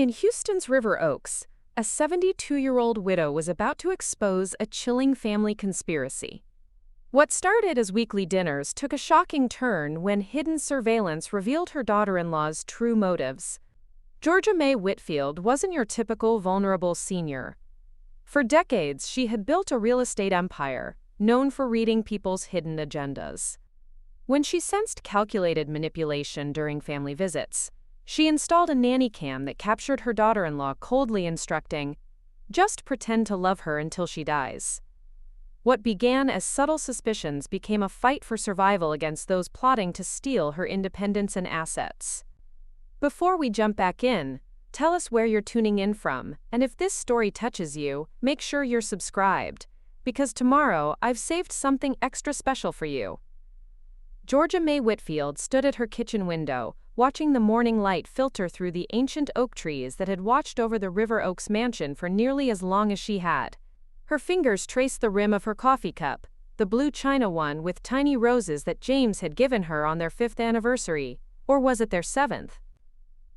In Houston's River Oaks, a 72-year-old widow was about to expose a chilling family conspiracy. What started as weekly dinners took a shocking turn when hidden surveillance revealed her daughter-in-law's true motives. Georgia Mae Whitfield wasn't your typical vulnerable senior. For decades, she had built a real estate empire, known for reading people's hidden agendas. When she sensed calculated manipulation during family visits, she installed a nanny cam that captured her daughter-in-law coldly instructing, "Just pretend to love her until she dies." What began as subtle suspicions became a fight for survival against those plotting to steal her independence and assets. Before we jump back in, tell us where you're tuning in from, and if this story touches you, make sure you're subscribed, because tomorrow I've saved something extra special for you. Georgia Mae Whitfield stood at her kitchen window, watching the morning light filter through the ancient oak trees that had watched over the River Oaks mansion for nearly as long as she had. Her fingers traced the rim of her coffee cup, the blue china one with tiny roses that James had given her on their 5th anniversary, or was it their 7th?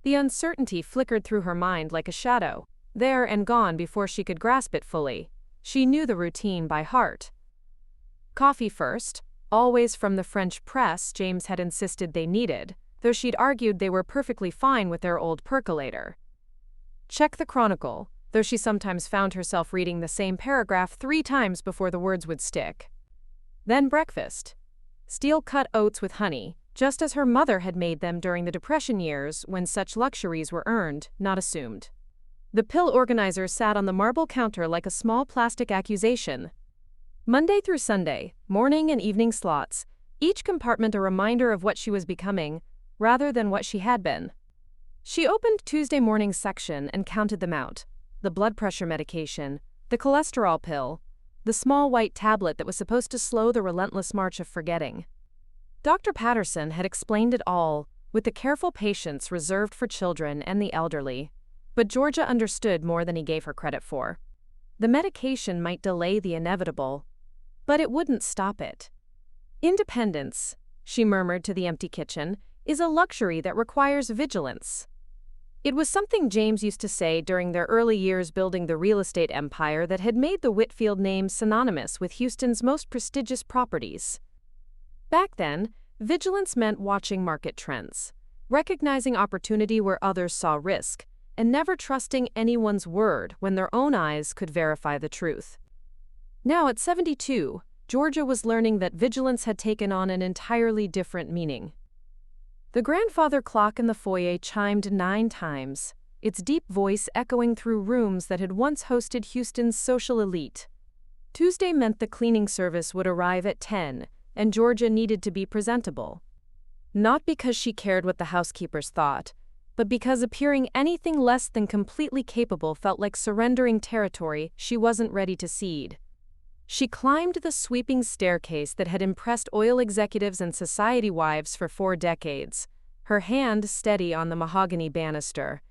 The uncertainty flickered through her mind like a shadow, there and gone before she could grasp it fully. She knew the routine by heart. Coffee first, always from the French press James had insisted they needed, though she'd argued they were perfectly fine with their old percolator. Check the Chronicle, though she sometimes found herself reading the same paragraph 3 times before the words would stick. Then breakfast. Steel-cut oats with honey, just as her mother had made them during the Depression years when such luxuries were earned, not assumed. The pill organizer sat on the marble counter like a small plastic accusation. Monday through Sunday, morning and evening slots, each compartment a reminder of what she was becoming, rather than what she had been. She opened Tuesday morning's section and counted them out. The blood pressure medication, the cholesterol pill, the small white tablet that was supposed to slow the relentless march of forgetting. Dr. Patterson had explained it all, with the careful patience reserved for children and the elderly. But Georgia understood more than he gave her credit for. The medication might delay the inevitable, but it wouldn't stop it. Independence, she murmured to the empty kitchen, is a luxury that requires vigilance. It was something James used to say during their early years building the real estate empire that had made the Whitfield name synonymous with Houston's most prestigious properties. Back then, vigilance meant watching market trends, recognizing opportunity where others saw risk, and never trusting anyone's word when their own eyes could verify the truth. Now at 72, Georgia was learning that vigilance had taken on an entirely different meaning. The grandfather clock in the foyer chimed 9 times, its deep voice echoing through rooms that had once hosted Houston's social elite. Tuesday meant the cleaning service would arrive at 10, and Georgia needed to be presentable. Not because she cared what the housekeepers thought, but because appearing anything less than completely capable felt like surrendering territory she wasn't ready to cede. She climbed the sweeping staircase that had impressed oil executives and society wives for 4 decades, her hand steady on the mahogany banister.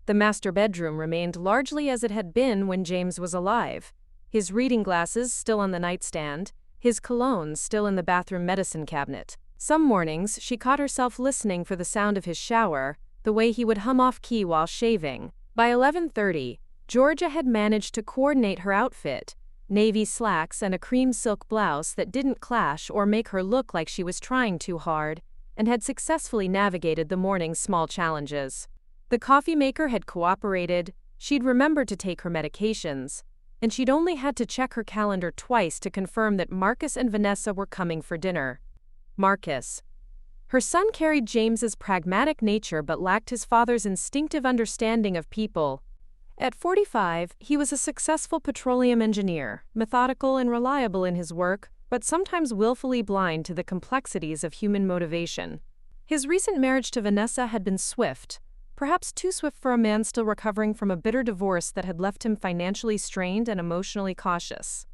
The master bedroom remained largely as it had been when James was alive, his reading glasses still on the nightstand, his cologne still in the bathroom medicine cabinet. Some mornings she caught herself listening for the sound of his shower, the way he would hum off-key while shaving. By 11:30, Georgia had managed to coordinate her outfit, navy slacks and a cream silk blouse that didn't clash or make her look like she was trying too hard, and had successfully navigated the morning's small challenges. The coffee maker had cooperated, she'd remembered to take her medications, and she'd only had to check her calendar twice to confirm that Marcus and Vanessa were coming for dinner. Marcus. Her son carried James's pragmatic nature but lacked his father's instinctive understanding of people. At 45, he was a successful petroleum engineer, methodical and reliable in his work, but sometimes willfully blind to the complexities of human motivation. His recent marriage to Vanessa had been swift, perhaps too swift for a man still recovering from a bitter divorce that had left him financially strained and emotionally cautious.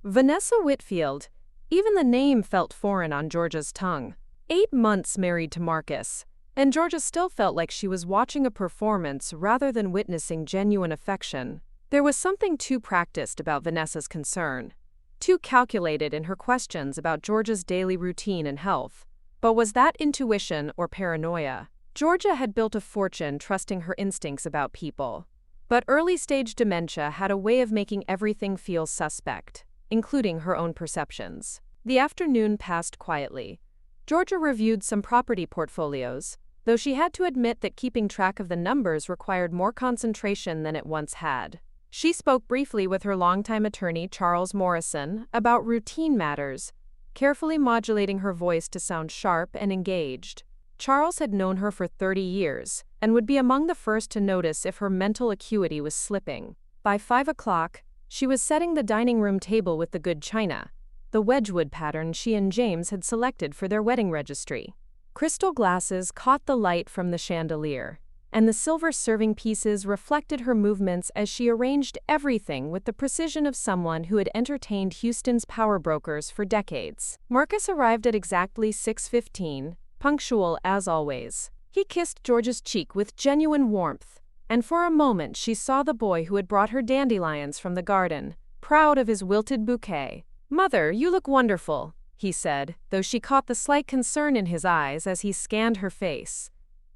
Vanessa Whitfield, even the name felt foreign on Georgia's tongue. 8 months married to Marcus, and Georgia still felt like she was watching a performance rather than witnessing genuine affection. There was something too practiced about Vanessa's concern, too calculated in her questions about Georgia's daily routine and health. But was that intuition or paranoia? Georgia had built a fortune trusting her instincts about people. But early-stage dementia had a way of making everything feel suspect, including her own perceptions. The afternoon passed quietly. Georgia reviewed some property portfolios, though she had to admit that keeping track of the numbers required more concentration than it once had. She spoke briefly with her longtime attorney, Charles Morrison, about routine matters, carefully modulating her voice to sound sharp and engaged. Charles had known her for 30 years and would be among the first to notice if her mental acuity was slipping. By 5 o'clock, she was setting the dining room table with the good china, the Wedgwood pattern she and James had selected for their wedding registry. Crystal glasses caught the light from the chandelier, and the silver serving pieces reflected her movements as she arranged everything with the precision of someone who had entertained Houston's power brokers for decades. Marcus arrived at exactly 6:15, punctual as always. He kissed Georgia's cheek with genuine warmth, and for a moment she saw the boy who had brought her dandelions from the garden, proud of his wilted bouquet. "Mother, you look wonderful," he said, though she caught the slight concern in his eyes as he scanned her face.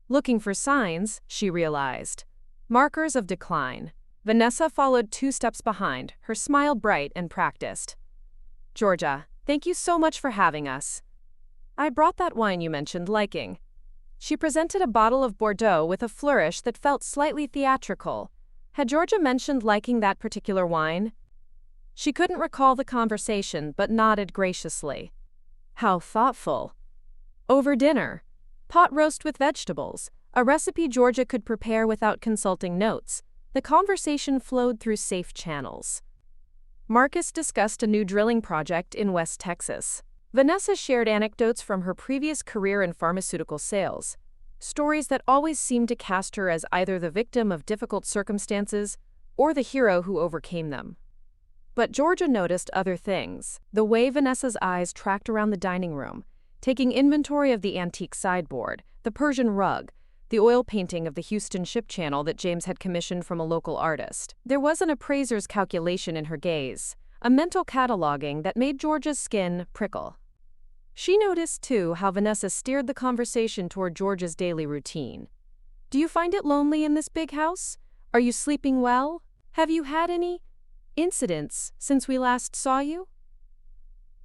Looking for signs, she realized. Markers of decline. Vanessa followed 2 steps behind, her smile bright and practiced. "Georgia, thank you so much for having us. I brought that wine you mentioned liking." She presented a bottle of Bordeaux with a flourish that felt slightly theatrical. Had Georgia mentioned liking that particular wine? She couldn't recall the conversation, but nodded graciously. How thoughtful. Over dinner. Pot roast with vegetables, a recipe Georgia could prepare without consulting notes. The conversation flowed through safe channels. Marcus discussed a new drilling project in West Texas. Vanessa shared anecdotes from her previous career in pharmaceutical sales, stories that always seemed to cast her as either the victim of difficult circumstances or the hero who overcame them. But Georgia noticed other things. The way Vanessa's eyes tracked around the dining room, taking inventory of the antique sideboard, the Persian rug, the oil painting of the Houston ship channel that James had commissioned from a local artist. There was an appraiser's calculation in her gaze, a mental cataloging that made Georgia's skin prickle. She noticed, too, how Vanessa steered the conversation toward Georgia's daily routine. "Do you find it lonely in this big house? Are you sleeping well? Have you had any incidents since we last saw you?"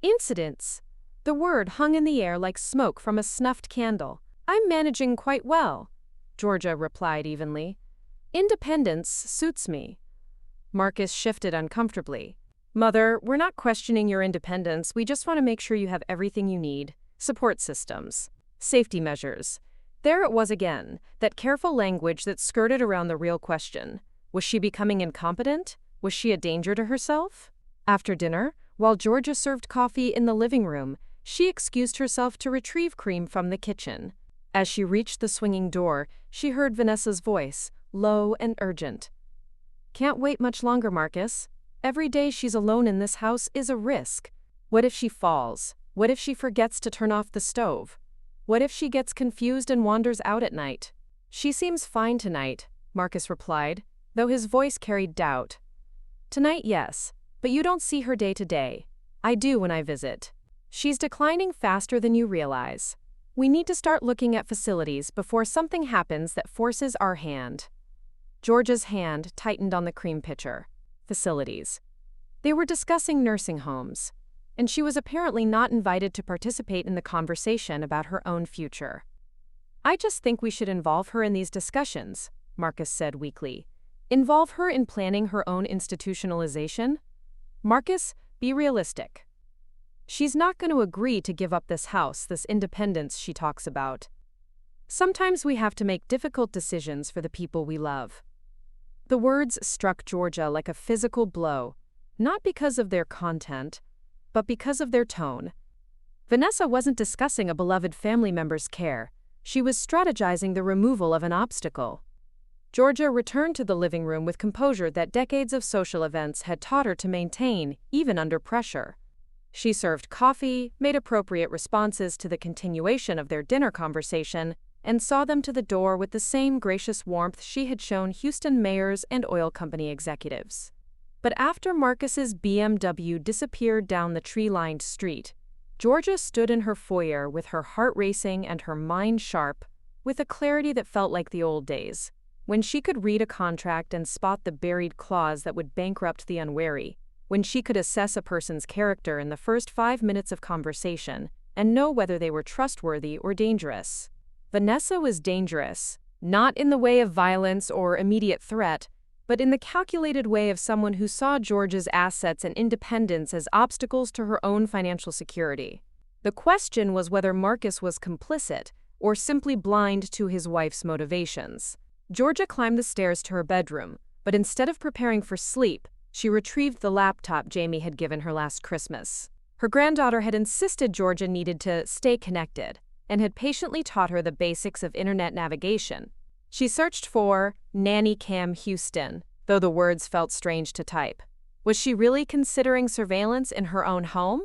Incidents. The word hung in the air like smoke from a snuffed candle. "I'm managing quite well," Georgia replied evenly. "Independence suits me." Marcus shifted uncomfortably. "Mother, we're not questioning your independence. We just want to make sure you have everything you need. Support systems. Safety measures." There it was again, that careful language that skirted around the real question. Was she becoming incompetent? Was she a danger to herself? After dinner, while Georgia served coffee in the living room, she excused herself to retrieve cream from the kitchen. As she reached the swinging door, she heard Vanessa's voice, low and urgent. "Can't wait much longer, Marcus. Every day she's alone in this house is a risk. What if she falls? What if she forgets to turn off the stove? What if she gets confused and wanders out at night?" "She seems fine tonight," Marcus replied, though his voice carried doubt. "Tonight, yes, but you don't see her day to day. I do when I visit. She's declining faster than you realize. We need to start looking at facilities before something happens that forces our hand." Georgia's hand tightened on the cream pitcher. Facilities. They were discussing nursing homes, and she was apparently not invited to participate in the conversation about her own future. "I just think we should involve her in these discussions," Marcus said weakly. "Involve her in planning her own institutionalization? Marcus, be realistic. She's not going to agree to give up this house, this independence she talks about. Sometimes we have to make difficult decisions for the people we love." The words struck Georgia like a physical blow, not because of their content, but because of their tone. Vanessa wasn't discussing a beloved family member's care. She was strategizing the removal of an obstacle. Georgia returned to the living room with composure that decades of social events had taught her to maintain, even under pressure. She served coffee, made appropriate responses to the continuation of their dinner conversation, and saw them to the door with the same gracious warmth she had shown Houston mayors and oil company executives. But after Marcus's BMW disappeared down the tree-lined street, Georgia stood in her foyer with her heart racing and her mind sharp, with a clarity that felt like the old days, when she could read a contract and spot the buried clause that would bankrupt the unwary, when she could assess a person's character in the first 5 minutes of conversation and know whether they were trustworthy or dangerous. Vanessa was dangerous, not in the way of violence or immediate threat, but in the calculated way of someone who saw George's assets and independence as obstacles to her own financial security. The question was whether Marcus was complicit or simply blind to his wife's motivations. Georgia climbed the stairs to her bedroom, but instead of preparing for sleep, she retrieved the laptop Jamie had given her last Christmas. Her granddaughter had insisted Georgia needed to stay connected and had patiently taught her the basics of internet navigation. She searched for Nanny Cam Houston, though the words felt strange to type. Was she really considering surveillance in her own home?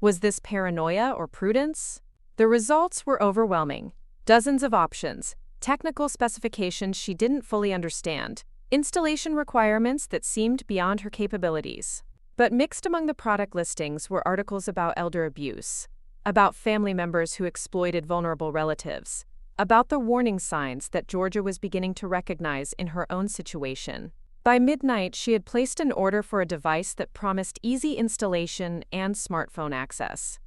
Was this paranoia or prudence? The results were overwhelming. Dozens of options, technical specifications she didn't fully understand, installation requirements that seemed beyond her capabilities. But mixed among the product listings were articles about elder abuse, about family members who exploited vulnerable relatives, about the warning signs that Georgia was beginning to recognize in her own situation. By midnight, she had placed an order for a device that promised easy installation and smartphone access.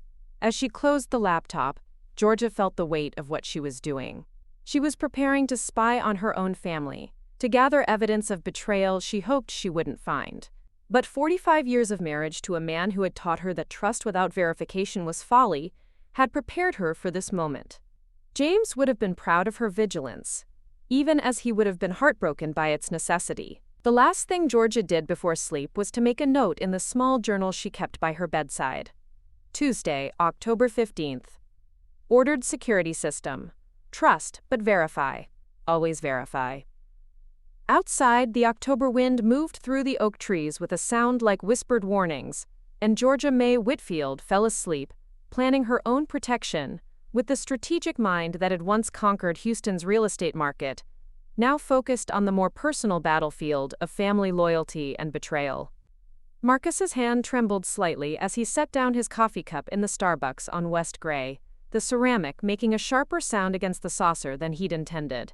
As she closed the laptop, Georgia felt the weight of what she was doing. She was preparing to spy on her own family, to gather evidence of betrayal she hoped she wouldn't find. But 45 years of marriage to a man who had taught her that trust without verification was folly had prepared her for this moment. James would have been proud of her vigilance, even as he would have been heartbroken by its necessity. The last thing Georgia did before sleep was to make a note in the small journal she kept by her bedside. Tuesday, October 15th. Ordered security system. Trust, but verify. Always verify. Outside, the October wind moved through the oak trees with a sound like whispered warnings, and Georgia Mae Whitfield fell asleep, planning her own protection, with the strategic mind that had once conquered Houston's real estate market, now focused on the more personal battlefield of family loyalty and betrayal. Marcus's hand trembled slightly as he set down his coffee cup in the Starbucks on West Gray, the ceramic making a sharper sound against the saucer than he'd intended.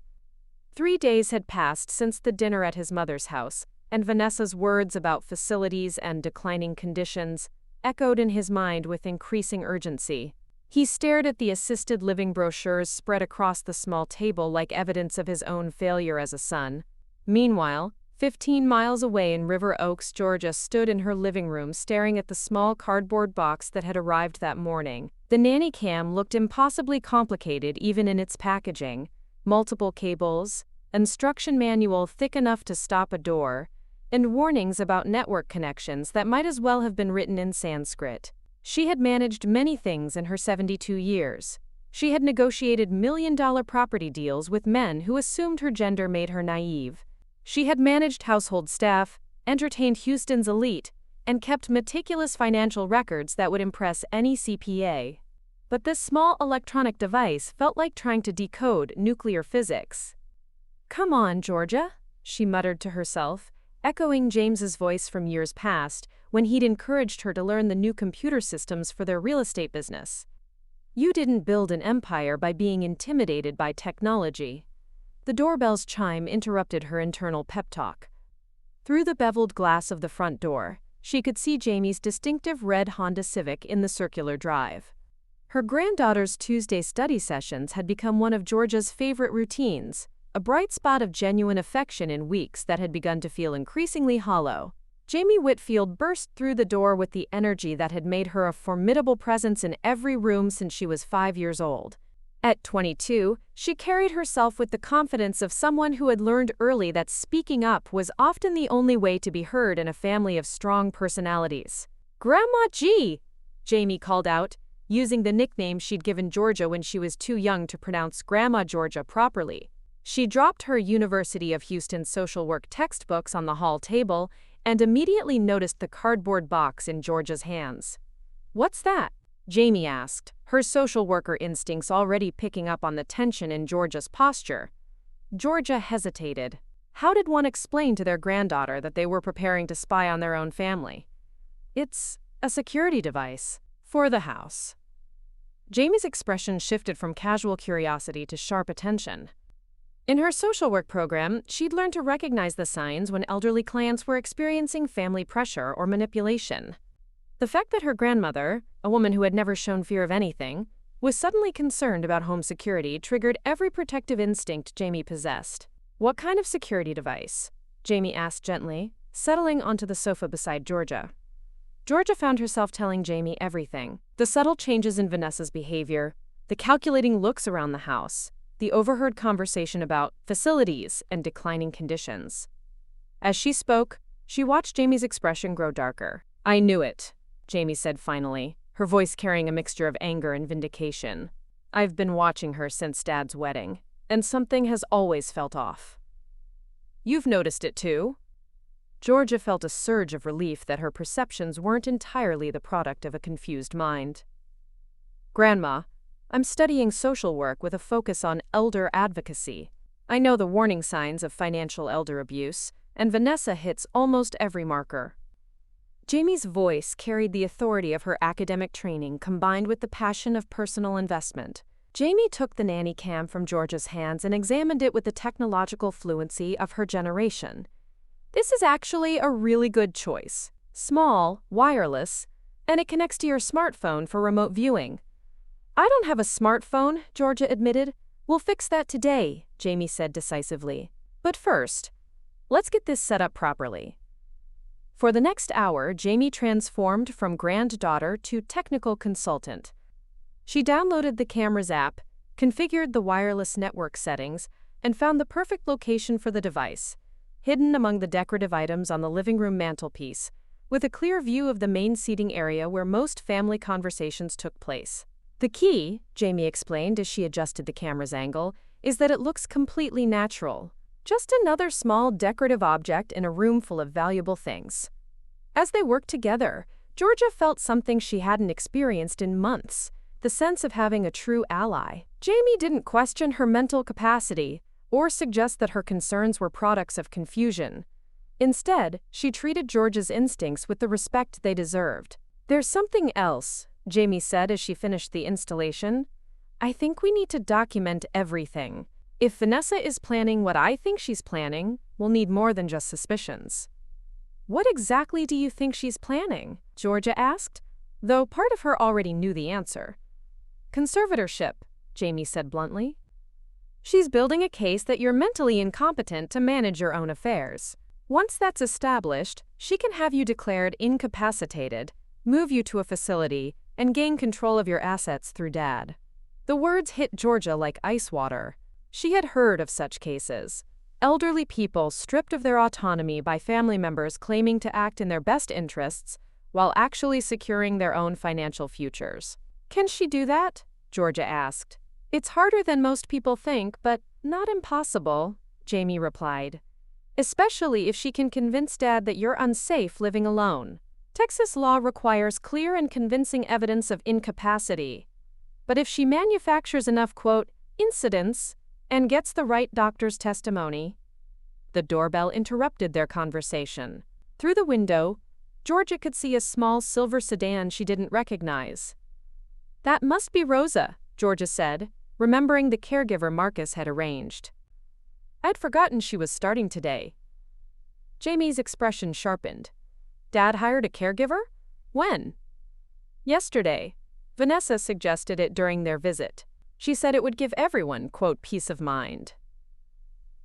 3 days had passed since the dinner at his mother's house, and Vanessa's words about facilities and declining conditions echoed in his mind with increasing urgency. He stared at the assisted living brochures spread across the small table like evidence of his own failure as a son. Meanwhile, 15 miles away in River Oaks, Georgia stood in her living room staring at the small cardboard box that had arrived that morning. The nanny cam looked impossibly complicated even in its packaging. Multiple cables, instruction manual thick enough to stop a door, and warnings about network connections that might as well have been written in Sanskrit. She had managed many things in her 72 years. She had negotiated million-dollar property deals with men who assumed her gender made her naive. She had managed household staff, entertained Houston's elite, and kept meticulous financial records that would impress any CPA. But this small electronic device felt like trying to decode nuclear physics. "Come on, Georgia," she muttered to herself, echoing James's voice from years past when he'd encouraged her to learn the new computer systems for their real estate business. "You didn't build an empire by being intimidated by technology." The doorbell's chime interrupted her internal pep talk. Through the beveled glass of the front door, she could see Jamie's distinctive red Honda Civic in the circular drive. Her granddaughter's Tuesday study sessions had become one of Georgia's favorite routines, a bright spot of genuine affection in weeks that had begun to feel increasingly hollow. Jamie Whitfield burst through the door with the energy that had made her a formidable presence in every room since she was 5 years old. At 22, she carried herself with the confidence of someone who had learned early that speaking up was often the only way to be heard in a family of strong personalities. "Grandma G!" Jamie called out, using the nickname she'd given Georgia when she was too young to pronounce Grandma Georgia properly. She dropped her University of Houston social work textbooks on the hall table and immediately noticed the cardboard box in Georgia's hands. "What's that?" Jamie asked, her social worker instincts already picking up on the tension in Georgia's posture. Georgia hesitated. How did one explain to their granddaughter that they were preparing to spy on their own family? "It's a security device for the house." Jamie's expression shifted from casual curiosity to sharp attention. In her social work program, she'd learned to recognize the signs when elderly clients were experiencing family pressure or manipulation. The fact that her grandmother, a woman who had never shown fear of anything, was suddenly concerned about home security triggered every protective instinct Jamie possessed. "What kind of security device?" Jamie asked gently, settling onto the sofa beside Georgia. Georgia found herself telling Jamie everything: the subtle changes in Vanessa's behavior, the calculating looks around the house, the overheard conversation about facilities and declining conditions. As she spoke, she watched Jamie's expression grow darker. "I knew it," Jamie said finally, her voice carrying a mixture of anger and vindication. "I've been watching her since Dad's wedding, and something has always felt off." "You've noticed it too?" Georgia felt a surge of relief that her perceptions weren't entirely the product of a confused mind. "Grandma, I'm studying social work with a focus on elder advocacy. I know the warning signs of financial elder abuse, and Vanessa hits almost every marker." Jamie's voice carried the authority of her academic training combined with the passion of personal investment. Jamie took the nanny cam from Georgia's hands and examined it with the technological fluency of her generation. "This is actually a really good choice. Small, wireless, and it connects to your smartphone for remote viewing." "I don't have a smartphone," Georgia admitted. "We'll fix that today," Jamie said decisively. "But first, let's get this set up properly." For the next hour, Jamie transformed from granddaughter to technical consultant. She downloaded the camera's app, configured the wireless network settings, and found the perfect location for the device, hidden among the decorative items on the living room mantelpiece, with a clear view of the main seating area where most family conversations took place. "The key," Jamie explained as she adjusted the camera's angle, "is that it looks completely natural. Just another small decorative object in a room full of valuable things." As they worked together, Georgia felt something she hadn't experienced in months, the sense of having a true ally. Jamie didn't question her mental capacity or suggest that her concerns were products of confusion. Instead, she treated Georgia's instincts with the respect they deserved. "There's something else," Jamie said as she finished the installation. "I think we need to document everything. If Vanessa is planning what I think she's planning, we'll need more than just suspicions." "What exactly do you think she's planning?" Georgia asked, though part of her already knew the answer. "Conservatorship," Jamie said bluntly. "She's building a case that you're mentally incompetent to manage your own affairs. Once that's established, she can have you declared incapacitated, move you to a facility, and gain control of your assets through Dad." The words hit Georgia like ice water. She had heard of such cases. Elderly people stripped of their autonomy by family members claiming to act in their best interests while actually securing their own financial futures. "Can she do that?" Georgia asked. "It's harder than most people think, but not impossible," Jamie replied. "Especially if she can convince Dad that you're unsafe living alone. Texas law requires clear and convincing evidence of incapacity. But if she manufactures enough, quote, incidents and gets the right doctor's testimony." The doorbell interrupted their conversation. Through the window, Georgia could see a small silver sedan she didn't recognize. "That must be Rosa," Georgia said, remembering the caregiver Marcus had arranged. "I'd forgotten she was starting today." Jamie's expression sharpened. "Dad hired a caregiver? When?" "Yesterday. Vanessa suggested it during their visit. She said it would give everyone, quote, peace of mind."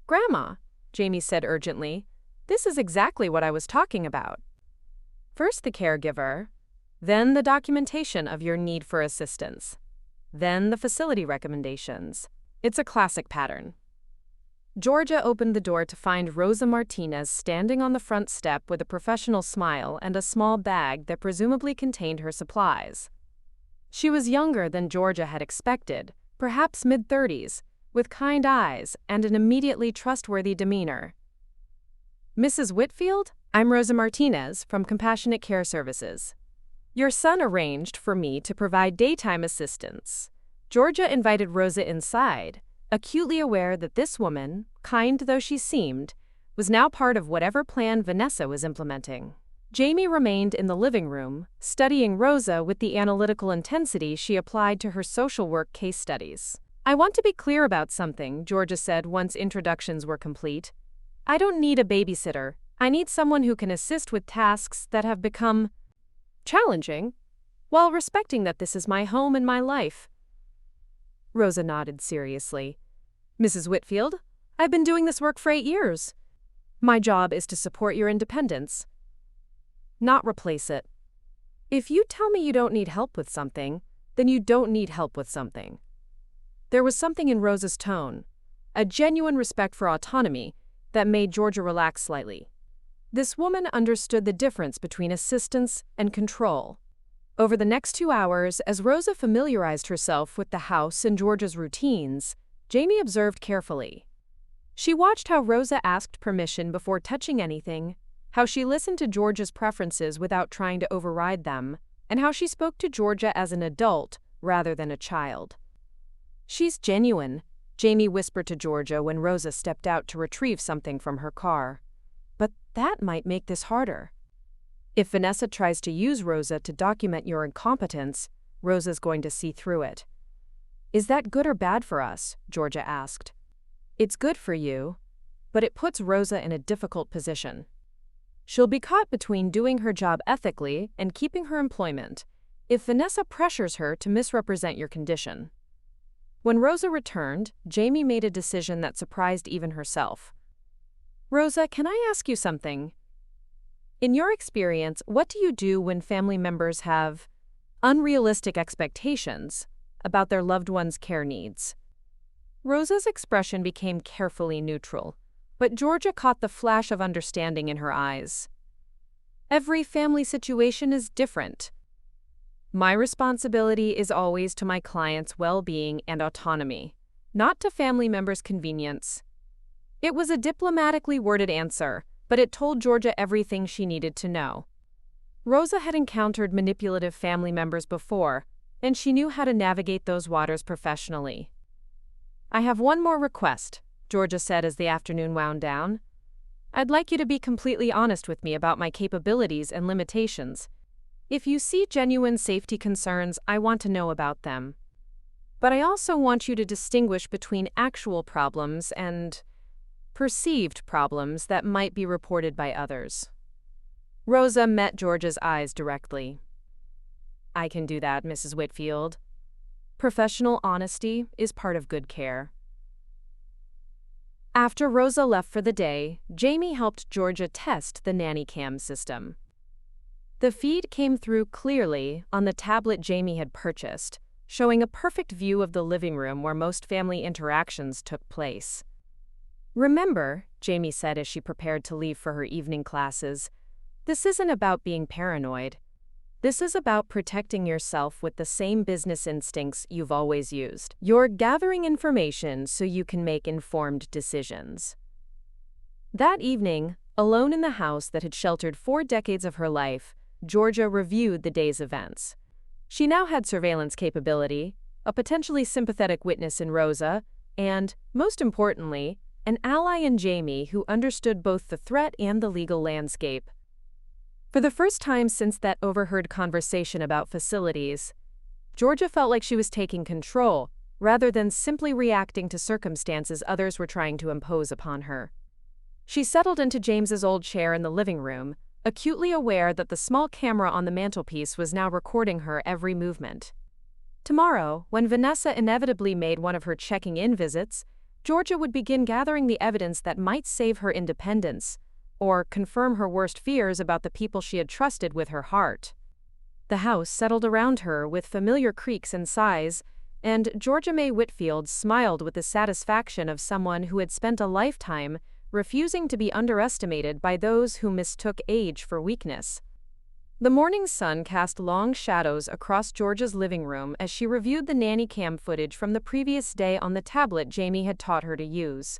"Grandma," Jamie said urgently, "this is exactly what I was talking about. First the caregiver, then the documentation of your need for assistance, then the facility recommendations. It's a classic pattern." Georgia opened the door to find Rosa Martinez standing on the front step with a professional smile and a small bag that presumably contained her supplies. She was younger than Georgia had expected, perhaps mid-30s, with kind eyes and an immediately trustworthy demeanor. "Mrs. Whitfield, I'm Rosa Martinez from Compassionate Care Services. Your son arranged for me to provide daytime assistance." Georgia invited Rosa inside, acutely aware that this woman, kind though she seemed, was now part of whatever plan Vanessa was implementing. Jamie remained in the living room, studying Rosa with the analytical intensity she applied to her social work case studies. "I want to be clear about something," Georgia said once introductions were complete. "I don't need a babysitter. I need someone who can assist with tasks that have become challenging, while respecting that this is my home and my life." Rosa nodded seriously. "Mrs. Whitfield, I've been doing this work for 8 years. My job is to support your independence, not replace it. If you tell me you don't need help with something, then you don't need help with something." There was something in Rosa's tone, a genuine respect for autonomy, that made Georgia relax slightly. This woman understood the difference between assistance and control. Over the next 2 hours, as Rosa familiarized herself with the house and Georgia's routines, Jamie observed carefully. She watched how Rosa asked permission before touching anything, how she listened to Georgia's preferences without trying to override them, and how she spoke to Georgia as an adult rather than a child. "She's genuine," Jamie whispered to Georgia when Rosa stepped out to retrieve something from her car. "But that might make this harder. If Vanessa tries to use Rosa to document your incompetence, Rosa's going to see through it." "Is that good or bad for us?" Georgia asked. "It's good for you, but it puts Rosa in a difficult position. She'll be caught between doing her job ethically and keeping her employment if Vanessa pressures her to misrepresent your condition." When Rosa returned, Jamie made a decision that surprised even herself. "Rosa, can I ask you something? In your experience, what do you do when family members have unrealistic expectations about their loved one's care needs?" Rosa's expression became carefully neutral, but Georgia caught the flash of understanding in her eyes. "Every family situation is different. My responsibility is always to my client's well-being and autonomy, not to family members' convenience." It was a diplomatically worded answer, but it told Georgia everything she needed to know. Rosa had encountered manipulative family members before, and she knew how to navigate those waters professionally. "I have one more request," Georgia said as the afternoon wound down. "I'd like you to be completely honest with me about my capabilities and limitations. If you see genuine safety concerns, I want to know about them. But I also want you to distinguish between actual problems and perceived problems that might be reported by others." Rosa met Georgia's eyes directly. "I can do that, Mrs. Whitfield. Professional honesty is part of good care." After Rosa left for the day, Jamie helped Georgia test the Nanny Cam system. The feed came through clearly on the tablet Jamie had purchased, showing a perfect view of the living room where most family interactions took place. "Remember," Jamie said as she prepared to leave for her evening classes, "this isn't about being paranoid. This is about protecting yourself with the same business instincts you've always used. You're gathering information so you can make informed decisions." That evening, alone in the house that had sheltered 4 decades of her life, Georgia reviewed the day's events. She now had surveillance capability, a potentially sympathetic witness in Rosa, and, most importantly, an ally in Jamie who understood both the threat and the legal landscape. For the first time since that overheard conversation about facilities, Georgia felt like she was taking control, rather than simply reacting to circumstances others were trying to impose upon her. She settled into James's old chair in the living room, acutely aware that the small camera on the mantelpiece was now recording her every movement. Tomorrow, when Vanessa inevitably made one of her checking-in visits, Georgia would begin gathering the evidence that might save her independence, or confirm her worst fears about the people she had trusted with her heart. The house settled around her with familiar creaks and sighs, and Georgia Mae Whitfield smiled with the satisfaction of someone who had spent a lifetime refusing to be underestimated by those who mistook age for weakness. The morning sun cast long shadows across Georgia's living room as she reviewed the nanny cam footage from the previous day on the tablet Jamie had taught her to use.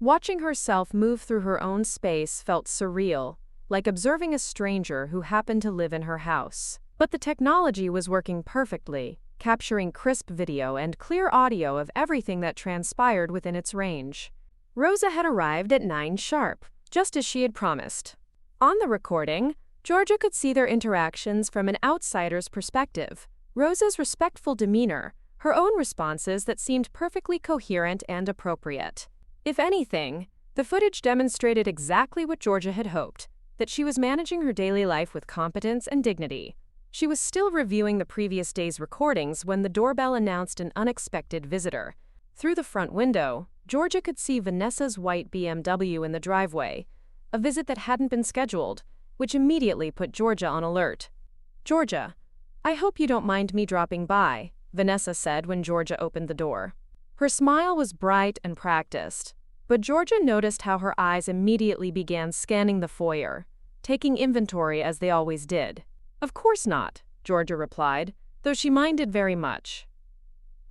Watching herself move through her own space felt surreal, like observing a stranger who happened to live in her house. But the technology was working perfectly, capturing crisp video and clear audio of everything that transpired within its range. Rosa had arrived at 9 sharp, just as she had promised. On the recording, Georgia could see their interactions from an outsider's perspective. Rosa's respectful demeanor, her own responses that seemed perfectly coherent and appropriate. If anything, the footage demonstrated exactly what Georgia had hoped, that she was managing her daily life with competence and dignity. She was still reviewing the previous day's recordings when the doorbell announced an unexpected visitor. Through the front window, Georgia could see Vanessa's white BMW in the driveway, a visit that hadn't been scheduled, which immediately put Georgia on alert. "Georgia, I hope you don't mind me dropping by," Vanessa said when Georgia opened the door. Her smile was bright and practiced, but Georgia noticed how her eyes immediately began scanning the foyer, taking inventory as they always did. "Of course not," Georgia replied, though she minded very much.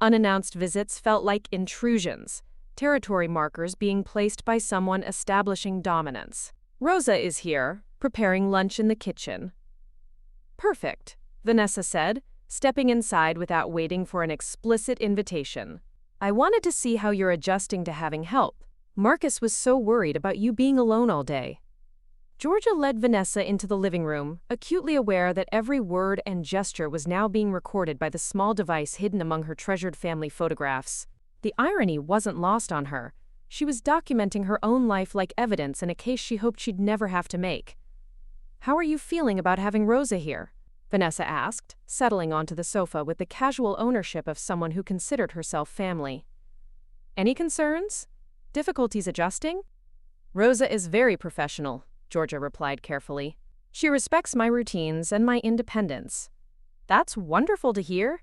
Unannounced visits felt like intrusions, territory markers being placed by someone establishing dominance. "Rosa is here, preparing lunch in the kitchen." "Perfect," Vanessa said, stepping inside without waiting for an explicit invitation. "I wanted to see how you're adjusting to having help. Marcus was so worried about you being alone all day." Georgia led Vanessa into the living room, acutely aware that every word and gesture was now being recorded by the small device hidden among her treasured family photographs. The irony wasn't lost on her. She was documenting her own life like evidence in a case she hoped she'd never have to make. "How are you feeling about having Rosa here?" Vanessa asked, settling onto the sofa with the casual ownership of someone who considered herself family. "Any concerns? Difficulties adjusting?" "Rosa is very professional," Georgia replied carefully. "She respects my routines and my independence." "That's wonderful to hear."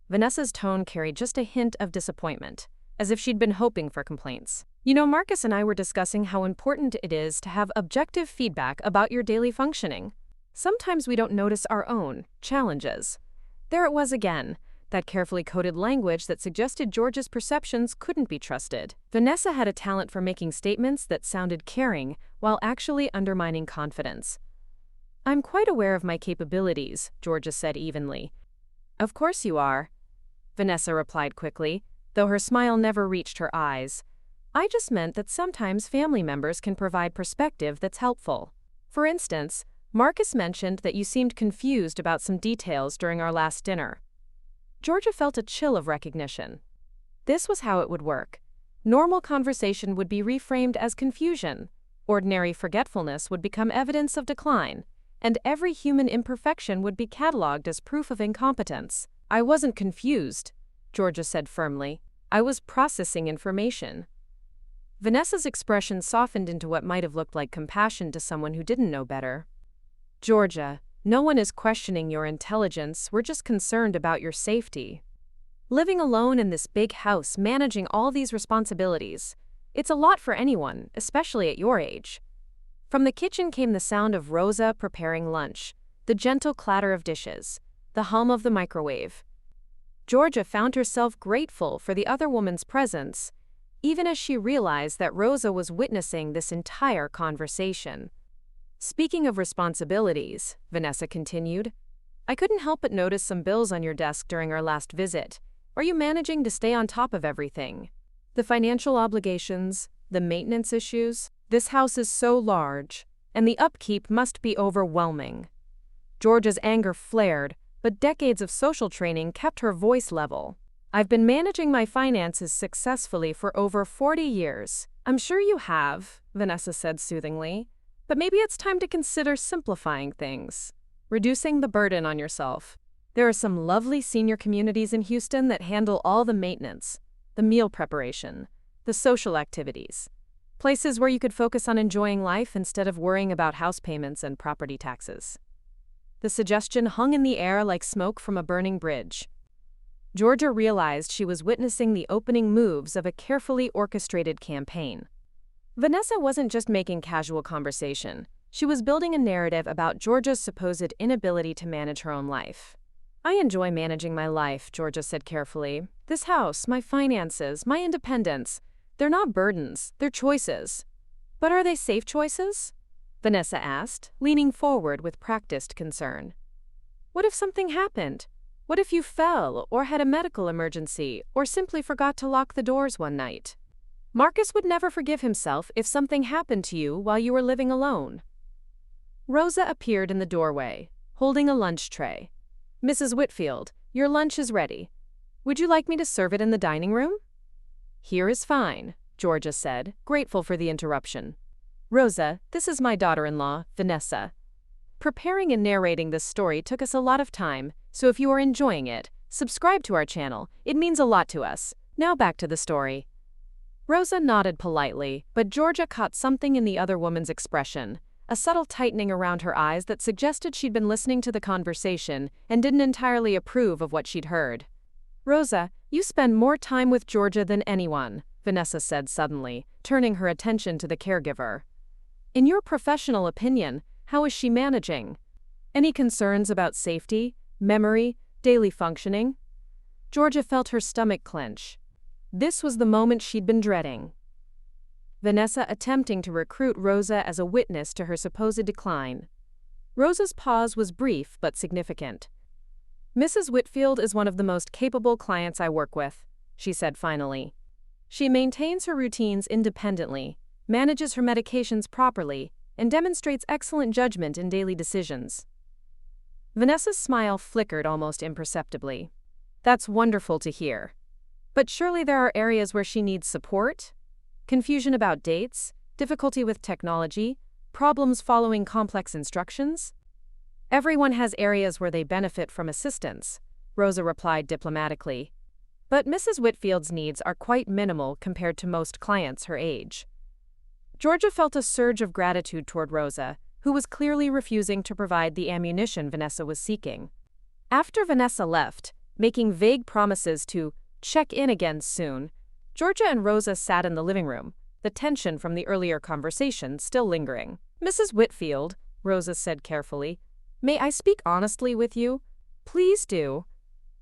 Vanessa's tone carried just a hint of disappointment, as if she'd been hoping for complaints. "You know, Marcus and I were discussing how important it is to have objective feedback about your daily functioning. Sometimes we don't notice our own challenges." There it was again, that carefully coded language that suggested Georgia's perceptions couldn't be trusted. Vanessa had a talent for making statements that sounded caring while actually undermining confidence. "I'm quite aware of my capabilities," Georgia said evenly. "Of course you are," Vanessa replied quickly, though her smile never reached her eyes. "I just meant that sometimes family members can provide perspective that's helpful. For instance, Marcus mentioned that you seemed confused about some details during our last dinner." Georgia felt a chill of recognition. This was how it would work. Normal conversation would be reframed as confusion, ordinary forgetfulness would become evidence of decline, and every human imperfection would be cataloged as proof of incompetence. "I wasn't confused," Georgia said firmly. "I was processing information." Vanessa's expression softened into what might have looked like compassion to someone who didn't know better. "Georgia, no one is questioning your intelligence, we're just concerned about your safety. Living alone in this big house, managing all these responsibilities, it's a lot for anyone, especially at your age." From the kitchen came the sound of Rosa preparing lunch, the gentle clatter of dishes, the hum of the microwave. Georgia found herself grateful for the other woman's presence, even as she realized that Rosa was witnessing this entire conversation. "Speaking of responsibilities," Vanessa continued, "I couldn't help but notice some bills on your desk during our last visit. Are you managing to stay on top of everything? The financial obligations, the maintenance issues? This house is so large, and the upkeep must be overwhelming." Georgia's anger flared, but decades of social training kept her voice level. "I've been managing my finances successfully for over 40 years. I'm sure you have," Vanessa said soothingly. "But maybe it's time to consider simplifying things, reducing the burden on yourself. There are some lovely senior communities in Houston that handle all the maintenance, the meal preparation, the social activities. Places where you could focus on enjoying life instead of worrying about house payments and property taxes." The suggestion hung in the air like smoke from a burning bridge. Georgia realized she was witnessing the opening moves of a carefully orchestrated campaign. Vanessa wasn't just making casual conversation. She was building a narrative about Georgia's supposed inability to manage her own life. "I enjoy managing my life," Georgia said carefully. "This house, my finances, my independence, they're not burdens, they're choices." "But are they safe choices?" Vanessa asked, leaning forward with practiced concern. "What if something happened? What if you fell, or had a medical emergency, or simply forgot to lock the doors one night? Marcus would never forgive himself if something happened to you while you were living alone." Rosa appeared in the doorway, holding a lunch tray. "Mrs. Whitfield, your lunch is ready. Would you like me to serve it in the dining room?" "Here is fine," Georgia said, grateful for the interruption. "Rosa, this is my daughter-in-law, Vanessa." Preparing and narrating this story took us a lot of time, so if you are enjoying it, subscribe to our channel. It means a lot to us. Now back to the story. Rosa nodded politely, but Georgia caught something in the other woman's expression, a subtle tightening around her eyes that suggested she'd been listening to the conversation and didn't entirely approve of what she'd heard. "Rosa, you spend more time with Georgia than anyone," Vanessa said suddenly, turning her attention to the caregiver. "In your professional opinion, how is she managing? Any concerns about safety, memory, daily functioning?" Georgia felt her stomach clench. This was the moment she'd been dreading. Vanessa attempting to recruit Rosa as a witness to her supposed decline. Rosa's pause was brief but significant. "Mrs. Whitfield is one of the most capable clients I work with," she said finally. "She maintains her routines independently, manages her medications properly, and demonstrates excellent judgment in daily decisions." Vanessa's smile flickered almost imperceptibly. "That's wonderful to hear. But surely there are areas where she needs support? Confusion about dates, difficulty with technology, problems following complex instructions?" "Everyone has areas where they benefit from assistance," Rosa replied diplomatically. "But Mrs. Whitfield's needs are quite minimal compared to most clients her age." Georgia felt a surge of gratitude toward Rosa, who was clearly refusing to provide the ammunition Vanessa was seeking. After Vanessa left, making vague promises to check in again soon, Georgia and Rosa sat in the living room, the tension from the earlier conversation still lingering. "Mrs. Whitfield," Rosa said carefully, "may I speak honestly with you?" "Please do."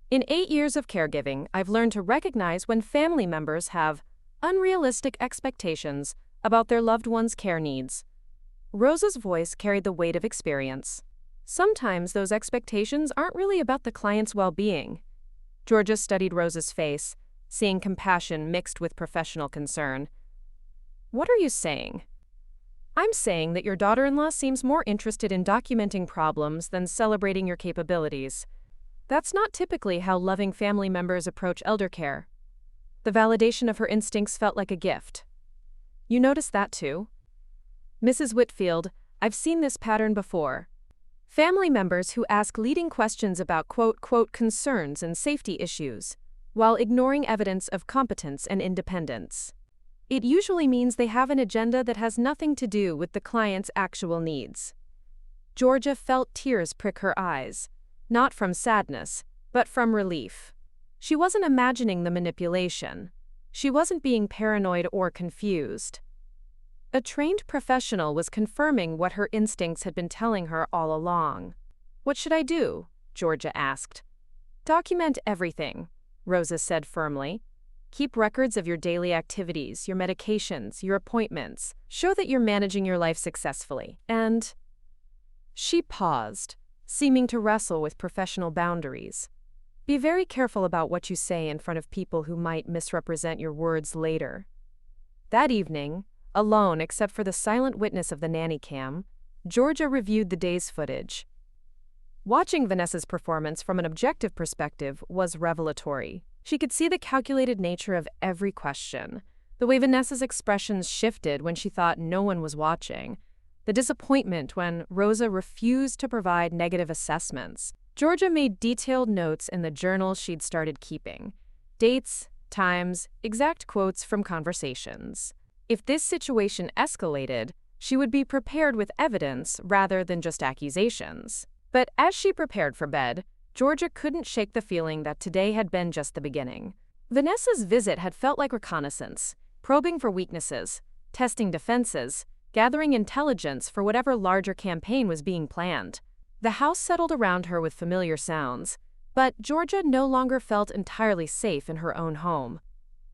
"In 8 years of caregiving, I've learned to recognize when family members have unrealistic expectations about their loved one's care needs." Rosa's voice carried the weight of experience. "Sometimes those expectations aren't really about the client's well-being." Georgia studied Rosa's face, seeing compassion mixed with professional concern. "What are you saying?" "I'm saying that your daughter-in-law seems more interested in documenting problems than celebrating your capabilities. That's not typically how loving family members approach elder care." The validation of her instincts felt like a gift. "You noticed that too?" "Mrs. Whitfield, I've seen this pattern before. Family members who ask leading questions about quote, concerns and safety issues, while ignoring evidence of competence and independence. It usually means they have an agenda that has nothing to do with the client's actual needs." Georgia felt tears prick her eyes, not from sadness, but from relief. She wasn't imagining the manipulation. She wasn't being paranoid or confused. A trained professional was confirming what her instincts had been telling her all along. "What should I do?" Georgia asked. "Document everything," Rosa said firmly. "Keep records of your daily activities, your medications, your appointments. Show that you're managing your life successfully. And—" She paused, seeming to wrestle with professional boundaries. "Be very careful about what you say in front of people who might misrepresent your words later." That evening, alone except for the silent witness of the nanny cam, Georgia reviewed the day's footage. Watching Vanessa's performance from an objective perspective was revelatory. She could see the calculated nature of every question, the way Vanessa's expressions shifted when she thought no one was watching, the disappointment when Rosa refused to provide negative assessments. Georgia made detailed notes in the journal she'd started keeping. Dates, times, exact quotes from conversations. If this situation escalated, she would be prepared with evidence rather than just accusations. But as she prepared for bed, Georgia couldn't shake the feeling that today had been just the beginning. Vanessa's visit had felt like reconnaissance, probing for weaknesses, testing defenses, gathering intelligence for whatever larger campaign was being planned. The house settled around her with familiar sounds, but Georgia no longer felt entirely safe in her own home.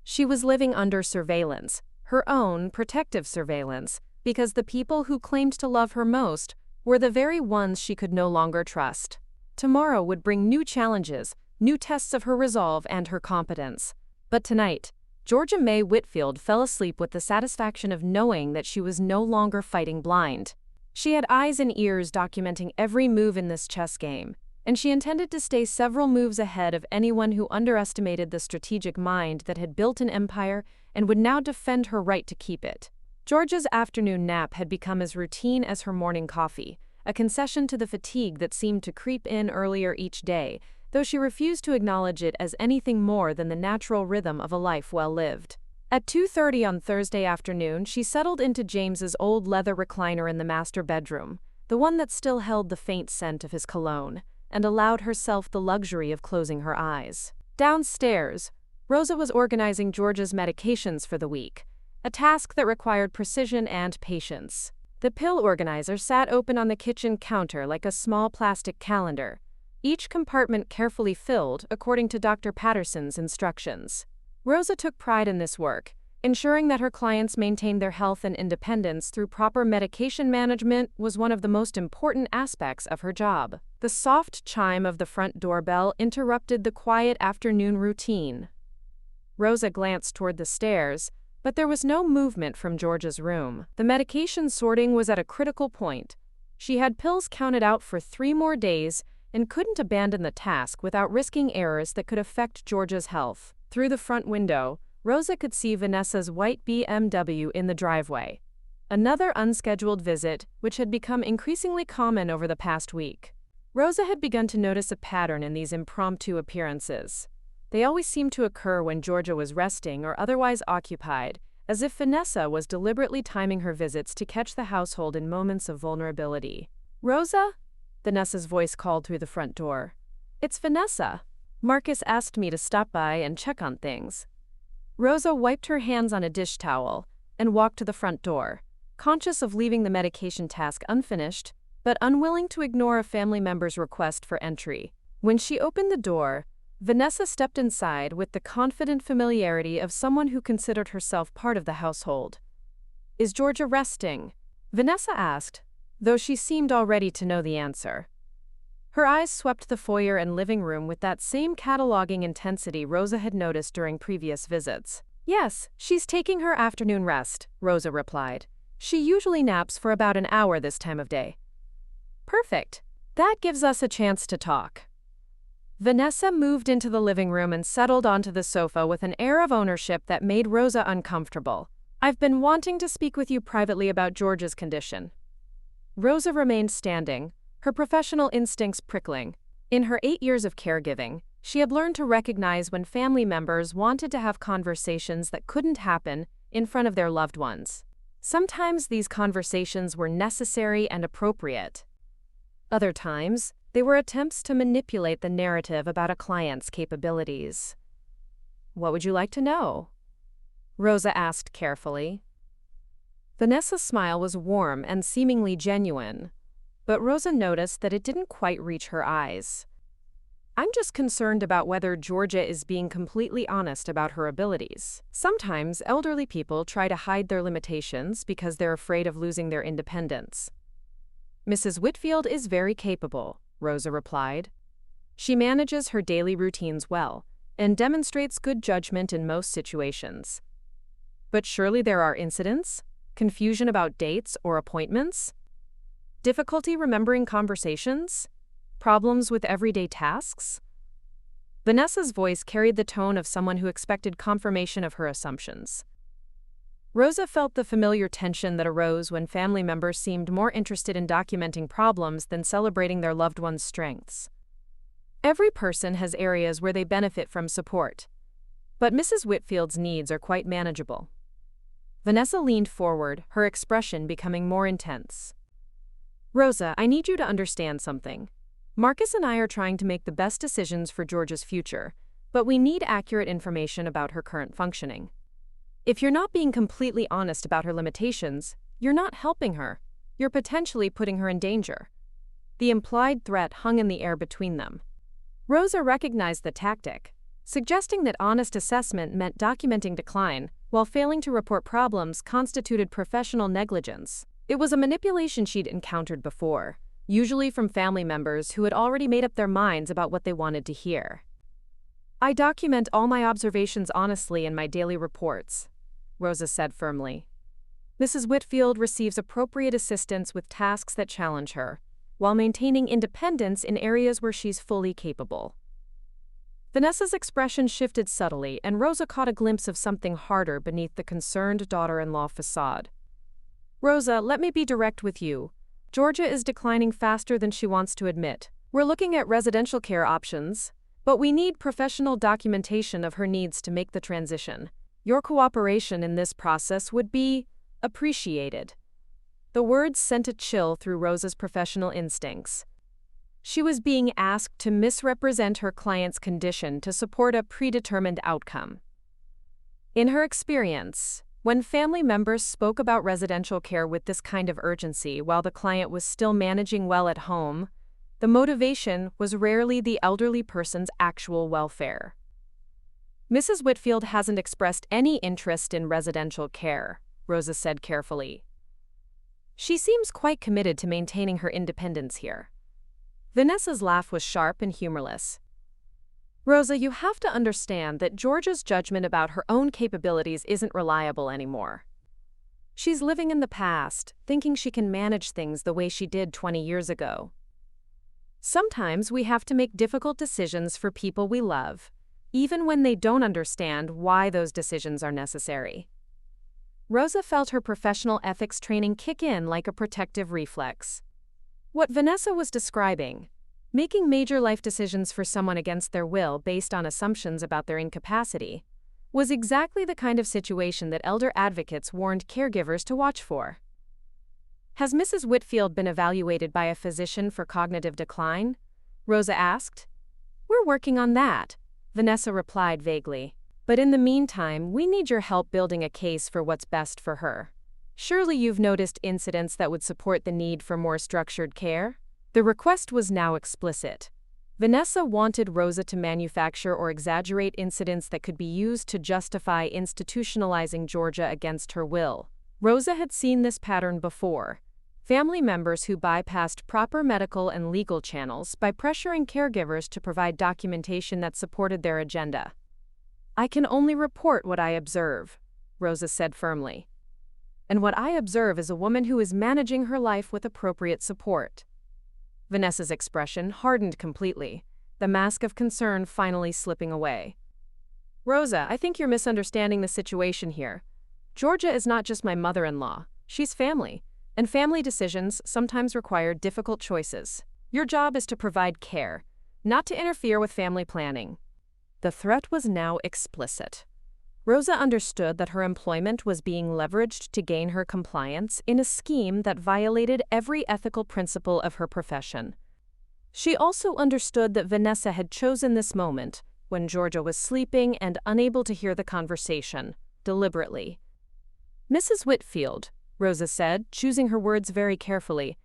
She was living under surveillance, her own protective surveillance, because the people who claimed to love her most were the very ones she could no longer trust. Tomorrow would bring new challenges, new tests of her resolve and her competence. But tonight, Georgia Mae Whitfield fell asleep with the satisfaction of knowing that she was no longer fighting blind. She had eyes and ears documenting every move in this chess game, and she intended to stay several moves ahead of anyone who underestimated the strategic mind that had built an empire and would now defend her right to keep it. Georgia's afternoon nap had become as routine as her morning coffee, a concession to the fatigue that seemed to creep in earlier each day, though she refused to acknowledge it as anything more than the natural rhythm of a life well lived. At 2:30 on Thursday afternoon, she settled into James's old leather recliner in the master bedroom, the one that still held the faint scent of his cologne, and allowed herself the luxury of closing her eyes. Downstairs, Rosa was organizing Georgia's medications for the week, a task that required precision and patience. The pill organizer sat open on the kitchen counter like a small plastic calendar, each compartment carefully filled according to Dr. Patterson's instructions. Rosa took pride in this work, ensuring that her clients maintained their health and independence through proper medication management was one of the most important aspects of her job. The soft chime of the front doorbell interrupted the quiet afternoon routine. Rosa glanced toward the stairs, but there was no movement from Georgia's room. The medication sorting was at a critical point. She had pills counted out for 3 more days and couldn't abandon the task without risking errors that could affect Georgia's health. Through the front window, Rosa could see Vanessa's white BMW in the driveway. Another unscheduled visit, which had become increasingly common over the past week. Rosa had begun to notice a pattern in these impromptu appearances. They always seemed to occur when Georgia was resting or otherwise occupied, as if Vanessa was deliberately timing her visits to catch the household in moments of vulnerability. "Rosa?" Vanessa's voice called through the front door. "It's Vanessa. Marcus asked me to stop by and check on things." Rosa wiped her hands on a dish towel and walked to the front door, conscious of leaving the medication task unfinished, but unwilling to ignore a family member's request for entry. When she opened the door, Vanessa stepped inside with the confident familiarity of someone who considered herself part of the household. "Is Georgia resting?" Vanessa asked, though she seemed already to know the answer. Her eyes swept the foyer and living room with that same cataloging intensity Rosa had noticed during previous visits. "Yes, she's taking her afternoon rest," Rosa replied. "She usually naps for about an hour this time of day." "Perfect. That gives us a chance to talk." Vanessa moved into the living room and settled onto the sofa with an air of ownership that made Rosa uncomfortable. "I've been wanting to speak with you privately about George's condition." Rosa remained standing, her professional instincts prickling. In her 8 years of caregiving, she had learned to recognize when family members wanted to have conversations that couldn't happen in front of their loved ones. Sometimes these conversations were necessary and appropriate. Other times, they were attempts to manipulate the narrative about a client's capabilities. "What would you like to know?" Rosa asked carefully. Vanessa's smile was warm and seemingly genuine, but Rosa noticed that it didn't quite reach her eyes. "I'm just concerned about whether Georgia is being completely honest about her abilities. Sometimes elderly people try to hide their limitations because they're afraid of losing their independence." "Mrs. Whitfield is very capable," Rosa replied. "She manages her daily routines well and demonstrates good judgment in most situations. But surely there are incidents? Confusion about dates or appointments? Difficulty remembering conversations? Problems with everyday tasks?" Vanessa's voice carried the tone of someone who expected confirmation of her assumptions. Rosa felt the familiar tension that arose when family members seemed more interested in documenting problems than celebrating their loved one's strengths. Every person has areas where they benefit from support, but Mrs. Whitfield's needs are quite manageable. Vanessa leaned forward, her expression becoming more intense. "Rosa, I need you to understand something. Marcus and I are trying to make the best decisions for Georgia's future, but we need accurate information about her current functioning. If you're not being completely honest about her limitations, you're not helping her. You're potentially putting her in danger." The implied threat hung in the air between them. Rosa recognized the tactic, suggesting that honest assessment meant documenting decline, while failing to report problems constituted professional negligence. It was a manipulation she'd encountered before, usually from family members who had already made up their minds about what they wanted to hear. "I document all my observations honestly in my daily reports," Rosa said firmly. Mrs. Whitfield receives appropriate assistance with tasks that challenge her, while maintaining independence in areas where she's fully capable. Vanessa's expression shifted subtly, and Rosa caught a glimpse of something harder beneath the concerned daughter-in-law facade. Rosa, let me be direct with you. Georgia is declining faster than she wants to admit. We're looking at residential care options, but we need professional documentation of her needs to make the transition. Your cooperation in this process would be appreciated. The words sent a chill through Rosa's professional instincts. She was being asked to misrepresent her client's condition to support a predetermined outcome. In her experience, when family members spoke about residential care with this kind of urgency while the client was still managing well at home, the motivation was rarely the elderly person's actual welfare. Mrs. Whitfield hasn't expressed any interest in residential care, Rosa said carefully. She seems quite committed to maintaining her independence here. Vanessa's laugh was sharp and humorless. Rosa, you have to understand that Georgia's judgment about her own capabilities isn't reliable anymore. She's living in the past, thinking she can manage things the way she did 20 years ago. Sometimes we have to make difficult decisions for people we love, even when they don't understand why those decisions are necessary. Rosa felt her professional ethics training kick in like a protective reflex. What Vanessa was describing, making major life decisions for someone against their will based on assumptions about their incapacity, was exactly the kind of situation that elder advocates warned caregivers to watch for. Has Mrs. Whitfield been evaluated by a physician for cognitive decline? Rosa asked. We're working on that, Vanessa replied vaguely. But in the meantime, we need your help building a case for what's best for her. Surely you've noticed incidents that would support the need for more structured care? The request was now explicit. Vanessa wanted Rosa to manufacture or exaggerate incidents that could be used to justify institutionalizing Georgia against her will. Rosa had seen this pattern before. Family members who bypassed proper medical and legal channels by pressuring caregivers to provide documentation that supported their agenda. I can only report what I observe, Rosa said firmly. And what I observe is a woman who is managing her life with appropriate support. Vanessa's expression hardened completely, the mask of concern finally slipping away. Rosa, I think you're misunderstanding the situation here. Georgia is not just my mother-in-law, she's family, and family decisions sometimes require difficult choices. Your job is to provide care, not to interfere with family planning. The threat was now explicit. Rosa understood that her employment was being leveraged to gain her compliance in a scheme that violated every ethical principle of her profession. She also understood that Vanessa had chosen this moment, when Georgia was sleeping and unable to hear the conversation, deliberately. Mrs. Whitfield, Rosa said, choosing her words very carefully,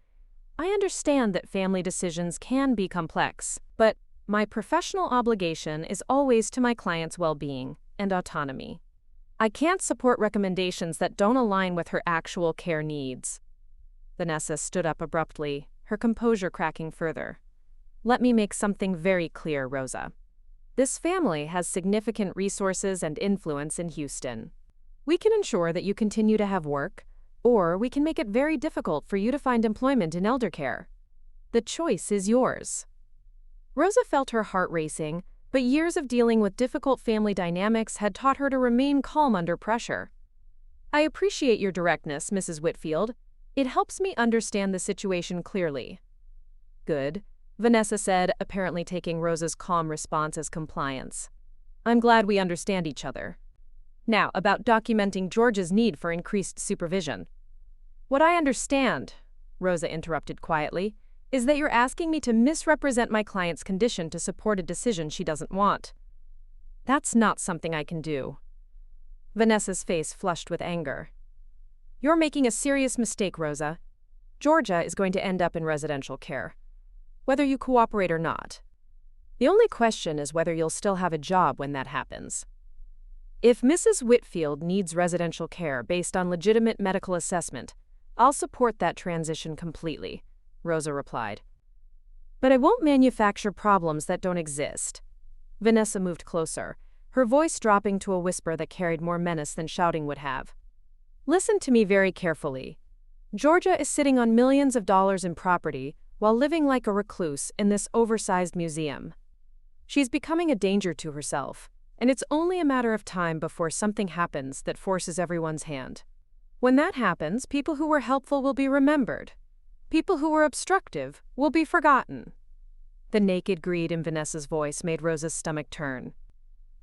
I understand that family decisions can be complex, but my professional obligation is always to my client's well-being and autonomy. I can't support recommendations that don't align with her actual care needs. Vanessa stood up abruptly, her composure cracking further. Let me make something very clear, Rosa. This family has significant resources and influence in Houston. We can ensure that you continue to have work, or we can make it very difficult for you to find employment in elder care. The choice is yours. Rosa felt her heart racing, but years of dealing with difficult family dynamics had taught her to remain calm under pressure. I appreciate your directness, Mrs. Whitfield. It helps me understand the situation clearly. Good, Vanessa said, apparently taking Rosa's calm response as compliance. I'm glad we understand each other. Now, about documenting Georgia's need for increased supervision. What I understand, Rosa interrupted quietly, is that you're asking me to misrepresent my client's condition to support a decision she doesn't want. That's not something I can do. Vanessa's face flushed with anger. You're making a serious mistake, Rosa. Georgia is going to end up in residential care, whether you cooperate or not. The only question is whether you'll still have a job when that happens. If Mrs. Whitfield needs residential care based on legitimate medical assessment, I'll support that transition completely, Rosa replied. But I won't manufacture problems that don't exist. Vanessa moved closer, her voice dropping to a whisper that carried more menace than shouting would have. Listen to me very carefully. Georgia is sitting on millions of dollars in property while living like a recluse in this oversized museum. She's becoming a danger to herself, and it's only a matter of time before something happens that forces everyone's hand. When that happens, people who were helpful will be remembered. People who were obstructive will be forgotten. The naked greed in Vanessa's voice made Rosa's stomach turn.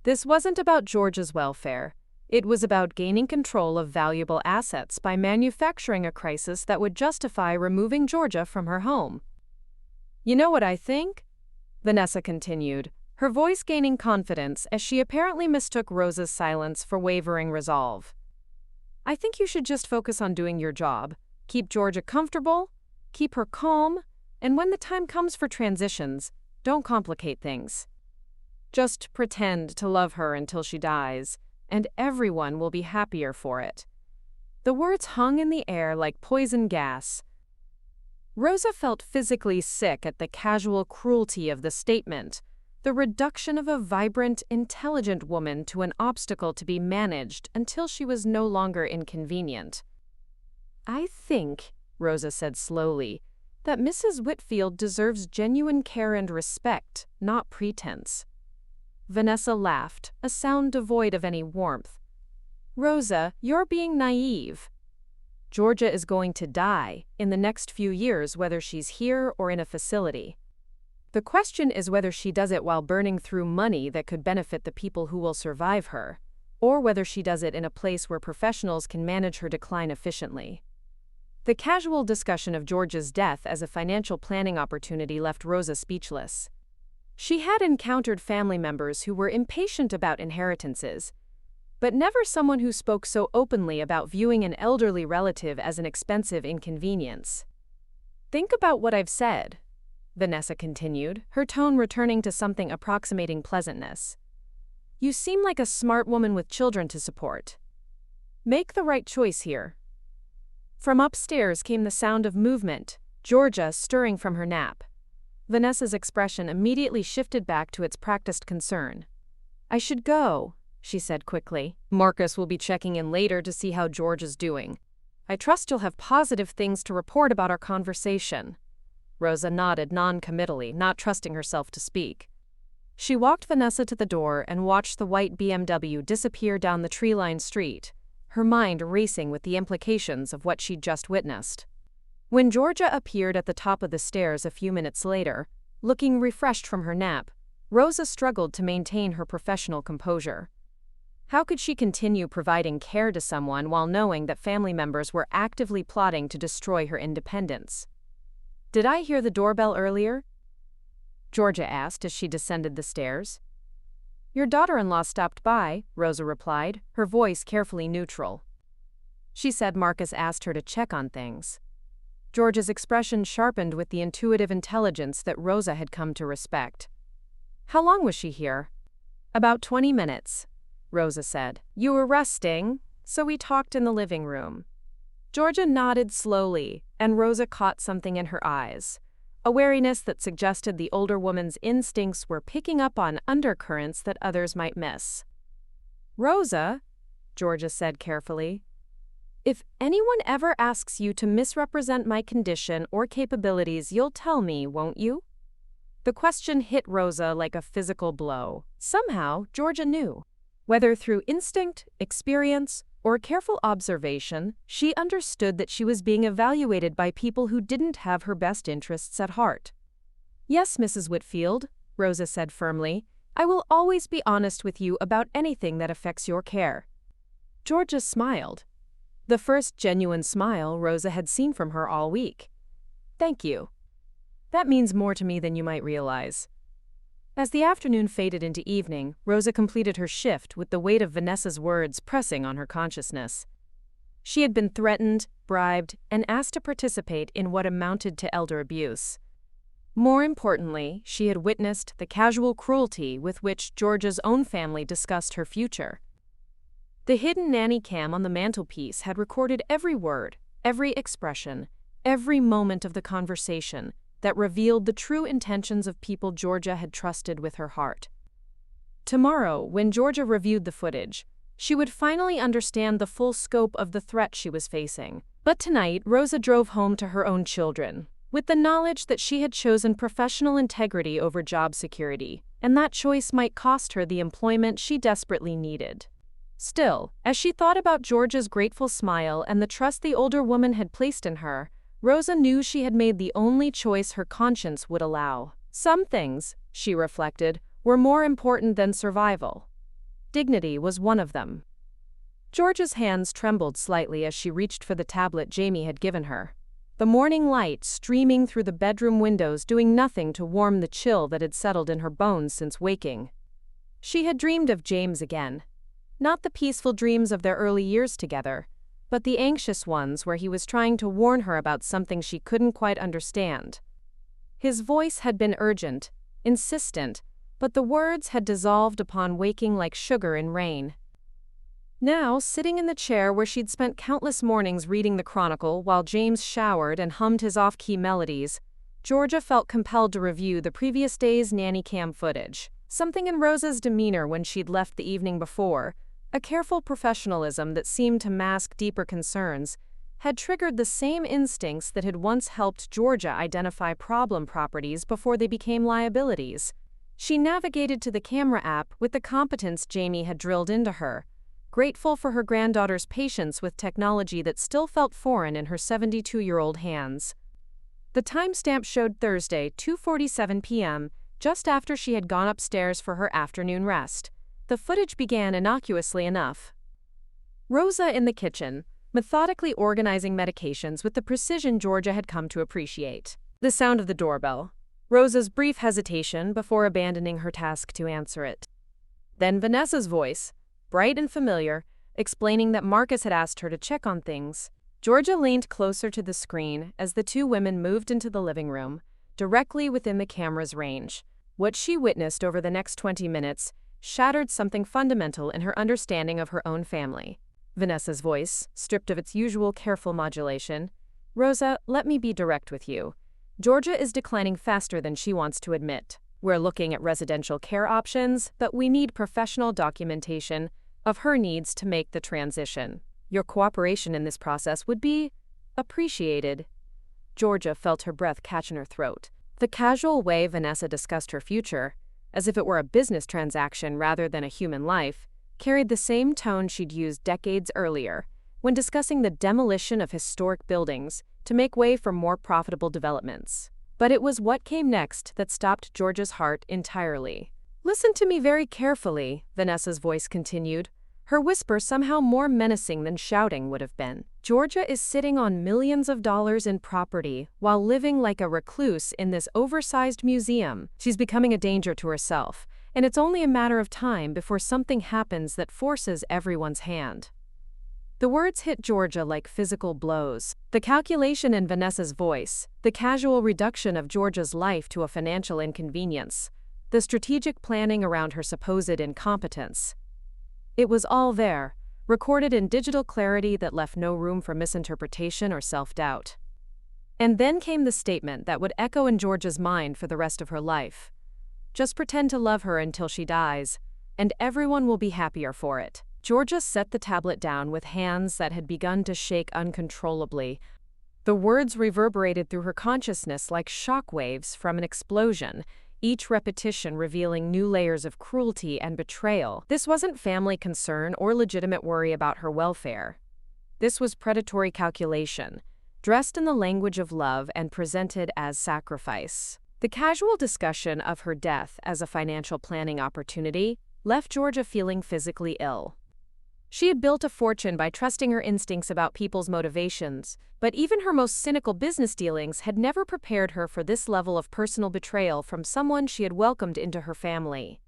This wasn't about Georgia's welfare. It was about gaining control of valuable assets by manufacturing a crisis that would justify removing Georgia from her home. You know what I think? Vanessa continued, her voice gaining confidence as she apparently mistook Rosa's silence for wavering resolve. I think you should just focus on doing your job, keep Georgia comfortable, keep her calm, and when the time comes for transitions, don't complicate things. Just pretend to love her until she dies, and everyone will be happier for it. The words hung in the air like poison gas. Rosa felt physically sick at the casual cruelty of the statement, the reduction of a vibrant, intelligent woman to an obstacle to be managed until she was no longer inconvenient. I think, Rosa said slowly, that Mrs. Whitfield deserves genuine care and respect, not pretense. Vanessa laughed, a sound devoid of any warmth. Rosa, you're being naive. Georgia is going to die in the next few years, whether she's here or in a facility. The question is whether she does it while burning through money that could benefit the people who will survive her, or whether she does it in a place where professionals can manage her decline efficiently. The casual discussion of Georgia's death as a financial planning opportunity left Rosa speechless. She had encountered family members who were impatient about inheritances, but never someone who spoke so openly about viewing an elderly relative as an expensive inconvenience. Think about what I've said, Vanessa continued, her tone returning to something approximating pleasantness. You seem like a smart woman with children to support. Make the right choice here. From upstairs came the sound of movement, Georgia stirring from her nap. Vanessa's expression immediately shifted back to its practiced concern. I should go, she said quickly. Marcus will be checking in later to see how George is doing. I trust you'll have positive things to report about our conversation. Rosa nodded non-committally, not trusting herself to speak. She walked Vanessa to the door and watched the white BMW disappear down the tree-lined street, her mind racing with the implications of what she'd just witnessed. When Georgia appeared at the top of the stairs a few minutes later, looking refreshed from her nap, Rosa struggled to maintain her professional composure. How could she continue providing care to someone while knowing that family members were actively plotting to destroy her independence? Did I hear the doorbell earlier? Georgia asked as she descended the stairs. Your daughter-in-law stopped by, Rosa replied, her voice carefully neutral. She said Marcus asked her to check on things. Georgia's expression sharpened with the intuitive intelligence that Rosa had come to respect. How long was she here? About 20 minutes, Rosa said. You were resting, so we talked in the living room. Georgia nodded slowly, and Rosa caught something in her eyes, a wariness that suggested the older woman's instincts were picking up on undercurrents that others might miss. Rosa, Georgia said carefully, if anyone ever asks you to misrepresent my condition or capabilities, you'll tell me, won't you? The question hit Rosa like a physical blow. Somehow, Georgia knew. Whether through instinct, experience, or careful observation, she understood that she was being evaluated by people who didn't have her best interests at heart. Yes, Mrs. Whitfield, Rosa said firmly, I will always be honest with you about anything that affects your care. Georgia smiled. The first genuine smile Rosa had seen from her all week. Thank you. That means more to me than you might realize. As the afternoon faded into evening, Rosa completed her shift with the weight of Vanessa's words pressing on her consciousness. She had been threatened, bribed, and asked to participate in what amounted to elder abuse. More importantly, she had witnessed the casual cruelty with which Georgia's own family discussed her future. The hidden nanny cam on the mantelpiece had recorded every word, every expression, every moment of the conversation that revealed the true intentions of people Georgia had trusted with her heart. Tomorrow, when Georgia reviewed the footage, she would finally understand the full scope of the threat she was facing. But tonight, Rosa drove home to her own children, with the knowledge that she had chosen professional integrity over job security, and that choice might cost her the employment she desperately needed. Still, as she thought about Georgia's grateful smile and the trust the older woman had placed in her, Rosa knew she had made the only choice her conscience would allow. Some things, she reflected, were more important than survival. Dignity was one of them. Georgia's hands trembled slightly as she reached for the tablet Jamie had given her, the morning light streaming through the bedroom windows doing nothing to warm the chill that had settled in her bones since waking. She had dreamed of James again. Not the peaceful dreams of their early years together, but the anxious ones where he was trying to warn her about something she couldn't quite understand. His voice had been urgent, insistent, but the words had dissolved upon waking like sugar in rain. Now, sitting in the chair where she'd spent countless mornings reading the Chronicle while James showered and hummed his off-key melodies, Georgia felt compelled to review the previous day's nanny cam footage. Something in Rosa's demeanor when she'd left the evening before, a careful professionalism that seemed to mask deeper concerns, had triggered the same instincts that had once helped Georgia identify problem properties before they became liabilities. She navigated to the camera app with the competence Jamie had drilled into her, grateful for her granddaughter's patience with technology that still felt foreign in her 72-year-old hands. The timestamp showed Thursday, 2:47 p.m., just after she had gone upstairs for her afternoon rest. The footage began innocuously enough. Rosa in the kitchen, methodically organizing medications with the precision Georgia had come to appreciate. The sound of the doorbell. Rosa's brief hesitation before abandoning her task to answer it. Then Vanessa's voice, bright and familiar, explaining that Marcus had asked her to check on things. Georgia leaned closer to the screen as the two women moved into the living room, directly within the camera's range. What she witnessed over the next 20 minutes shattered something fundamental in her understanding of her own family. Vanessa's voice, stripped of its usual careful modulation. "Rosa, let me be direct with you. Georgia is declining faster than she wants to admit. We're looking at residential care options, but we need professional documentation of her needs to make the transition. Your cooperation in this process would be appreciated." Georgia felt her breath catch in her throat. The casual way Vanessa discussed her future, as if it were a business transaction rather than a human life, carried the same tone she'd used decades earlier, when discussing the demolition of historic buildings to make way for more profitable developments. But it was what came next that stopped Georgia's heart entirely. "Listen to me very carefully," Vanessa's voice continued, her whisper somehow more menacing than shouting would have been. "Georgia is sitting on millions of dollars in property while living like a recluse in this oversized museum. She's becoming a danger to herself, and it's only a matter of time before something happens that forces everyone's hand." The words hit Georgia like physical blows. The calculation in Vanessa's voice, the casual reduction of Georgia's life to a financial inconvenience, the strategic planning around her supposed incompetence. It was all there, recorded in digital clarity that left no room for misinterpretation or self-doubt. And then came the statement that would echo in Georgia's mind for the rest of her life. "Just pretend to love her until she dies, and everyone will be happier for it." Georgia set the tablet down with hands that had begun to shake uncontrollably. The words reverberated through her consciousness like shock waves from an explosion, each repetition revealing new layers of cruelty and betrayal. This wasn't family concern or legitimate worry about her welfare. This was predatory calculation, dressed in the language of love and presented as sacrifice. The casual discussion of her death as a financial planning opportunity left Georgia feeling physically ill. She had built a fortune by trusting her instincts about people's motivations, but even her most cynical business dealings had never prepared her for this level of personal betrayal from someone she had welcomed into her family.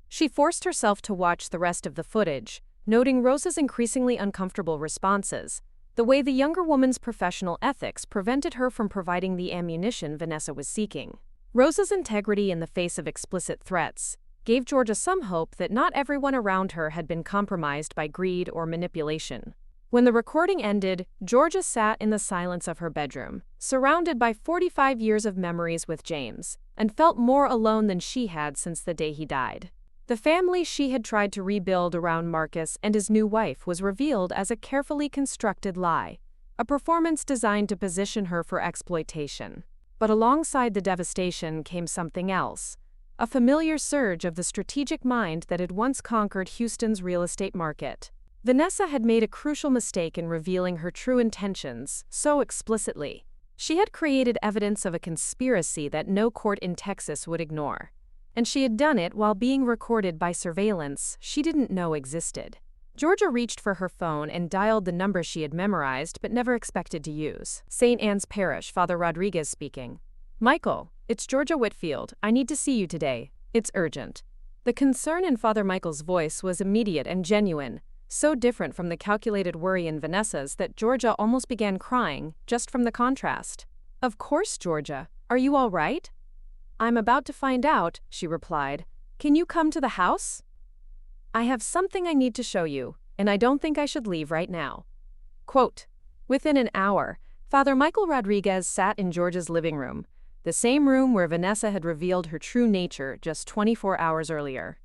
She forced herself to watch the rest of the footage, noting Rosa's increasingly uncomfortable responses, the way the younger woman's professional ethics prevented her from providing the ammunition Vanessa was seeking. Rosa's integrity in the face of explicit threats gave Georgia some hope that not everyone around her had been compromised by greed or manipulation. When the recording ended, Georgia sat in the silence of her bedroom, surrounded by 45 years of memories with James, and felt more alone than she had since the day he died. The family she had tried to rebuild around Marcus and his new wife was revealed as a carefully constructed lie, a performance designed to position her for exploitation. But alongside the devastation came something else, a familiar surge of the strategic mind that had once conquered Houston's real estate market. Vanessa had made a crucial mistake in revealing her true intentions so explicitly. She had created evidence of a conspiracy that no court in Texas would ignore. And she had done it while being recorded by surveillance she didn't know existed. Georgia reached for her phone and dialed the number she had memorized but never expected to use. St. Anne's Parish, Father Rodriguez speaking. Michael, it's Georgia Whitfield. I need to see you today. It's urgent. The concern in Father Michael's voice was immediate and genuine, so different from the calculated worry in Vanessa's that Georgia almost began crying, just from the contrast. Of course, Georgia. Are you all right? I'm about to find out, she replied. Can you come to the house? I have something I need to show you, and I don't think I should leave right now. Quote, within an hour, Father Michael Rodriguez sat in Georgia's living room, the same room where Vanessa had revealed her true nature just 24 hours earlier.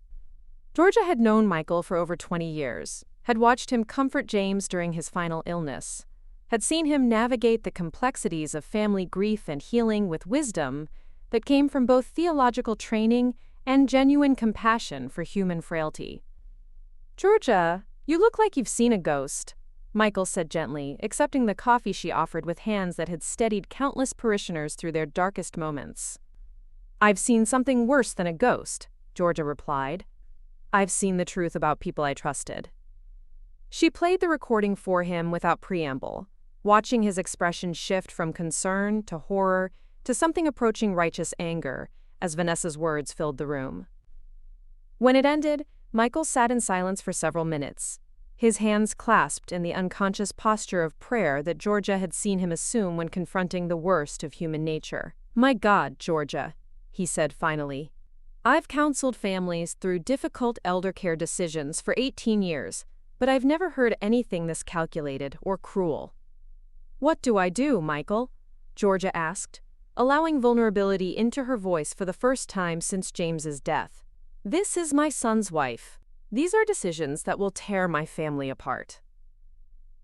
Georgia had known Michael for over 20 years, had watched him comfort James during his final illness, had seen him navigate the complexities of family grief and healing with wisdom that came from both theological training and genuine compassion for human frailty. Georgia, you look like you've seen a ghost, Michael said gently, accepting the coffee she offered with hands that had steadied countless parishioners through their darkest moments. I've seen something worse than a ghost, Georgia replied. I've seen the truth about people I trusted. She played the recording for him without preamble, watching his expression shift from concern to horror to something approaching righteous anger as Vanessa's words filled the room. When it ended, Michael sat in silence for several minutes, his hands clasped in the unconscious posture of prayer that Georgia had seen him assume when confronting the worst of human nature. My God, Georgia, he said finally. I've counseled families through difficult elder care decisions for 18 years, but I've never heard anything this calculated or cruel. What do I do, Michael? Georgia asked, allowing vulnerability into her voice for the first time since James's death. This is my son's wife. These are decisions that will tear my family apart.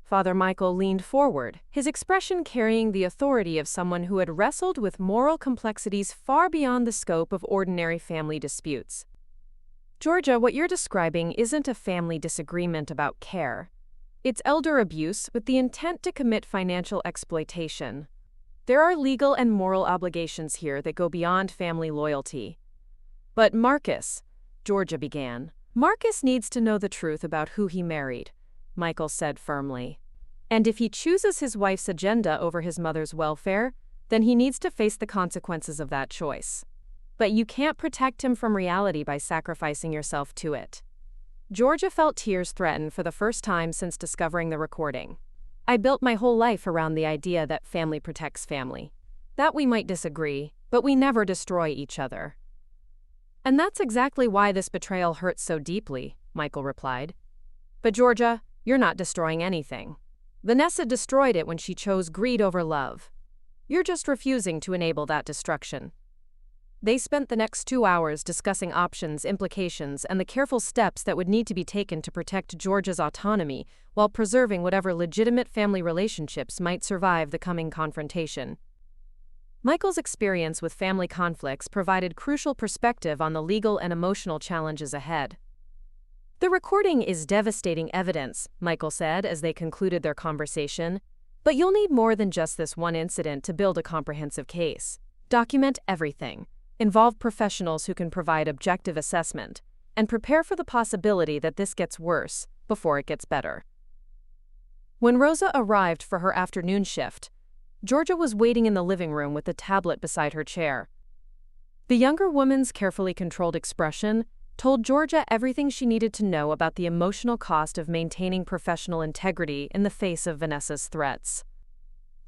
Father Michael leaned forward, his expression carrying the authority of someone who had wrestled with moral complexities far beyond the scope of ordinary family disputes. Georgia, what you're describing isn't a family disagreement about care. It's elder abuse with the intent to commit financial exploitation. There are legal and moral obligations here that go beyond family loyalty. But Marcus, Georgia began. Marcus needs to know the truth about who he married, Michael said firmly. And if he chooses his wife's agenda over his mother's welfare, then he needs to face the consequences of that choice. But you can't protect him from reality by sacrificing yourself to it. Georgia felt tears threaten for the first time since discovering the recording. I built my whole life around the idea that family protects family. That we might disagree, but we never destroy each other. And that's exactly why this betrayal hurts so deeply, Michael replied. But Georgia, you're not destroying anything. Vanessa destroyed it when she chose greed over love. You're just refusing to enable that destruction. They spent the next 2 hours discussing options, implications, and the careful steps that would need to be taken to protect Georgia's autonomy while preserving whatever legitimate family relationships might survive the coming confrontation. Michael's experience with family conflicts provided crucial perspective on the legal and emotional challenges ahead. The recording is devastating evidence, Michael said as they concluded their conversation, but you'll need more than just this one incident to build a comprehensive case. Document everything. Involve professionals who can provide objective assessment, and prepare for the possibility that this gets worse before it gets better. When Rosa arrived for her afternoon shift, Georgia was waiting in the living room with the tablet beside her chair. The younger woman's carefully controlled expression told Georgia everything she needed to know about the emotional cost of maintaining professional integrity in the face of Vanessa's threats.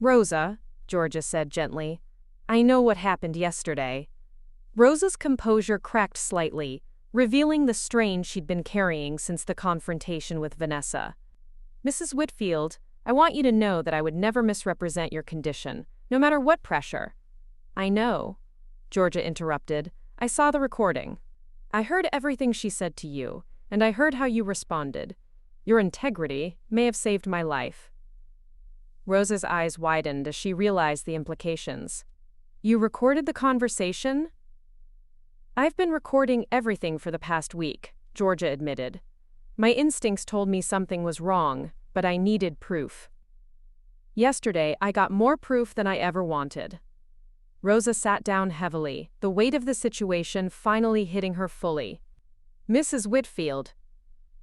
Rosa, Georgia said gently, I know what happened yesterday. Rosa's composure cracked slightly, revealing the strain she'd been carrying since the confrontation with Vanessa. Mrs. Whitfield, I want you to know that I would never misrepresent your condition, no matter what pressure. I know, Georgia interrupted. I saw the recording. I heard everything she said to you, and I heard how you responded. Your integrity may have saved my life." Rosa's eyes widened as she realized the implications. "You recorded the conversation?" "I've been recording everything for the past week," Georgia admitted. "My instincts told me something was wrong, but I needed proof. Yesterday, I got more proof than I ever wanted." Rosa sat down heavily, the weight of the situation finally hitting her fully. "Mrs. Whitfield,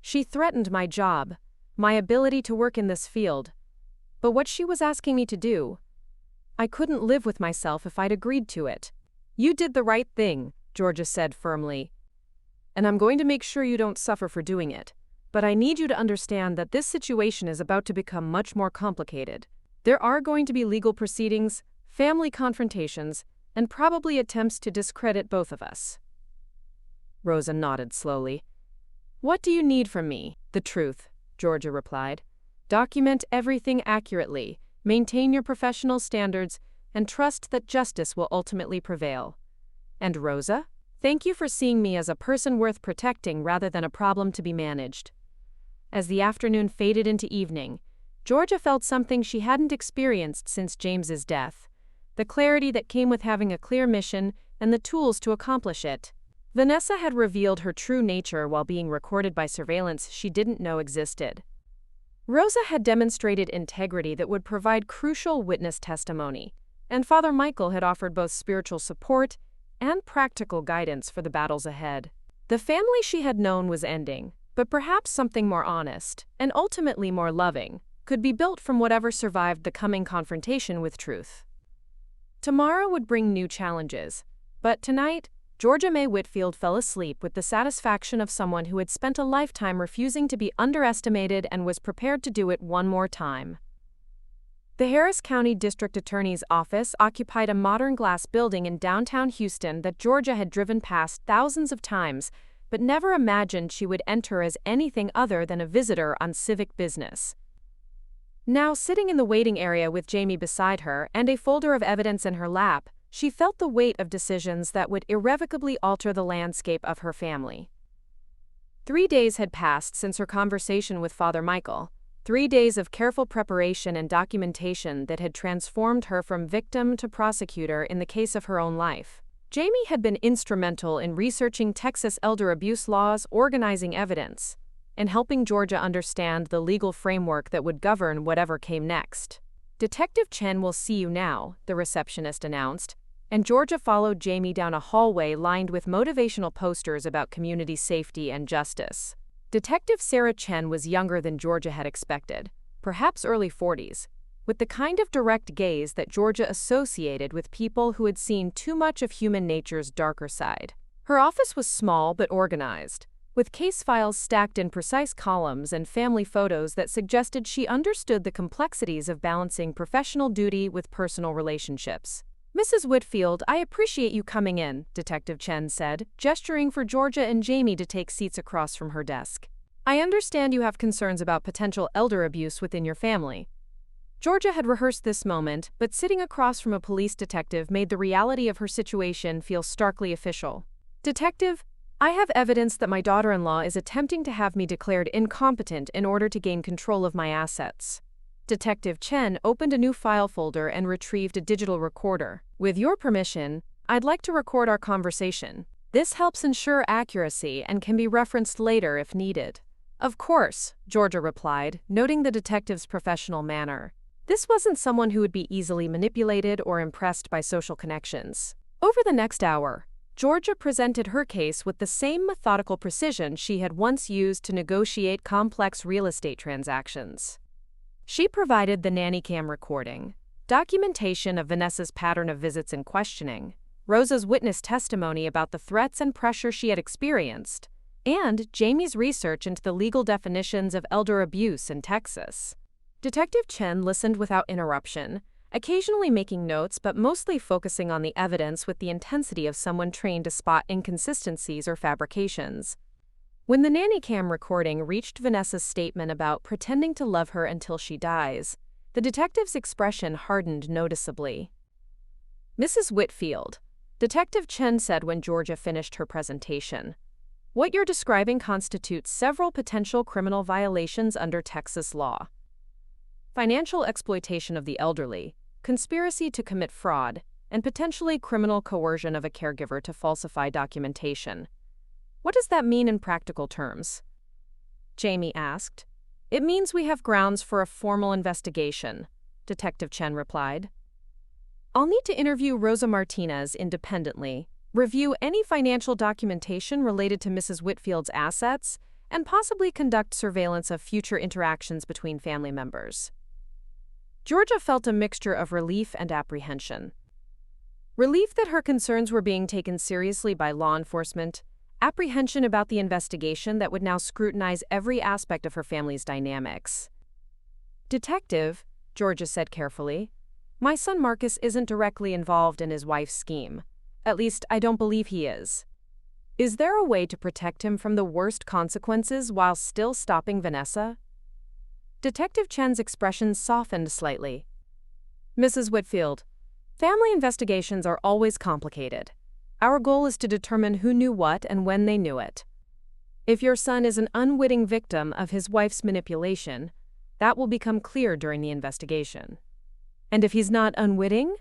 she threatened my job, my ability to work in this field. But what she was asking me to do, I couldn't live with myself if I'd agreed to it." "You did the right thing," Georgia said firmly. "And I'm going to make sure you don't suffer for doing it. But I need you to understand that this situation is about to become much more complicated. There are going to be legal proceedings, family confrontations, and probably attempts to discredit both of us." Rosa nodded slowly. "What do you need from me?" "The truth," Georgia replied. "Document everything accurately, maintain your professional standards, and trust that justice will ultimately prevail. And Rosa, thank you for seeing me as a person worth protecting rather than a problem to be managed." As the afternoon faded into evening, Georgia felt something she hadn't experienced since James's death: the clarity that came with having a clear mission and the tools to accomplish it. Vanessa had revealed her true nature while being recorded by surveillance she didn't know existed. Rosa had demonstrated integrity that would provide crucial witness testimony, and Father Michael had offered both spiritual support and practical guidance for the battles ahead. The family she had known was ending, but perhaps something more honest, and ultimately more loving, could be built from whatever survived the coming confrontation with truth. Tomorrow would bring new challenges, but tonight, Georgia Mae Whitfield fell asleep with the satisfaction of someone who had spent a lifetime refusing to be underestimated and was prepared to do it one more time. The Harris County District Attorney's Office occupied a modern glass building in downtown Houston that Georgia had driven past thousands of times, but never imagined she would enter as anything other than a visitor on civic business. Now, sitting in the waiting area with Jamie beside her and a folder of evidence in her lap, she felt the weight of decisions that would irrevocably alter the landscape of her family. 3 days had passed since her conversation with Father Michael. 3 days of careful preparation and documentation that had transformed her from victim to prosecutor in the case of her own life. Jamie had been instrumental in researching Texas elder abuse laws, organizing evidence, and helping Georgia understand the legal framework that would govern whatever came next. "Detective Chen will see you now," the receptionist announced, and Georgia followed Jamie down a hallway lined with motivational posters about community safety and justice. Detective Sarah Chen was younger than Georgia had expected, perhaps early 40s, with the kind of direct gaze that Georgia associated with people who had seen too much of human nature's darker side. Her office was small but organized, with case files stacked in precise columns and family photos that suggested she understood the complexities of balancing professional duty with personal relationships. "Mrs. Whitfield, I appreciate you coming in," Detective Chen said, gesturing for Georgia and Jamie to take seats across from her desk. "I understand you have concerns about potential elder abuse within your family." Georgia had rehearsed this moment, but sitting across from a police detective made the reality of her situation feel starkly official. "Detective, I have evidence that my daughter-in-law is attempting to have me declared incompetent in order to gain control of my assets." Detective Chen opened a new file folder and retrieved a digital recorder. "With your permission, I'd like to record our conversation. This helps ensure accuracy and can be referenced later if needed." "Of course," Georgia replied, noting the detective's professional manner. This wasn't someone who would be easily manipulated or impressed by social connections. Over the next hour, Georgia presented her case with the same methodical precision she had once used to negotiate complex real estate transactions. She provided the nanny cam recording, documentation of Vanessa's pattern of visits and questioning, Rosa's witness testimony about the threats and pressure she had experienced, and Jamie's research into the legal definitions of elder abuse in Texas. Detective Chen listened without interruption, occasionally making notes but mostly focusing on the evidence with the intensity of someone trained to spot inconsistencies or fabrications. When the nanny cam recording reached Vanessa's statement about pretending to love her until she dies, the detective's expression hardened noticeably. "Mrs. Whitfield," Detective Chen said when Georgia finished her presentation, What you're describing constitutes several potential criminal violations under Texas law: financial exploitation of the elderly, conspiracy to commit fraud, and potentially criminal coercion of a caregiver to falsify documentation. What does that mean in practical terms? Jamie asked. It means we have grounds for a formal investigation, Detective Chen replied. I'll need to interview Rosa Martinez independently, review any financial documentation related to Mrs. Whitfield's assets, and possibly conduct surveillance of future interactions between family members. Georgia felt a mixture of relief and apprehension. Relief that her concerns were being taken seriously by law enforcement, apprehension about the investigation that would now scrutinize every aspect of her family's dynamics. Detective, Georgia said carefully, my son Marcus isn't directly involved in his wife's scheme. At least, I don't believe he is. Is there a way to protect him from the worst consequences while still stopping Vanessa? Detective Chen's expression softened slightly. Mrs. Whitfield, family investigations are always complicated. Our goal is to determine who knew what and when they knew it. If your son is an unwitting victim of his wife's manipulation, that will become clear during the investigation. And if he's not unwitting?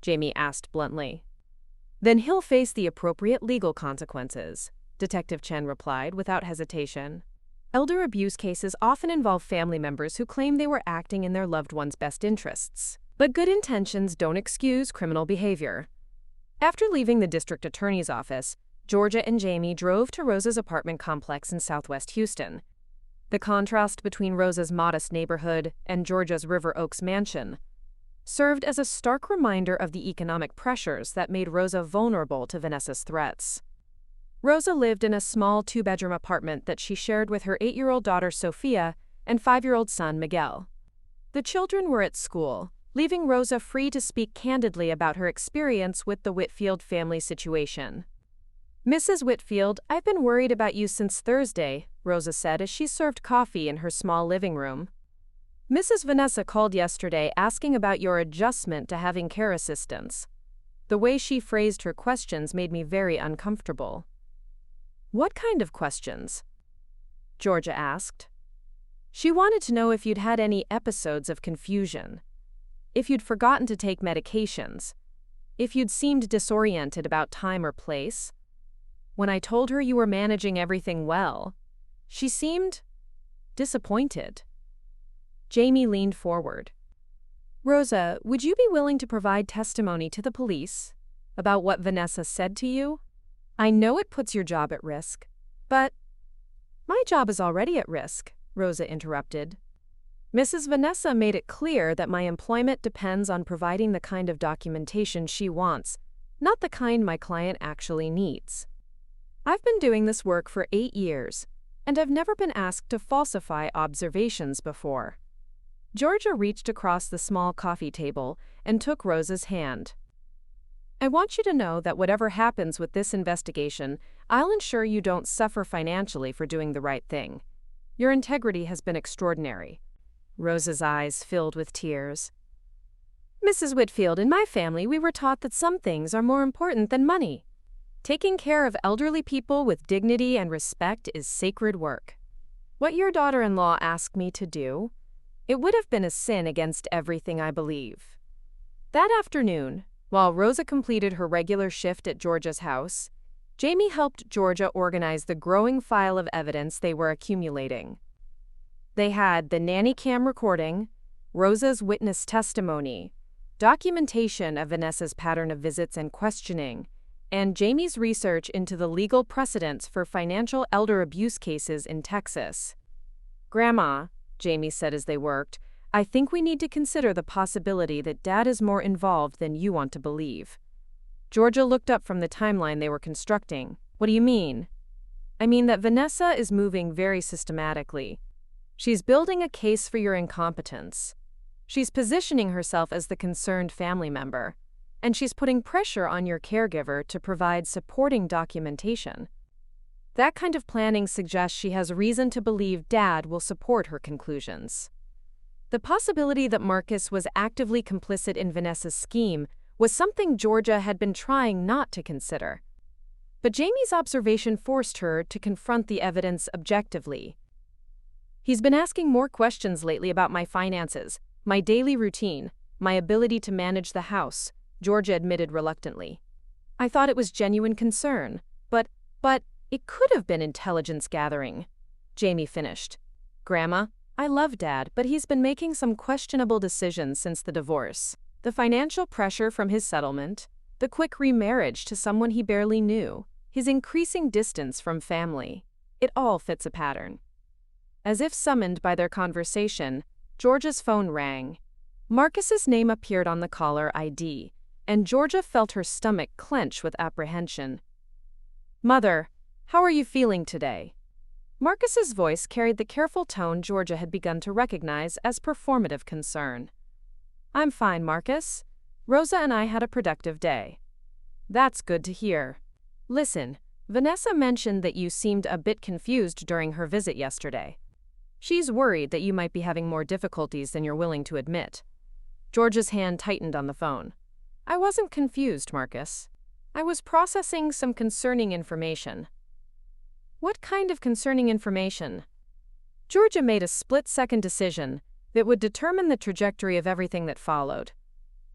Jamie asked bluntly. Then he'll face the appropriate legal consequences, Detective Chen replied without hesitation. Elder abuse cases often involve family members who claim they were acting in their loved one's best interests. But good intentions don't excuse criminal behavior. After leaving the district attorney's office, Georgia and Jamie drove to Rosa's apartment complex in southwest Houston. The contrast between Rosa's modest neighborhood and Georgia's River Oaks mansion served as a stark reminder of the economic pressures that made Rosa vulnerable to Vanessa's threats. Rosa lived in a small two-bedroom apartment that she shared with her 8-year-old daughter Sophia and 5-year-old son Miguel. The children were at school, leaving Rosa free to speak candidly about her experience with the Whitfield family situation. Mrs. Whitfield, I've been worried about you since Thursday, Rosa said as she served coffee in her small living room. Mrs. Vanessa called yesterday asking about your adjustment to having care assistants. The way she phrased her questions made me very uncomfortable. What kind of questions? Georgia asked. She wanted to know if you'd had any episodes of confusion, if you'd forgotten to take medications, if you'd seemed disoriented about time or place. When I told her you were managing everything well, she seemed disappointed. Jamie leaned forward. Rosa, would you be willing to provide testimony to the police about what Vanessa said to you? I know it puts your job at risk, but my job is already at risk, Rosa interrupted. Mrs. Vanessa made it clear that my employment depends on providing the kind of documentation she wants, not the kind my client actually needs. I've been doing this work for 8 years, and I've never been asked to falsify observations before. Georgia reached across the small coffee table and took Rosa's hand. I want you to know that whatever happens with this investigation, I'll ensure you don't suffer financially for doing the right thing. Your integrity has been extraordinary. Rosa's eyes filled with tears. Mrs. Whitfield, in my family, we were taught that some things are more important than money. Taking care of elderly people with dignity and respect is sacred work. What your daughter-in-law asked me to do, it would have been a sin against everything I believe. That afternoon, while Rosa completed her regular shift at Georgia's house, Jamie helped Georgia organize the growing file of evidence they were accumulating. They had the nanny cam recording, Rosa's witness testimony, documentation of Vanessa's pattern of visits and questioning, and Jamie's research into the legal precedents for financial elder abuse cases in Texas. Grandma, Jamie said as they worked, I think we need to consider the possibility that Dad is more involved than you want to believe. Georgia looked up from the timeline they were constructing. What do you mean? I mean that Vanessa is moving very systematically. She's building a case for your incompetence. She's positioning herself as the concerned family member, and she's putting pressure on your caregiver to provide supporting documentation. That kind of planning suggests she has reason to believe Dad will support her conclusions. The possibility that Marcus was actively complicit in Vanessa's scheme was something Georgia had been trying not to consider. But Jamie's observation forced her to confront the evidence objectively. He's been asking more questions lately about my finances, my daily routine, my ability to manage the house, Georgia admitted reluctantly. I thought it was genuine concern, but it could have been intelligence gathering, Jamie finished. Grandma, I love Dad, but he's been making some questionable decisions since the divorce. The financial pressure from his settlement, the quick remarriage to someone he barely knew, his increasing distance from family. It all fits a pattern. As if summoned by their conversation, Georgia's phone rang. Marcus's name appeared on the caller ID, and Georgia felt her stomach clench with apprehension. Mother, how are you feeling today? Marcus's voice carried the careful tone Georgia had begun to recognize as performative concern. I'm fine, Marcus. Rosa and I had a productive day. That's good to hear. Listen, Vanessa mentioned that you seemed a bit confused during her visit yesterday. She's worried that you might be having more difficulties than you're willing to admit. Georgia's hand tightened on the phone. I wasn't confused, Marcus. I was processing some concerning information. What kind of concerning information? Georgia made a split-second decision that would determine the trajectory of everything that followed.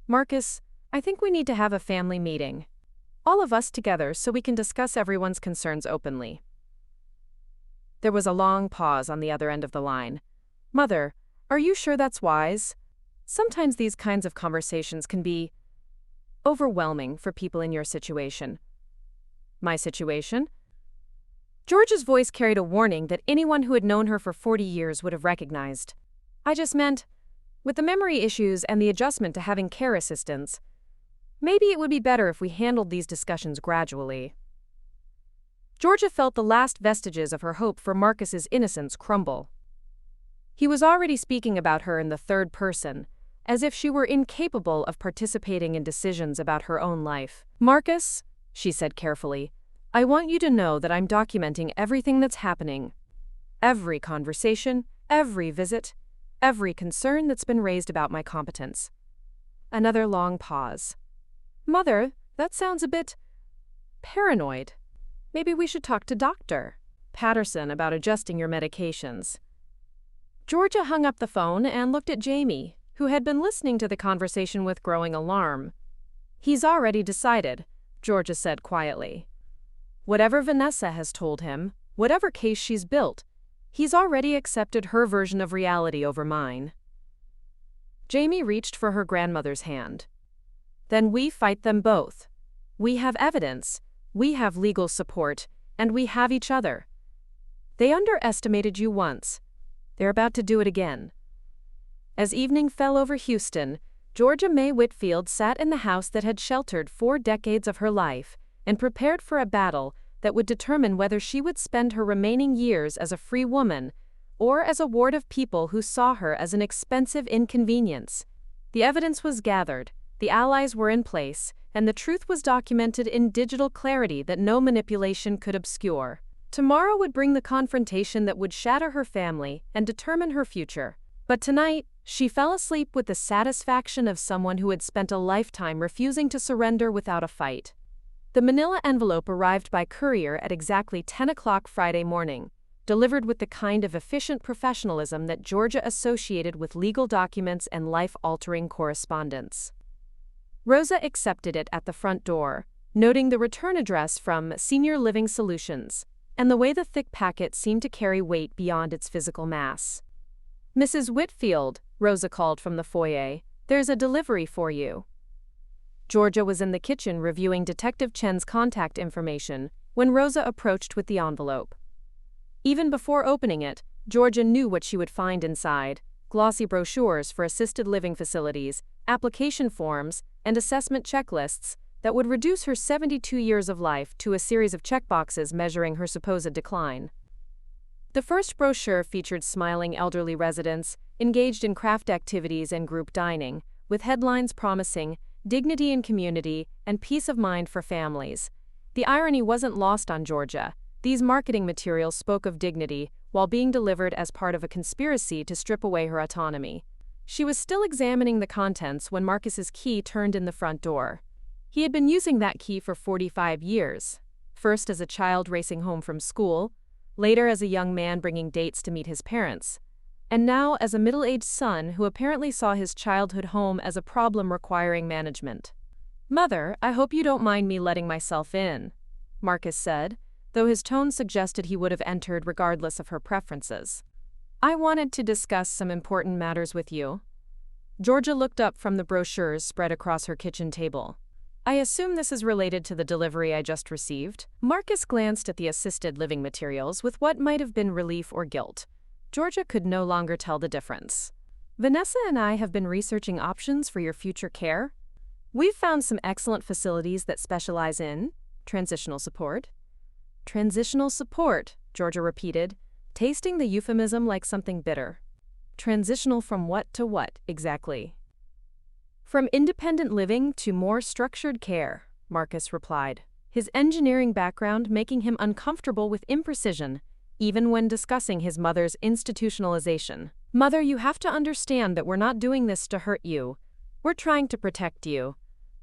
Marcus, I think we need to have a family meeting. All of us together so we can discuss everyone's concerns openly. There was a long pause on the other end of the line. Mother, are you sure that's wise? Sometimes these kinds of conversations can be overwhelming for people in your situation. My situation? Georgia's voice carried a warning that anyone who had known her for 40 years would have recognized. I just meant, with the memory issues and the adjustment to having care assistants, maybe it would be better if we handled these discussions gradually. Georgia felt the last vestiges of her hope for Marcus's innocence crumble. He was already speaking about her in the third person, as if she were incapable of participating in decisions about her own life. Marcus, she said carefully, I want you to know that I'm documenting everything that's happening. Every conversation, every visit, every concern that's been raised about my competence. Another long pause. Mother, that sounds a bit paranoid. Maybe we should talk to Dr. Patterson about adjusting your medications. Georgia hung up the phone and looked at Jamie, who had been listening to the conversation with growing alarm. He's already decided, Georgia said quietly. Whatever Vanessa has told him, whatever case she's built, he's already accepted her version of reality over mine. Jamie reached for her grandmother's hand. Then we fight them both. We have evidence, we have legal support, and we have each other. They underestimated you once. They're about to do it again. As evening fell over Houston, Georgia Mae Whitfield sat in the house that had sheltered 4 decades of her life and prepared for a battle that would determine whether she would spend her remaining years as a free woman or as a ward of people who saw her as an expensive inconvenience. The evidence was gathered, the allies were in place, and the truth was documented in digital clarity that no manipulation could obscure. Tomorrow would bring the confrontation that would shatter her family and determine her future. But tonight, she fell asleep with the satisfaction of someone who had spent a lifetime refusing to surrender without a fight. The manila envelope arrived by courier at exactly 10 o'clock Friday morning, delivered with the kind of efficient professionalism that Georgia associated with legal documents and life-altering correspondence. Rosa accepted it at the front door, noting the return address from Senior Living Solutions, and the way the thick packet seemed to carry weight beyond its physical mass. Mrs. Whitfield, Rosa called from the foyer, there's a delivery for you. Georgia was in the kitchen reviewing Detective Chen's contact information when Rosa approached with the envelope. Even before opening it, Georgia knew what she would find inside: glossy brochures for assisted living facilities, application forms, and assessment checklists that would reduce her 72 years of life to a series of checkboxes measuring her supposed decline. The first brochure featured smiling elderly residents engaged in craft activities and group dining, with headlines promising dignity in community and peace of mind for families. The irony wasn't lost on Georgia. These marketing materials spoke of dignity while being delivered as part of a conspiracy to strip away her autonomy. She was still examining the contents when Marcus's key turned in the front door. He had been using that key for 45 years. first as a child racing home from school, later as a young man bringing dates to meet his parents, and now as a middle-aged son who apparently saw his childhood home as a problem requiring management. "Mother, I hope you don't mind me letting myself in," Marcus said, though his tone suggested he would have entered regardless of her preferences. "I wanted to discuss some important matters with you." Georgia looked up from the brochures spread across her kitchen table. "I assume this is related to the delivery I just received." Marcus glanced at the assisted living materials with what might have been relief or guilt. Georgia could no longer tell the difference. "Vanessa and I have been researching options for your future care. We've found some excellent facilities that specialize in transitional support." "Transitional support," Georgia repeated, tasting the euphemism like something bitter. "Transitional from what to what, exactly?" "From independent living to more structured care," Marcus replied, his engineering background making him uncomfortable with imprecision, even when discussing his mother's institutionalization. "Mother, you have to understand that we're not doing this to hurt you. We're trying to protect you."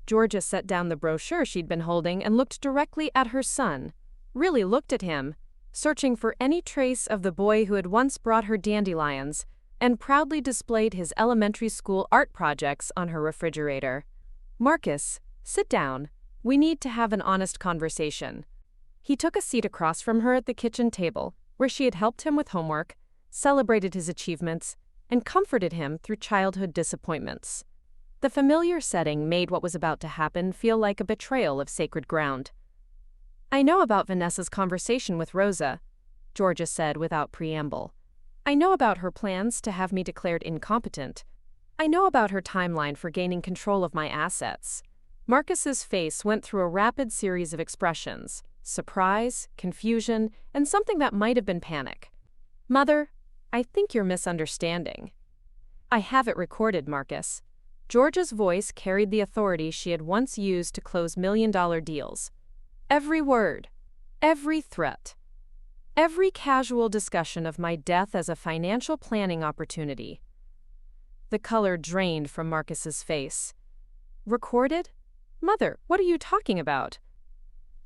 Georgia set down the brochure she'd been holding and looked directly at her son, really looked at him, searching for any trace of the boy who had once brought her dandelions, and proudly displayed his elementary school art projects on her refrigerator. "Marcus, sit down. We need to have an honest conversation." He took a seat across from her at the kitchen table, where she had helped him with homework, celebrated his achievements, and comforted him through childhood disappointments. The familiar setting made what was about to happen feel like a betrayal of sacred ground. "I know about Vanessa's conversation with Rosa," Georgia said without preamble. "I know about her plans to have me declared incompetent. I know about her timeline for gaining control of my assets." Marcus's face went through a rapid series of expressions: surprise, confusion, and something that might have been panic. "Mother, I think you're misunderstanding." "I have it recorded, Marcus." Georgia's voice carried the authority she had once used to close million-dollar deals. "Every word, every threat, every casual discussion of my death as a financial planning opportunity." The color drained from Marcus's face. "Recorded? Mother, what are you talking about?"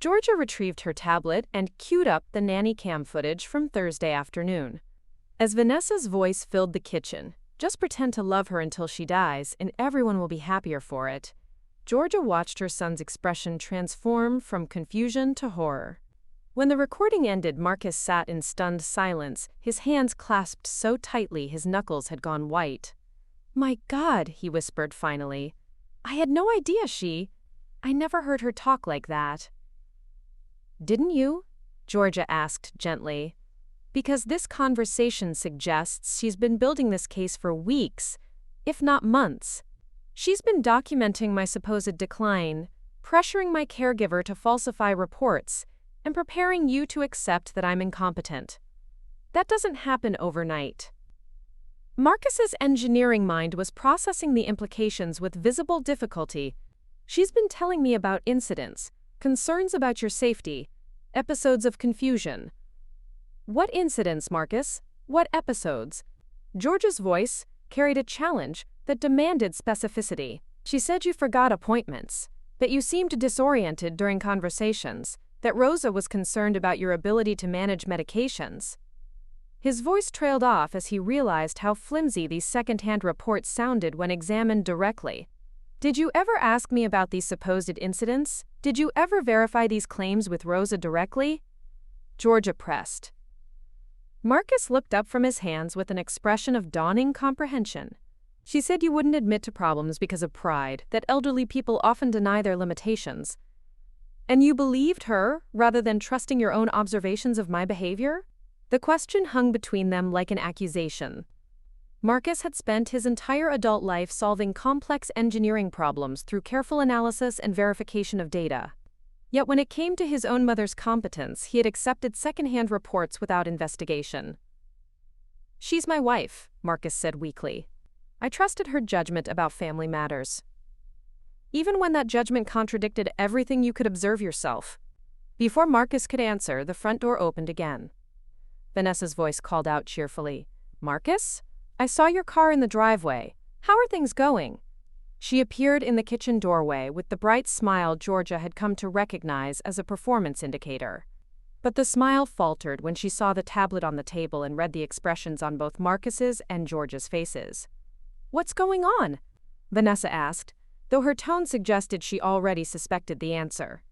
Georgia retrieved her tablet and queued up the nanny cam footage from Thursday afternoon. As Vanessa's voice filled the kitchen, "Just pretend to love her until she dies, and everyone will be happier for it," Georgia watched her son's expression transform from confusion to horror. When the recording ended, Marcus sat in stunned silence, his hands clasped so tightly his knuckles had gone white. "My God," he whispered finally. "I had no idea I never heard her talk like that." "Didn't you?" Georgia asked gently. "Because this conversation suggests she's been building this case for weeks, if not months. She's been documenting my supposed decline, pressuring my caregiver to falsify reports, and preparing you to accept that I'm incompetent. That doesn't happen overnight." Marcus's engineering mind was processing the implications with visible difficulty. "She's been telling me about incidents, concerns about your safety, episodes of confusion." "What incidents, Marcus? What episodes?" Georgia's voice carried a challenge that demanded specificity. "She said you forgot appointments, that you seemed disoriented during conversations, that Rosa was concerned about your ability to manage medications." His voice trailed off as he realized how flimsy these second-hand reports sounded when examined directly. "Did you ever ask me about these supposed incidents? Did you ever verify these claims with Rosa directly?" Georgia pressed. Marcus looked up from his hands with an expression of dawning comprehension. "She said you wouldn't admit to problems because of pride, that elderly people often deny their limitations. And you believed her, rather than trusting your own observations of my behavior?" The question hung between them like an accusation. Marcus had spent his entire adult life solving complex engineering problems through careful analysis and verification of data. Yet when it came to his own mother's competence, he had accepted second-hand reports without investigation. "She's my wife," Marcus said weakly. "I trusted her judgment about family matters. Even when that judgment contradicted everything you could observe yourself." Before Marcus could answer, the front door opened again. Vanessa's voice called out cheerfully, "Marcus? I saw your car in the driveway. How are things going?" She appeared in the kitchen doorway with the bright smile Georgia had come to recognize as a performance indicator. But the smile faltered when she saw the tablet on the table and read the expressions on both Marcus's and Georgia's faces. "What's going on?" Vanessa asked, though her tone suggested she already suspected the answer.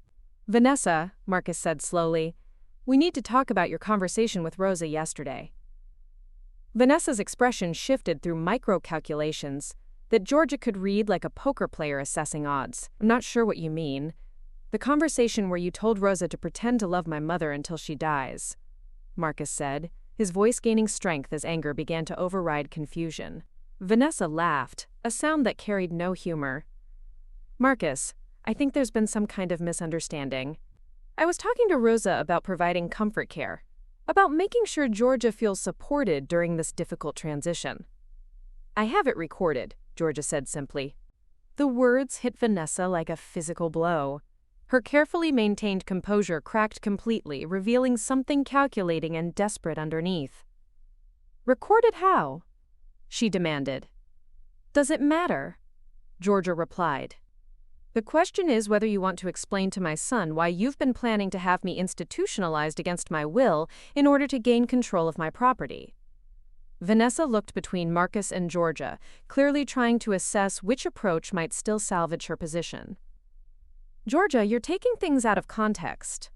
"Vanessa," Marcus said slowly, "we need to talk about your conversation with Rosa yesterday." Vanessa's expression shifted through micro-calculations that Georgia could read like a poker player assessing odds. "I'm not sure what you mean. The conversation where you told Rosa to pretend to love my mother until she dies," Marcus said, his voice gaining strength as anger began to override confusion. Vanessa laughed, a sound that carried no humor. "Marcus, I think there's been some kind of misunderstanding. I was talking to Rosa about providing comfort care, about making sure Georgia feels supported during this difficult transition." "I have it recorded," Georgia said simply. The words hit Vanessa like a physical blow. Her carefully maintained composure cracked completely, revealing something calculating and desperate underneath. "Recorded how?" she demanded. "Does it matter?" Georgia replied. "The question is whether you want to explain to my son why you've been planning to have me institutionalized against my will in order to gain control of my property." Vanessa looked between Marcus and Georgia, clearly trying to assess which approach might still salvage her position. "Georgia, you're taking things out of context.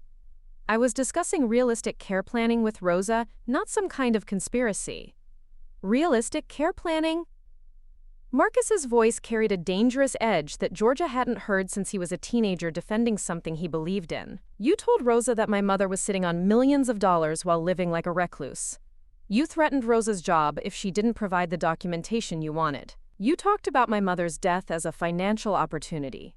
I was discussing realistic care planning with Rosa, not some kind of conspiracy." "Realistic care planning?" Marcus's voice carried a dangerous edge that Georgia hadn't heard since he was a teenager defending something he believed in. "You told Rosa that my mother was sitting on millions of dollars while living like a recluse. You threatened Rosa's job if she didn't provide the documentation you wanted. You talked about my mother's death as a financial opportunity."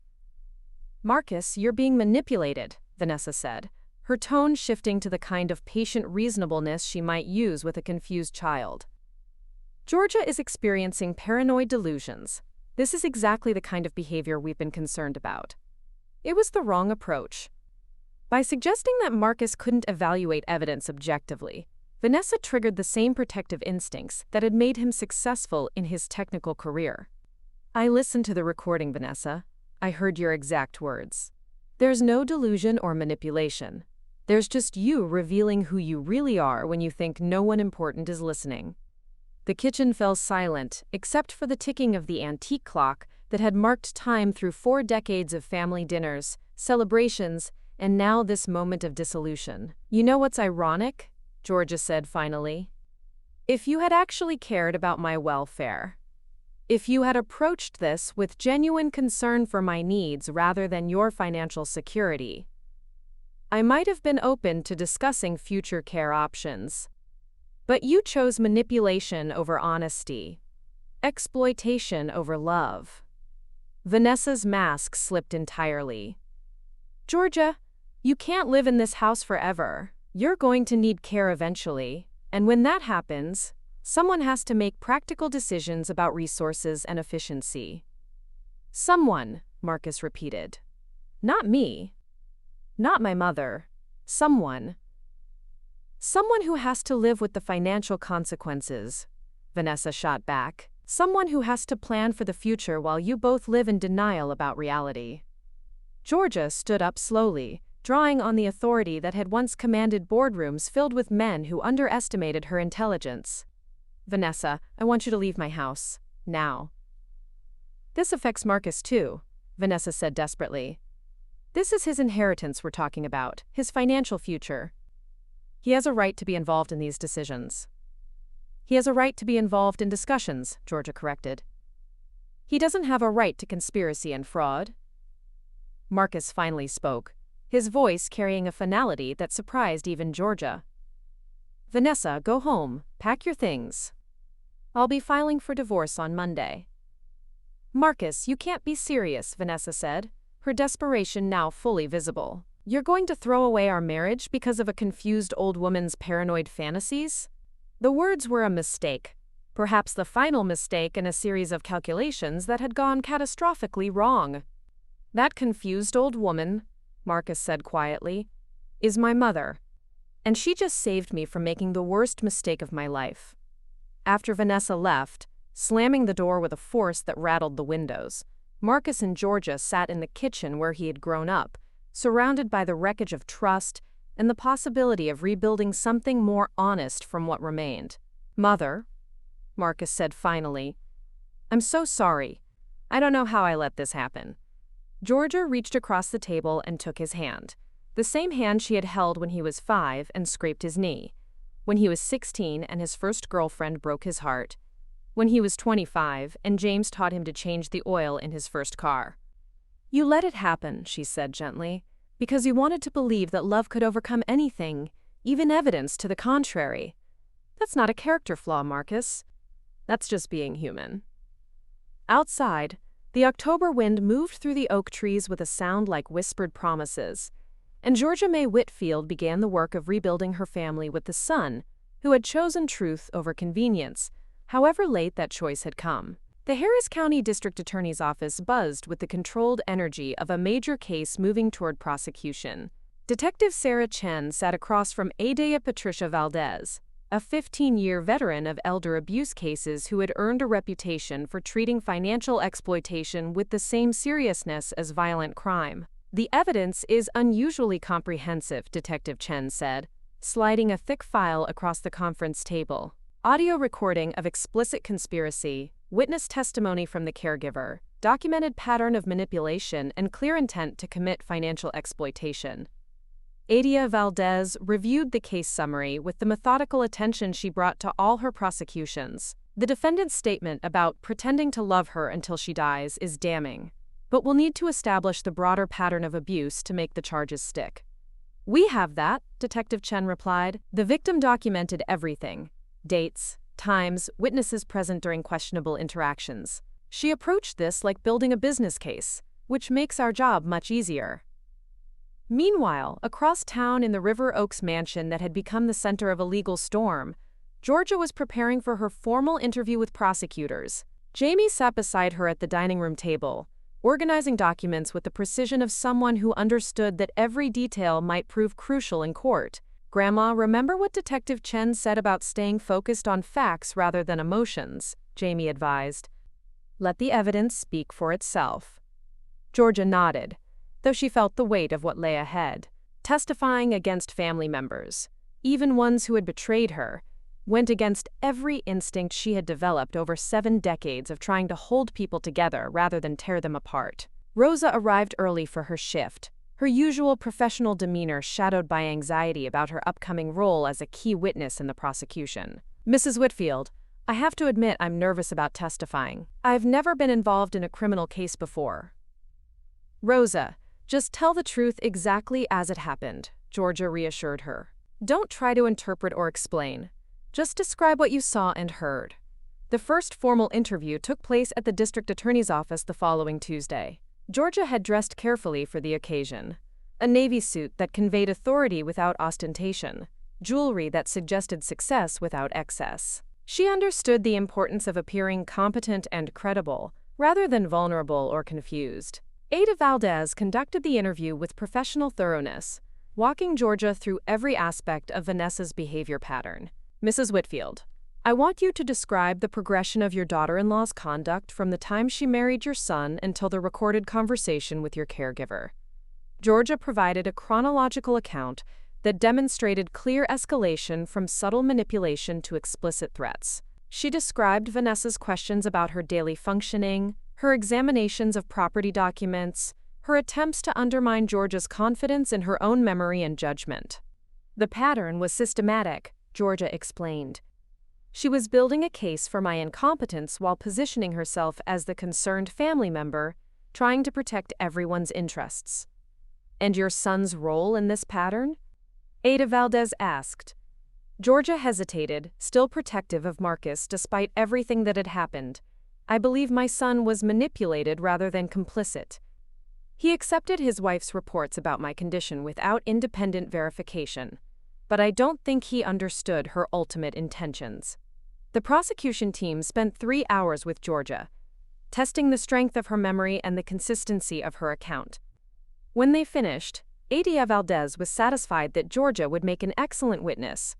"Marcus, you're being manipulated," Vanessa said, her tone shifting to the kind of patient reasonableness she might use with a confused child. "Georgia is experiencing paranoid delusions. This is exactly the kind of behavior we've been concerned about. It was the wrong approach." By suggesting that Marcus couldn't evaluate evidence objectively, Vanessa triggered the same protective instincts that had made him successful in his technical career. "I listened to the recording, Vanessa. I heard your exact words. There's no delusion or manipulation. There's just you revealing who you really are when you think no one important is listening." The kitchen fell silent, except for the ticking of the antique clock that had marked time through 4 decades of family dinners, celebrations, and now this moment of dissolution. "You know what's ironic?" Georgia said finally. "If you had actually cared about my welfare, if you had approached this with genuine concern for my needs rather than your financial security, I might have been open to discussing future care options. But you chose manipulation over honesty, exploitation over love." Vanessa's mask slipped entirely. "Georgia, you can't live in this house forever. You're going to need care eventually, and when that happens, someone has to make practical decisions about resources and efficiency." "Someone," Marcus repeated. "Not me. Not my mother. Someone. Someone who has to live with the financial consequences," Vanessa shot back. "Someone who has to plan for the future while you both live in denial about reality." Georgia stood up slowly, drawing on the authority that had once commanded boardrooms filled with men who underestimated her intelligence. "Vanessa, I want you to leave my house. Now." "This affects Marcus too," Vanessa said desperately. "This is his inheritance we're talking about, his financial future. He has a right to be involved in these decisions." "He has a right to be involved in discussions," Georgia corrected. "He doesn't have a right to conspiracy and fraud." Marcus finally spoke, his voice carrying a finality that surprised even Georgia. "Vanessa, go home, pack your things. I'll be filing for divorce on Monday." "Marcus, you can't be serious," Vanessa said, her desperation now fully visible. "You're going to throw away our marriage because of a confused old woman's paranoid fantasies?" The words were a mistake, perhaps the final mistake in a series of calculations that had gone catastrophically wrong. "That confused old woman," Marcus said quietly, "is my mother, and she just saved me from making the worst mistake of my life." After Vanessa left, slamming the door with a force that rattled the windows, Marcus and Georgia sat in the kitchen where he had grown up, surrounded by the wreckage of trust and the possibility of rebuilding something more honest from what remained. "Mother," Marcus said finally, "I'm so sorry. I don't know how I let this happen." Georgia reached across the table and took his hand, the same hand she had held when he was 5 and scraped his knee, when he was 16 and his first girlfriend broke his heart, when he was 25 and James taught him to change the oil in his first car. "You let it happen," she said gently, "because you wanted to believe that love could overcome anything, even evidence to the contrary. That's not a character flaw, Marcus. That's just being human." Outside, the October wind moved through the oak trees with a sound like whispered promises, and Georgia Mae Whitfield began the work of rebuilding her family with the son who had chosen truth over convenience, however late that choice had come. The Harris County District Attorney's Office buzzed with the controlled energy of a major case moving toward prosecution. Detective Sarah Chen sat across from Adea Patricia Valdez, a 15-year veteran of elder abuse cases who had earned a reputation for treating financial exploitation with the same seriousness as violent crime. "The evidence is unusually comprehensive," Detective Chen said, sliding a thick file across the conference table. "Audio recording of explicit conspiracy, witness testimony from the caregiver, documented pattern of manipulation, and clear intent to commit financial exploitation." Adea Valdez reviewed the case summary with the methodical attention she brought to all her prosecutions. "The defendant's statement about pretending to love her until she dies is damning, but we'll need to establish the broader pattern of abuse to make the charges stick." "We have that," Detective Chen replied. "The victim documented everything: dates, times, witnesses present during questionable interactions. She approached this like building a business case, which makes our job much easier." Meanwhile, across town in the River Oaks mansion that had become the center of a legal storm, Georgia was preparing for her formal interview with prosecutors. Jamie sat beside her at the dining room table, organizing documents with the precision of someone who understood that every detail might prove crucial in court. "Grandma, remember what Detective Chen said about staying focused on facts rather than emotions," Jamie advised. "Let the evidence speak for itself." Georgia nodded, though she felt the weight of what lay ahead. Testifying against family members, even ones who had betrayed her, went against every instinct she had developed over 7 decades of trying to hold people together rather than tear them apart. Rosa arrived early for her shift, her usual professional demeanor shadowed by anxiety about her upcoming role as a key witness in the prosecution. "Mrs. Whitfield, I have to admit I'm nervous about testifying. I've never been involved in a criminal case before." "Rosa, just tell the truth exactly as it happened," Georgia reassured her. "Don't try to interpret or explain. Just describe what you saw and heard." The first formal interview took place at the district attorney's office the following Tuesday. Georgia had dressed carefully for the occasion. A navy suit that conveyed authority without ostentation, jewelry that suggested success without excess. She understood the importance of appearing competent and credible, rather than vulnerable or confused. Adea Valdez conducted the interview with professional thoroughness, walking Georgia through every aspect of Vanessa's behavior pattern. "Mrs. Whitfield, I want you to describe the progression of your daughter-in-law's conduct from the time she married your son until the recorded conversation with your caregiver." Georgia provided a chronological account that demonstrated clear escalation from subtle manipulation to explicit threats. She described Vanessa's questions about her daily functioning, her examinations of property documents, her attempts to undermine Georgia's confidence in her own memory and judgment. "The pattern was systematic," Georgia explained. "She was building a case for my incompetence while positioning herself as the concerned family member, trying to protect everyone's interests." "And your son's role in this pattern?" Adea Valdez asked. Georgia hesitated, still protective of Marcus despite everything that had happened. "I believe my son was manipulated rather than complicit. He accepted his wife's reports about my condition without independent verification, but I don't think he understood her ultimate intentions." The prosecution team spent 3 hours with Georgia, testing the strength of her memory and the consistency of her account. When they finished, Adea Valdez was satisfied that Georgia would make an excellent witness.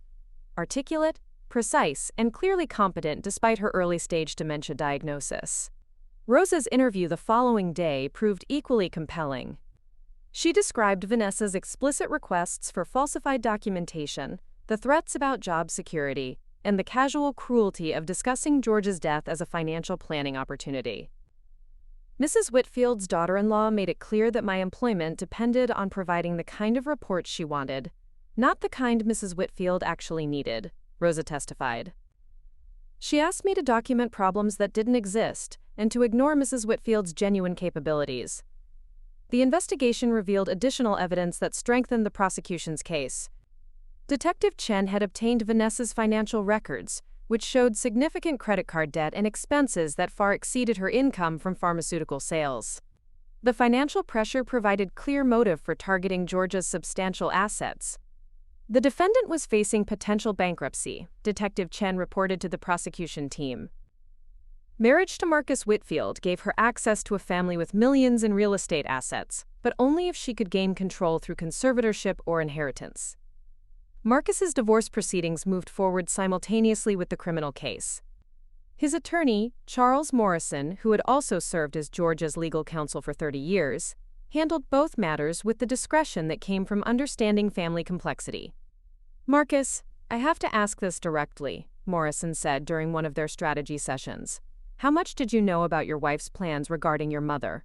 Articulate, precise, and clearly competent despite her early-stage dementia diagnosis. Rosa's interview the following day proved equally compelling. She described Vanessa's explicit requests for falsified documentation, the threats about job security, and the casual cruelty of discussing George's death as a financial planning opportunity. Mrs. Whitfield's daughter-in-law made it clear that my employment depended on providing the kind of reports she wanted, not the kind Mrs. Whitfield actually needed, Rosa testified. She asked me to document problems that didn't exist and to ignore Mrs. Whitfield's genuine capabilities. The investigation revealed additional evidence that strengthened the prosecution's case. Detective Chen had obtained Vanessa's financial records, which showed significant credit card debt and expenses that far exceeded her income from pharmaceutical sales. The financial pressure provided clear motive for targeting Georgia's substantial assets. The defendant was facing potential bankruptcy, Detective Chen reported to the prosecution team. Marriage to Marcus Whitfield gave her access to a family with millions in real estate assets, but only if she could gain control through conservatorship or inheritance. Marcus's divorce proceedings moved forward simultaneously with the criminal case. His attorney, Charles Morrison, who had also served as Georgia's legal counsel for 30 years, handled both matters with the discretion that came from understanding family complexity. "Marcus, I have to ask this directly," Morrison said during one of their strategy sessions. "How much did you know about your wife's plans regarding your mother?"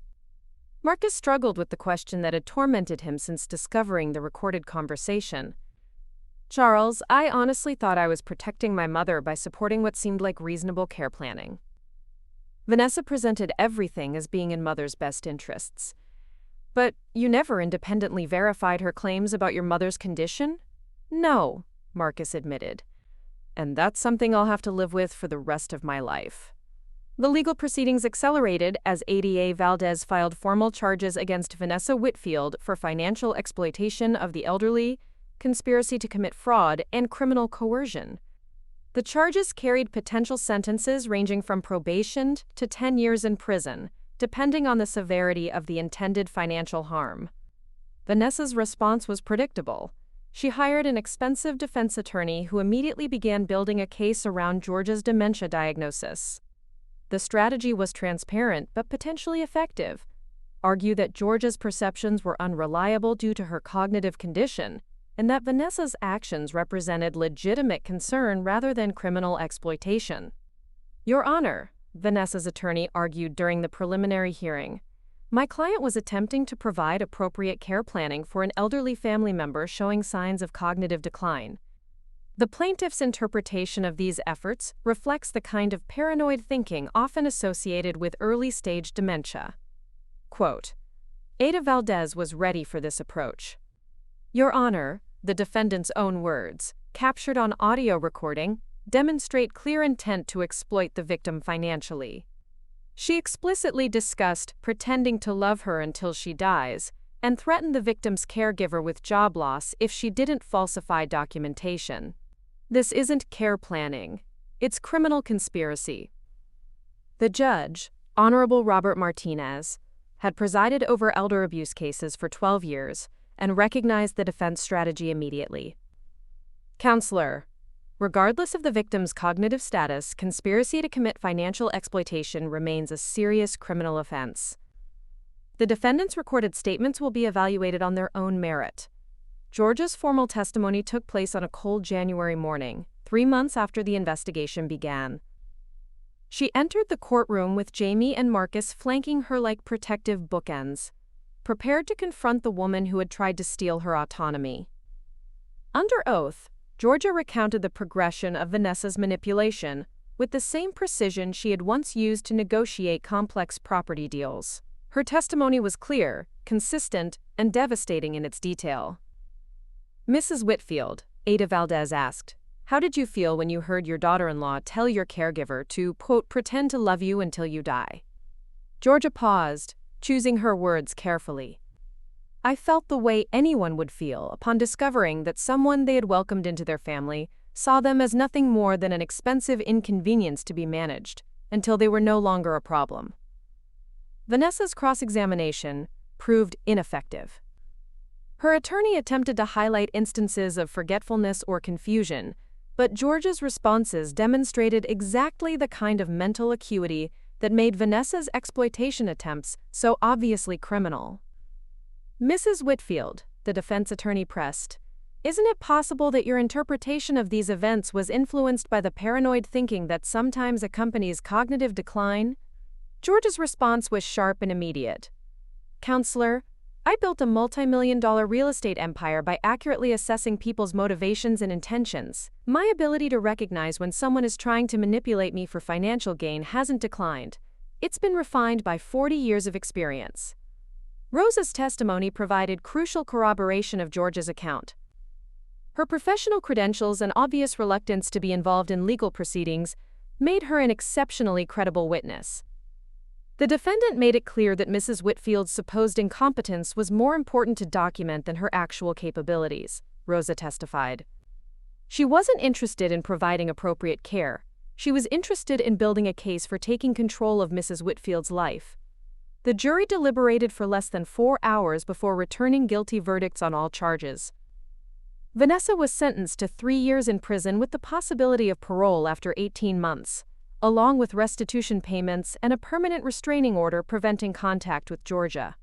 Marcus struggled with the question that had tormented him since discovering the recorded conversation. "Charles, I honestly thought I was protecting my mother by supporting what seemed like reasonable care planning. Vanessa presented everything as being in mother's best interests. But you never independently verified her claims about your mother's condition?" "No," Marcus admitted. "And that's something I'll have to live with for the rest of my life." The legal proceedings accelerated as ADA Valdez filed formal charges against Vanessa Whitfield for financial exploitation of the elderly, conspiracy to commit fraud, and criminal coercion. The charges carried potential sentences ranging from probation to 10 years in prison, depending on the severity of the intended financial harm. Vanessa's response was predictable. She hired an expensive defense attorney who immediately began building a case around Georgia's dementia diagnosis. The strategy was transparent but potentially effective. Argue that Georgia's perceptions were unreliable due to her cognitive condition, and that Vanessa's actions represented legitimate concern rather than criminal exploitation. "Your Honor," Vanessa's attorney argued during the preliminary hearing, "my client was attempting to provide appropriate care planning for an elderly family member showing signs of cognitive decline. The plaintiff's interpretation of these efforts reflects the kind of paranoid thinking often associated with early-stage dementia." Quote, Ada Valdez was ready for this approach. "Your Honor," the defendant's own words, captured on audio recording, demonstrate clear intent to exploit the victim financially. She explicitly discussed pretending to love her until she dies and threatened the victim's caregiver with job loss if she didn't falsify documentation. This isn't care planning. It's criminal conspiracy. The judge, Honorable Robert Martinez, had presided over elder abuse cases for 12 years and recognized the defense strategy immediately. "Counselor, regardless of the victim's cognitive status, conspiracy to commit financial exploitation remains a serious criminal offense. The defendant's recorded statements will be evaluated on their own merit." Georgia's formal testimony took place on a cold January morning, 3 months after the investigation began. She entered the courtroom with Jamie and Marcus flanking her like protective bookends, prepared to confront the woman who had tried to steal her autonomy. Under oath, Georgia recounted the progression of Vanessa's manipulation with the same precision she had once used to negotiate complex property deals. Her testimony was clear, consistent, and devastating in its detail. "Mrs. Whitfield," Ada Valdez asked, "how did you feel when you heard your daughter-in-law tell your caregiver to, quote, pretend to love you until you die?" Georgia paused, choosing her words carefully. "I felt the way anyone would feel upon discovering that someone they had welcomed into their family saw them as nothing more than an expensive inconvenience to be managed, until they were no longer a problem." Vanessa's cross-examination proved ineffective. Her attorney attempted to highlight instances of forgetfulness or confusion, but Georgia's responses demonstrated exactly the kind of mental acuity that made Vanessa's exploitation attempts so obviously criminal. "Mrs. Whitfield," the defense attorney pressed, "isn't it possible that your interpretation of these events was influenced by the paranoid thinking that sometimes accompanies cognitive decline?" George's response was sharp and immediate. "Counselor, I built a multi-million-dollar real estate empire by accurately assessing people's motivations and intentions. My ability to recognize when someone is trying to manipulate me for financial gain hasn't declined. It's been refined by 40 years of experience." Rosa's testimony provided crucial corroboration of George's account. Her professional credentials and obvious reluctance to be involved in legal proceedings made her an exceptionally credible witness. The defendant made it clear that Mrs. Whitfield's supposed incompetence was more important to document than her actual capabilities, Rosa testified. She wasn't interested in providing appropriate care. She was interested in building a case for taking control of Mrs. Whitfield's life. The jury deliberated for less than 4 hours before returning guilty verdicts on all charges. Vanessa was sentenced to 3 years in prison with the possibility of parole after 18 months, along with restitution payments and a permanent restraining order preventing contact with Georgia.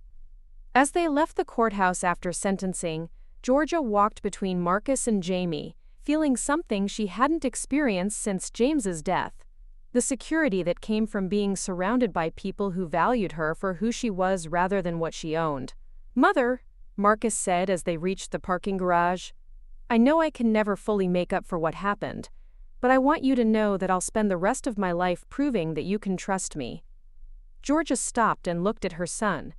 As they left the courthouse after sentencing, Georgia walked between Marcus and Jamie, feeling something she hadn't experienced since James's death. The security that came from being surrounded by people who valued her for who she was rather than what she owned. "Mother," Marcus said as they reached the parking garage, "I know I can never fully make up for what happened, but I want you to know that I'll spend the rest of my life proving that you can trust me." Georgia stopped and looked at her son.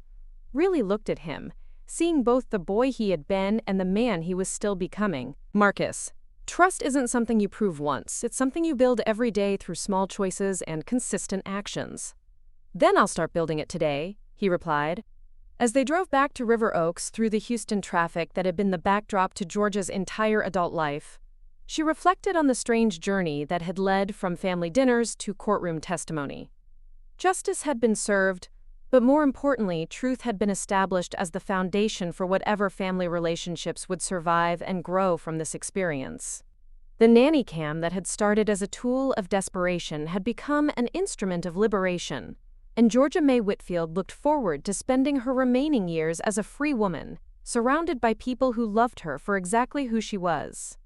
Really looked at him, seeing both the boy he had been and the man he was still becoming. "Marcus, trust isn't something you prove once, it's something you build every day through small choices and consistent actions." "Then I'll start building it today," he replied. As they drove back to River Oaks through the Houston traffic that had been the backdrop to Georgia's entire adult life, she reflected on the strange journey that had led from family dinners to courtroom testimony. Justice had been served, but more importantly, truth had been established as the foundation for whatever family relationships would survive and grow from this experience. The nanny cam that had started as a tool of desperation had become an instrument of liberation, and Georgia Mae Whitfield looked forward to spending her remaining years as a free woman, surrounded by people who loved her for exactly who she was.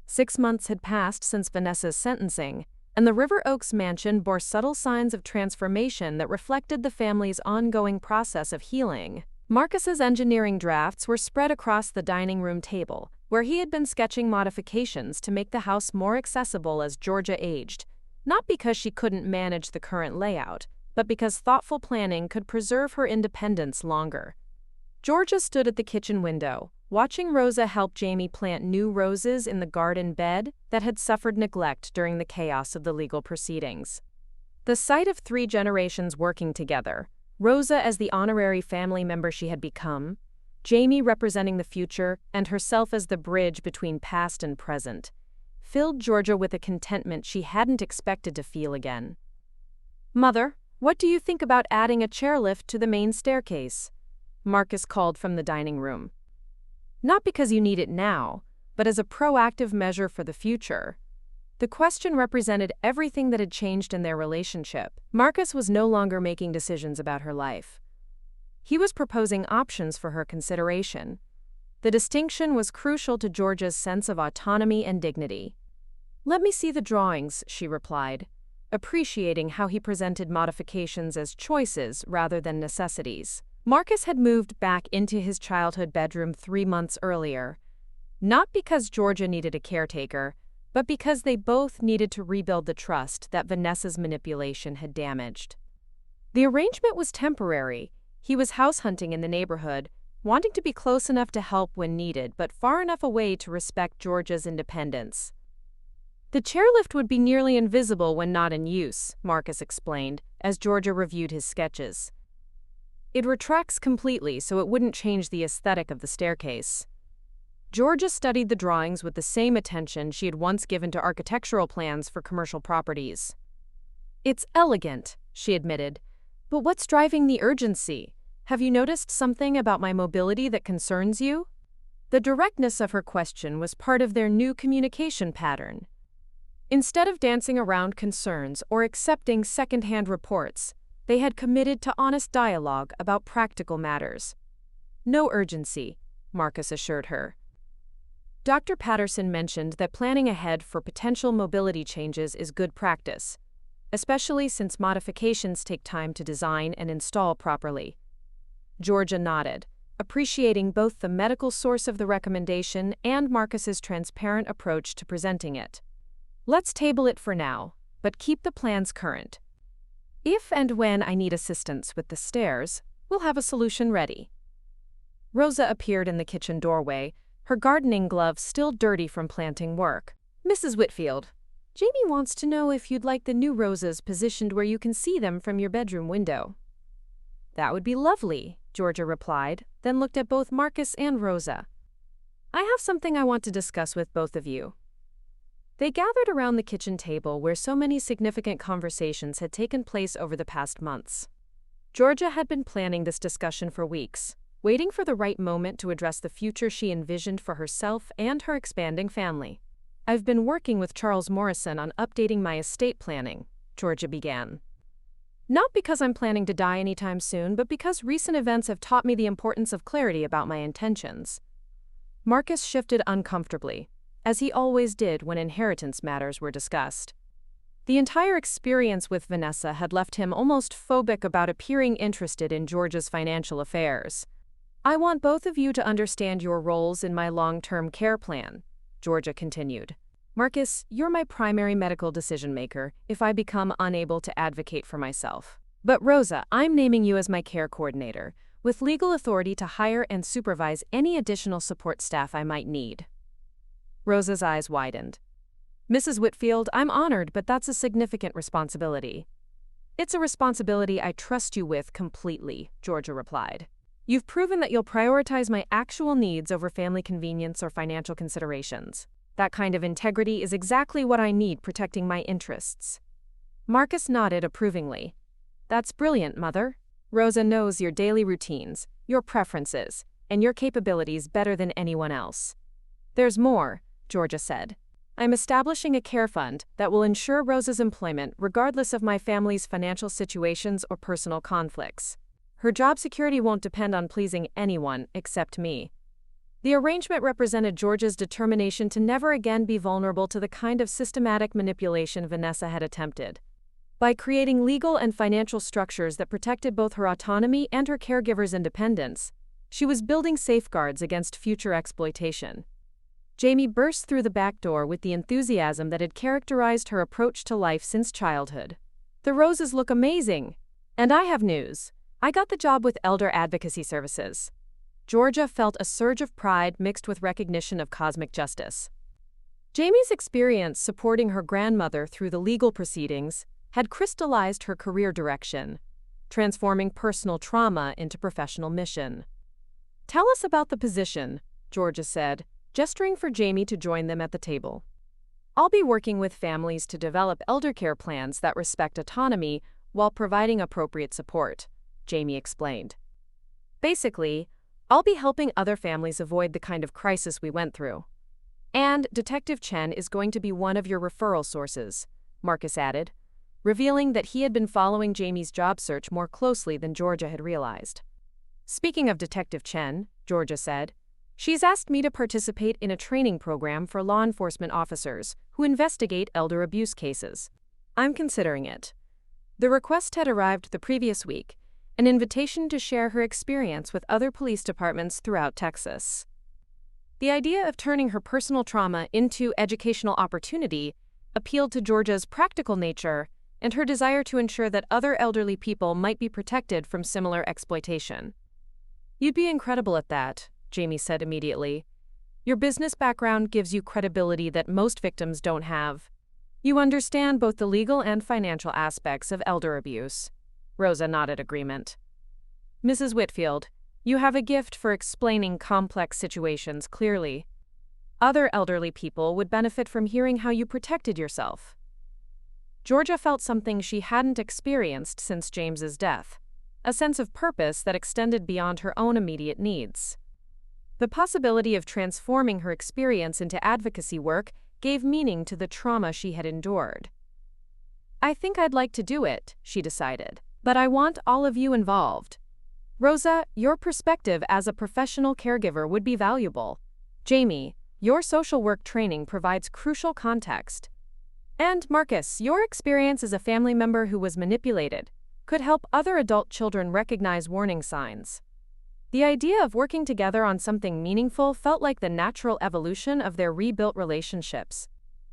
6 months had passed since Vanessa's sentencing, and the River Oaks mansion bore subtle signs of transformation that reflected the family's ongoing process of healing. Marcus's engineering drafts were spread across the dining room table, where he had been sketching modifications to make the house more accessible as Georgia aged, not because she couldn't manage the current layout, but because thoughtful planning could preserve her independence longer. Georgia stood at the kitchen window, watching Rosa help Jamie plant new roses in the garden bed that had suffered neglect during the chaos of the legal proceedings. The sight of 3 generations working together, Rosa as the honorary family member she had become, Jamie representing the future, and herself as the bridge between past and present, filled Georgia with a contentment she hadn't expected to feel again. "Mother, what do you think about adding a chairlift to the main staircase?" Marcus called from the dining room. "Not because you need it now, but as a proactive measure for the future." The question represented everything that had changed in their relationship. Marcus was no longer making decisions about her life. He was proposing options for her consideration. The distinction was crucial to Georgia's sense of autonomy and dignity. "Let me see the drawings," she replied, appreciating how he presented modifications as choices rather than necessities. Marcus had moved back into his childhood bedroom 3 months earlier, not because Georgia needed a caretaker, but because they both needed to rebuild the trust that Vanessa's manipulation had damaged. The arrangement was temporary. He was house hunting in the neighborhood, wanting to be close enough to help when needed, but far enough away to respect Georgia's independence. "The chairlift would be nearly invisible when not in use," Marcus explained, as Georgia reviewed his sketches. "It retracts completely, so it wouldn't change the aesthetic of the staircase." Georgia studied the drawings with the same attention she had once given to architectural plans for commercial properties. "It's elegant," she admitted, "but what's driving the urgency? Have you noticed something about my mobility that concerns you?" The directness of her question was part of their new communication pattern. Instead of dancing around concerns or accepting second-hand reports, They had committed to honest dialogue about practical matters. No urgency, Marcus assured her. Dr. Patterson mentioned that planning ahead for potential mobility changes is good practice, especially since modifications take time to design and install properly. Georgia nodded, appreciating both the medical source of the recommendation and Marcus's transparent approach to presenting it. Let's table it for now, but keep the plans current. If and when I need assistance with the stairs, we'll have a solution ready. Rosa appeared in the kitchen doorway, her gardening gloves still dirty from planting work. Mrs. Whitfield, Jamie wants to know if you'd like the new roses positioned where you can see them from your bedroom window. That would be lovely, Georgia replied, then looked at both Marcus and Rosa. I have something I want to discuss with both of you. They gathered around the kitchen table where so many significant conversations had taken place over the past months. Georgia had been planning this discussion for weeks, waiting for the right moment to address the future she envisioned for herself and her expanding family. I've been working with Charles Morrison on updating my estate planning, Georgia began. Not because I'm planning to die anytime soon, but because recent events have taught me the importance of clarity about my intentions. Marcus shifted uncomfortably, as he always did when inheritance matters were discussed. The entire experience with Vanessa had left him almost phobic about appearing interested in Georgia's financial affairs. I want both of you to understand your roles in my long-term care plan, Georgia continued. Marcus, you're my primary medical decision-maker if I become unable to advocate for myself. But Rosa, I'm naming you as my care coordinator, with legal authority to hire and supervise any additional support staff I might need. Rosa's eyes widened. Mrs. Whitfield, I'm honored, but that's a significant responsibility. It's a responsibility I trust you with completely, Georgia replied. You've proven that you'll prioritize my actual needs over family convenience or financial considerations. That kind of integrity is exactly what I need protecting my interests. Marcus nodded approvingly. That's brilliant, Mother. Rosa knows your daily routines, your preferences, and your capabilities better than anyone else. There's more, Georgia said. I'm establishing a care fund that will ensure Rosa's employment regardless of my family's financial situations or personal conflicts. Her job security won't depend on pleasing anyone except me. The arrangement represented Georgia's determination to never again be vulnerable to the kind of systematic manipulation Vanessa had attempted. By creating legal and financial structures that protected both her autonomy and her caregiver's independence, she was building safeguards against future exploitation. Jamie burst through the back door with the enthusiasm that had characterized her approach to life since childhood. The roses look amazing. And I have news. I got the job with Elder Advocacy Services. Georgia felt a surge of pride mixed with recognition of cosmic justice. Jamie's experience supporting her grandmother through the legal proceedings had crystallized her career direction, transforming personal trauma into professional mission. Tell us about the position, Georgia said, gesturing for Jamie to join them at the table. I'll be working with families to develop elder care plans that respect autonomy while providing appropriate support, Jamie explained. Basically, I'll be helping other families avoid the kind of crisis we went through. And Detective Chen is going to be one of your referral sources, Marcus added, revealing that he had been following Jamie's job search more closely than Georgia had realized. Speaking of Detective Chen, Georgia said, she's asked me to participate in a training program for law enforcement officers who investigate elder abuse cases. I'm considering it. The request had arrived the previous week, an invitation to share her experience with other police departments throughout Texas. The idea of turning her personal trauma into educational opportunity appealed to Georgia's practical nature and her desire to ensure that other elderly people might be protected from similar exploitation. You'd be incredible at that, Jamie said immediately. Your business background gives you credibility that most victims don't have. You understand both the legal and financial aspects of elder abuse. Rosa nodded agreement. Mrs. Whitfield, you have a gift for explaining complex situations clearly. Other elderly people would benefit from hearing how you protected yourself. Georgia felt something she hadn't experienced since James's death, a sense of purpose that extended beyond her own immediate needs. The possibility of transforming her experience into advocacy work gave meaning to the trauma she had endured. I think I'd like to do it, she decided. But I want all of you involved. Rosa, your perspective as a professional caregiver would be valuable. Jamie, your social work training provides crucial context. And Marcus, your experience as a family member who was manipulated could help other adult children recognize warning signs. The idea of working together on something meaningful felt like the natural evolution of their rebuilt relationships.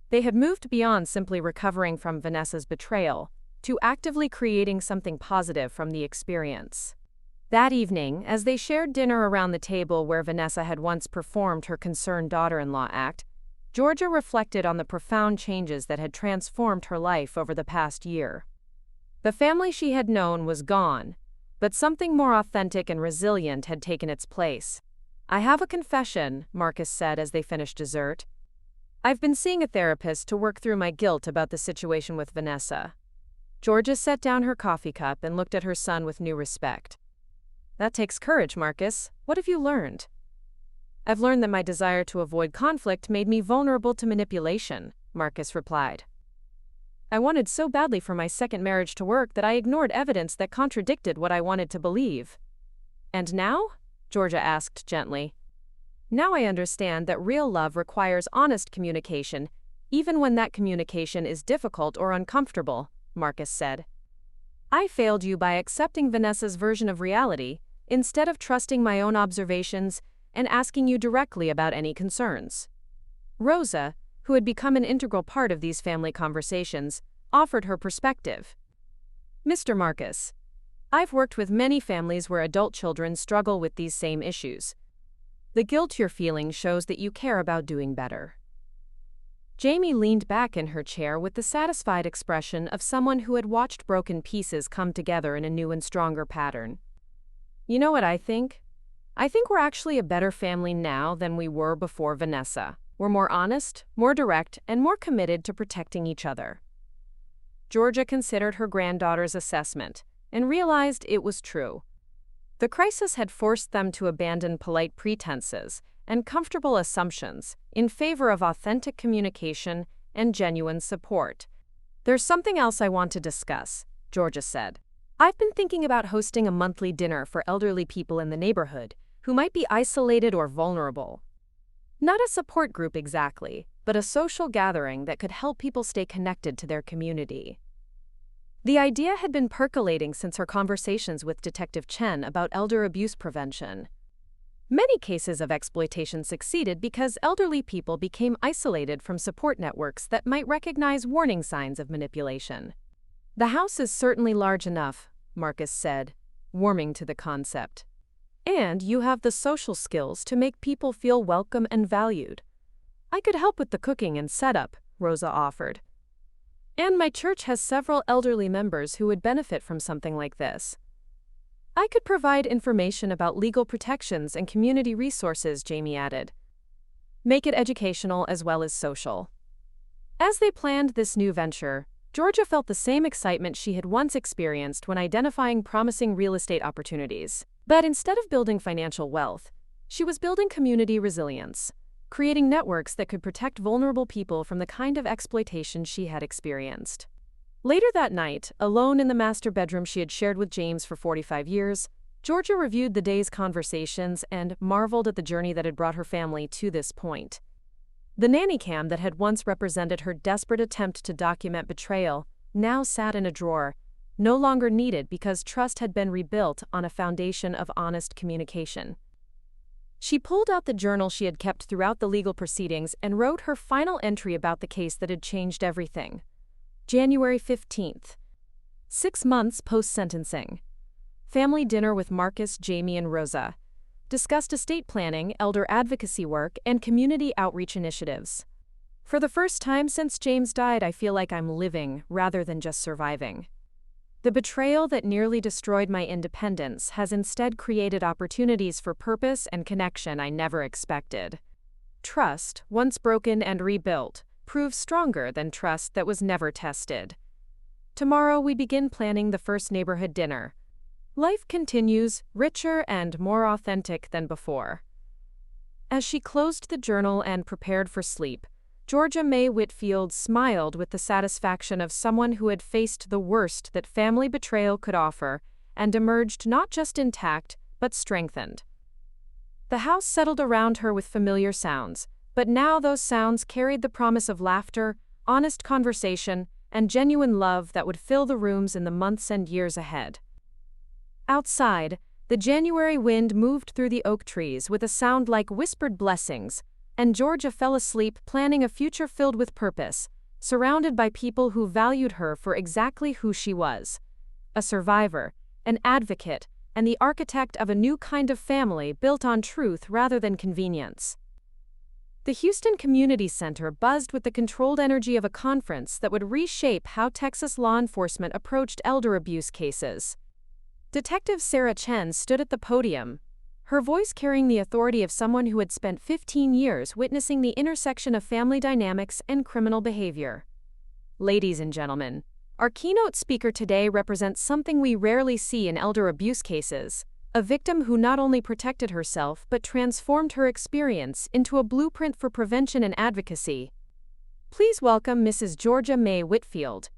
They had moved beyond simply recovering from Vanessa's betrayal to actively creating something positive from the experience. That evening, as they shared dinner around the table where Vanessa had once performed her concerned daughter-in-law act, Georgia reflected on the profound changes that had transformed her life over the past year. The family she had known was gone, but something more authentic and resilient had taken its place. "I have a confession," Marcus said as they finished dessert. "I've been seeing a therapist to work through my guilt about the situation with Vanessa." Georgia set down her coffee cup and looked at her son with new respect. "That takes courage, Marcus. What have you learned?" "I've learned that my desire to avoid conflict made me vulnerable to manipulation," Marcus replied. "I wanted so badly for my second marriage to work that I ignored evidence that contradicted what I wanted to believe." "And now?" Georgia asked gently. "Now I understand that real love requires honest communication, even when that communication is difficult or uncomfortable," Marcus said. "I failed you by accepting Vanessa's version of reality, instead of trusting my own observations and asking you directly about any concerns." Rosa, who had become an integral part of these family conversations, offered her perspective. "Mr. Marcus, I've worked with many families where adult children struggle with these same issues. The guilt you're feeling shows that you care about doing better." Jamie leaned back in her chair with the satisfied expression of someone who had watched broken pieces come together in a new and stronger pattern. "You know what I think? I think we're actually a better family now than we were before Vanessa. We're more honest, more direct, and more committed to protecting each other." Georgia considered her granddaughter's assessment and realized it was true. The crisis had forced them to abandon polite pretenses and comfortable assumptions in favor of authentic communication and genuine support. "There's something else I want to discuss," Georgia said. "I've been thinking about hosting a monthly dinner for elderly people in the neighborhood who might be isolated or vulnerable. Not a support group exactly, but a social gathering that could help people stay connected to their community." The idea had been percolating since her conversations with Detective Chen about elder abuse prevention. Many cases of exploitation succeeded because elderly people became isolated from support networks that might recognize warning signs of manipulation. "The house is certainly large enough," Marcus said, warming to the concept. "And you have the social skills to make people feel welcome and valued." "I could help with the cooking and setup," Rosa offered. "And my church has several elderly members who would benefit from something like this." "I could provide information about legal protections and community resources," Jamie added. "Make it educational as well as social." As they planned this new venture, Georgia felt the same excitement she had once experienced when identifying promising real estate opportunities. But instead of building financial wealth, she was building community resilience, creating networks that could protect vulnerable people from the kind of exploitation she had experienced. Later that night, alone in the master bedroom she had shared with James for 45 years, Georgia reviewed the day's conversations and marveled at the journey that had brought her family to this point. The nanny cam that had once represented her desperate attempt to document betrayal now sat in a drawer, no longer needed because trust had been rebuilt on a foundation of honest communication. She pulled out the journal she had kept throughout the legal proceedings and wrote her final entry about the case that had changed everything. January 15th. 6 months post-sentencing. Family dinner with Marcus, Jamie, and Rosa. Discussed estate planning, elder advocacy work, and community outreach initiatives. For the first time since James died, I feel like I'm living rather than just surviving. The betrayal that nearly destroyed my independence has instead created opportunities for purpose and connection I never expected. Trust, once broken and rebuilt, proves stronger than trust that was never tested. Tomorrow we begin planning the first neighborhood dinner. Life continues, richer and more authentic than before. As she closed the journal and prepared for sleep, Georgia Mae Whitfield smiled with the satisfaction of someone who had faced the worst that family betrayal could offer and emerged not just intact, but strengthened. The house settled around her with familiar sounds, but now those sounds carried the promise of laughter, honest conversation, and genuine love that would fill the rooms in the months and years ahead. Outside, the January wind moved through the oak trees with a sound like whispered blessings, and Georgia fell asleep planning a future filled with purpose, surrounded by people who valued her for exactly who she was: a survivor, an advocate, and the architect of a new kind of family built on truth rather than convenience. The Houston Community Center buzzed with the controlled energy of a conference that would reshape how Texas law enforcement approached elder abuse cases. Detective Sarah Chen stood at the podium, her voice carrying the authority of someone who had spent 15 years witnessing the intersection of family dynamics and criminal behavior. Ladies and gentlemen, our keynote speaker today represents something we rarely see in elder abuse cases: a victim who not only protected herself but transformed her experience into a blueprint for prevention and advocacy. Please welcome Mrs. Georgia Mae Whitfield.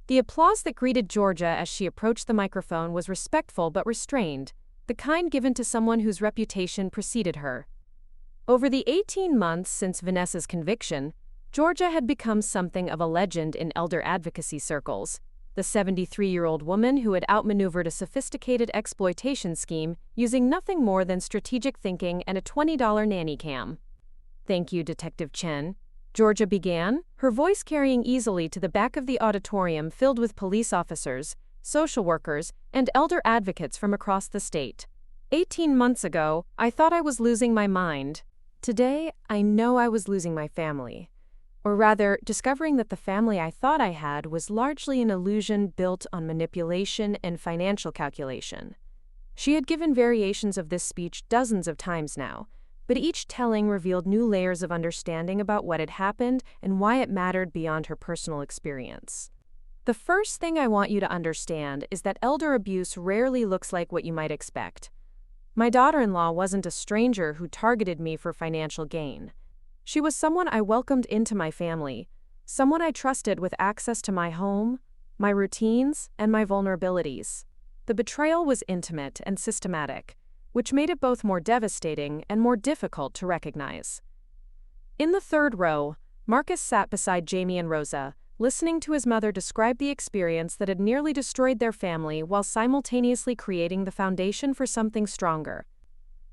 The applause that greeted Georgia as she approached the microphone was respectful but restrained, the kind given to someone whose reputation preceded her. Over the 18 months since Vanessa's conviction, Georgia had become something of a legend in elder advocacy circles, the 73-year-old woman who had outmaneuvered a sophisticated exploitation scheme using nothing more than strategic thinking and a $20 nanny cam. "Thank you, Detective Chen," Georgia began, her voice carrying easily to the back of the auditorium filled with police officers, social workers, and elder advocates from across the state. 18 months ago, I thought I was losing my mind. Today, I know I was losing my family. Or rather, discovering that the family I thought I had was largely an illusion built on manipulation and financial calculation. She had given variations of this speech dozens of times now, but each telling revealed new layers of understanding about what had happened and why it mattered beyond her personal experience. The first thing I want you to understand is that elder abuse rarely looks like what you might expect. My daughter-in-law wasn't a stranger who targeted me for financial gain. She was someone I welcomed into my family, someone I trusted with access to my home, my routines, and my vulnerabilities. The betrayal was intimate and systematic, which made it both more devastating and more difficult to recognize. In the third row, Marcus sat beside Jamie and Rosa, listening to his mother describe the experience that had nearly destroyed their family while simultaneously creating the foundation for something stronger.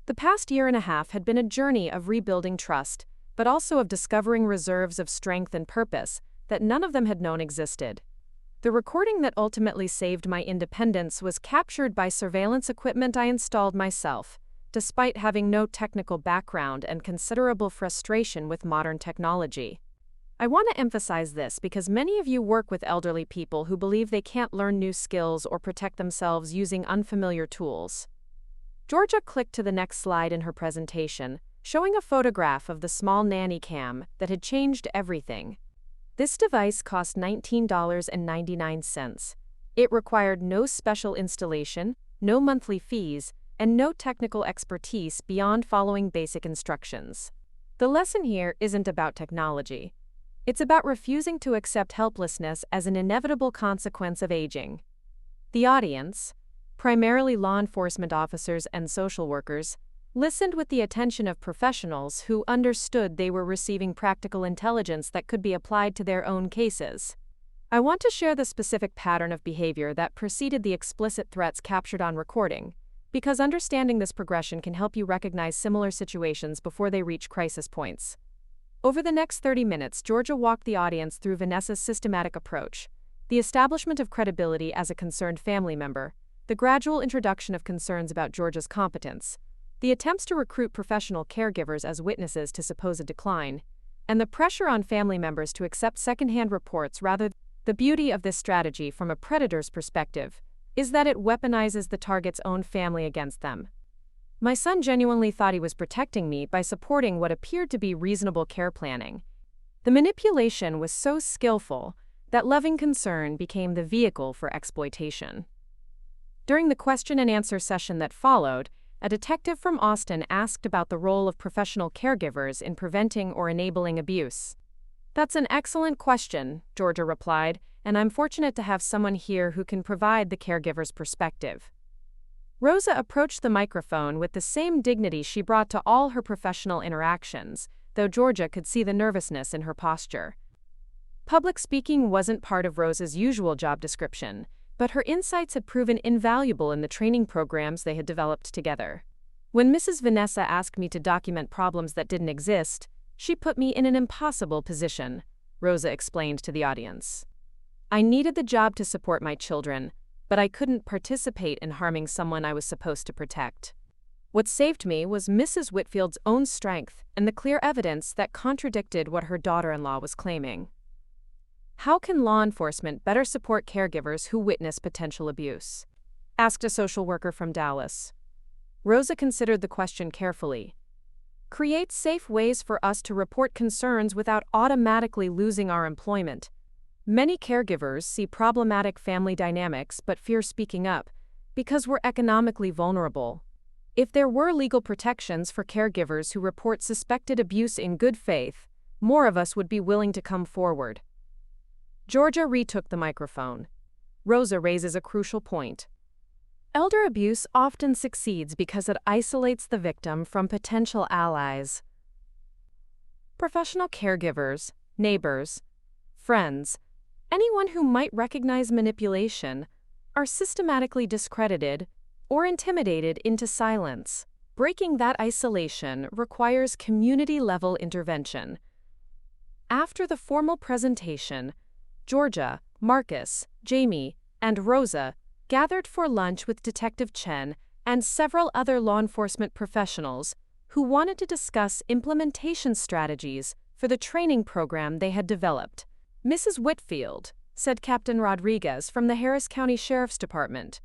The past year and a half had been a journey of rebuilding trust, but also of discovering reserves of strength and purpose that none of them had known existed. The recording that ultimately saved my independence was captured by surveillance equipment I installed myself, despite having no technical background and considerable frustration with modern technology. I want to emphasize this because many of you work with elderly people who believe they can't learn new skills or protect themselves using unfamiliar tools. Georgia clicked to the next slide in her presentation, showing a photograph of the small nanny cam that had changed everything. This device cost $19.99. It required no special installation, no monthly fees, and no technical expertise beyond following basic instructions. The lesson here isn't about technology. It's about refusing to accept helplessness as an inevitable consequence of aging. The audience, primarily law enforcement officers and social workers, listened with the attention of professionals who understood they were receiving practical intelligence that could be applied to their own cases. I want to share the specific pattern of behavior that preceded the explicit threats captured on recording, because understanding this progression can help you recognize similar situations before they reach crisis points. Over the next 30 minutes, Georgia walked the audience through Vanessa's systematic approach, the establishment of credibility as a concerned family member, the gradual introduction of concerns about Georgia's competence, the attempts to recruit professional caregivers as witnesses to supposed decline, and the pressure on family members to accept secondhand reports rather. The beauty of this strategy from a predator's perspective is that it weaponizes the target's own family against them. My son genuinely thought he was protecting me by supporting what appeared to be reasonable care planning. The manipulation was so skillful that loving concern became the vehicle for exploitation. During the question and answer session that followed, a detective from Austin asked about the role of professional caregivers in preventing or enabling abuse. That's an excellent question, Georgia replied, and I'm fortunate to have someone here who can provide the caregiver's perspective. Rosa approached the microphone with the same dignity she brought to all her professional interactions, though Georgia could see the nervousness in her posture. Public speaking wasn't part of Rosa's usual job description, but her insights had proven invaluable in the training programs they had developed together. When Mrs. Vanessa asked me to document problems that didn't exist, she put me in an impossible position, Rosa explained to the audience. I needed the job to support my children, but I couldn't participate in harming someone I was supposed to protect. What saved me was Mrs. Whitfield's own strength and the clear evidence that contradicted what her daughter-in-law was claiming. How can law enforcement better support caregivers who witness potential abuse? Asked a social worker from Dallas. Rosa considered the question carefully. Create safe ways for us to report concerns without automatically losing our employment. Many caregivers see problematic family dynamics but fear speaking up because we're economically vulnerable. If there were legal protections for caregivers who report suspected abuse in good faith, more of us would be willing to come forward. Georgia retook the microphone. Rosa raises a crucial point. Elder abuse often succeeds because it isolates the victim from potential allies. Professional caregivers, neighbors, friends, anyone who might recognize manipulation, are systematically discredited or intimidated into silence. Breaking that isolation requires community-level intervention. After the formal presentation, Georgia, Marcus, Jamie, and Rosa gathered for lunch with Detective Chen and several other law enforcement professionals who wanted to discuss implementation strategies for the training program they had developed. Mrs. Whitfield, said Captain Rodriguez from the Harris County Sheriff's Department,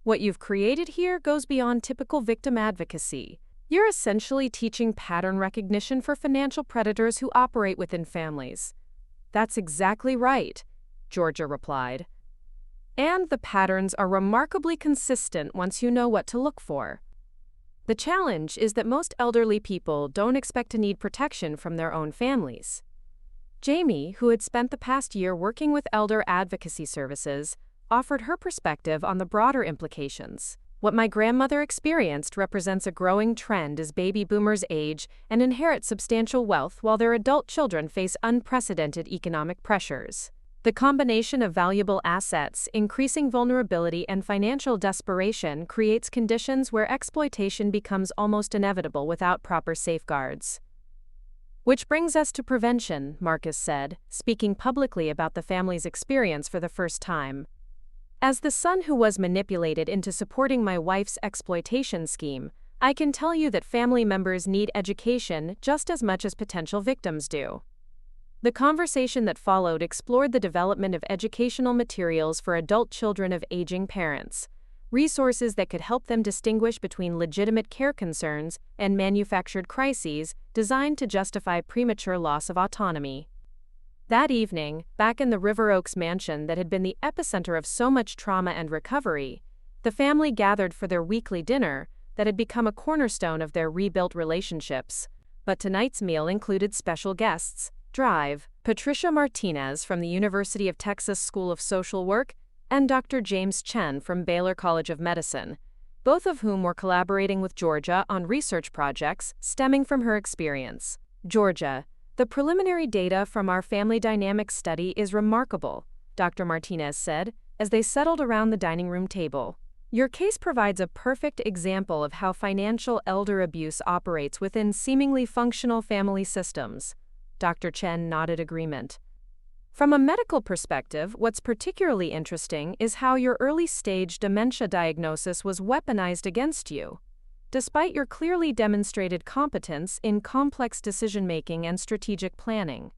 what you've created here goes beyond typical victim advocacy. You're essentially teaching pattern recognition for financial predators who operate within families. That's exactly right, Georgia replied. And the patterns are remarkably consistent once you know what to look for. The challenge is that most elderly people don't expect to need protection from their own families. Jamie, who had spent the past year working with elder advocacy services, offered her perspective on the broader implications. What my grandmother experienced represents a growing trend as baby boomers age and inherit substantial wealth while their adult children face unprecedented economic pressures. The combination of valuable assets, increasing vulnerability, and financial desperation creates conditions where exploitation becomes almost inevitable without proper safeguards. Which brings us to prevention, Marcus said, speaking publicly about the family's experience for the first time. As the son who was manipulated into supporting my wife's exploitation scheme, I can tell you that family members need education just as much as potential victims do. The conversation that followed explored the development of educational materials for adult children of aging parents, resources that could help them distinguish between legitimate care concerns and manufactured crises designed to justify premature loss of autonomy. That evening, back in the River Oaks mansion that had been the epicenter of so much trauma and recovery, the family gathered for their weekly dinner that had become a cornerstone of their rebuilt relationships. But tonight's meal included special guests, Patricia Martinez from the University of Texas School of Social Work, and Dr. James Chen from Baylor College of Medicine, both of whom were collaborating with Georgia on research projects stemming from her experience. Georgia, the preliminary data from our family dynamics study is remarkable, Dr. Martinez said, as they settled around the dining room table. Your case provides a perfect example of how financial elder abuse operates within seemingly functional family systems. Dr. Chen nodded agreement. From a medical perspective, what's particularly interesting is how your early-stage dementia diagnosis was weaponized against you, despite your clearly demonstrated competence in complex decision-making and strategic planning.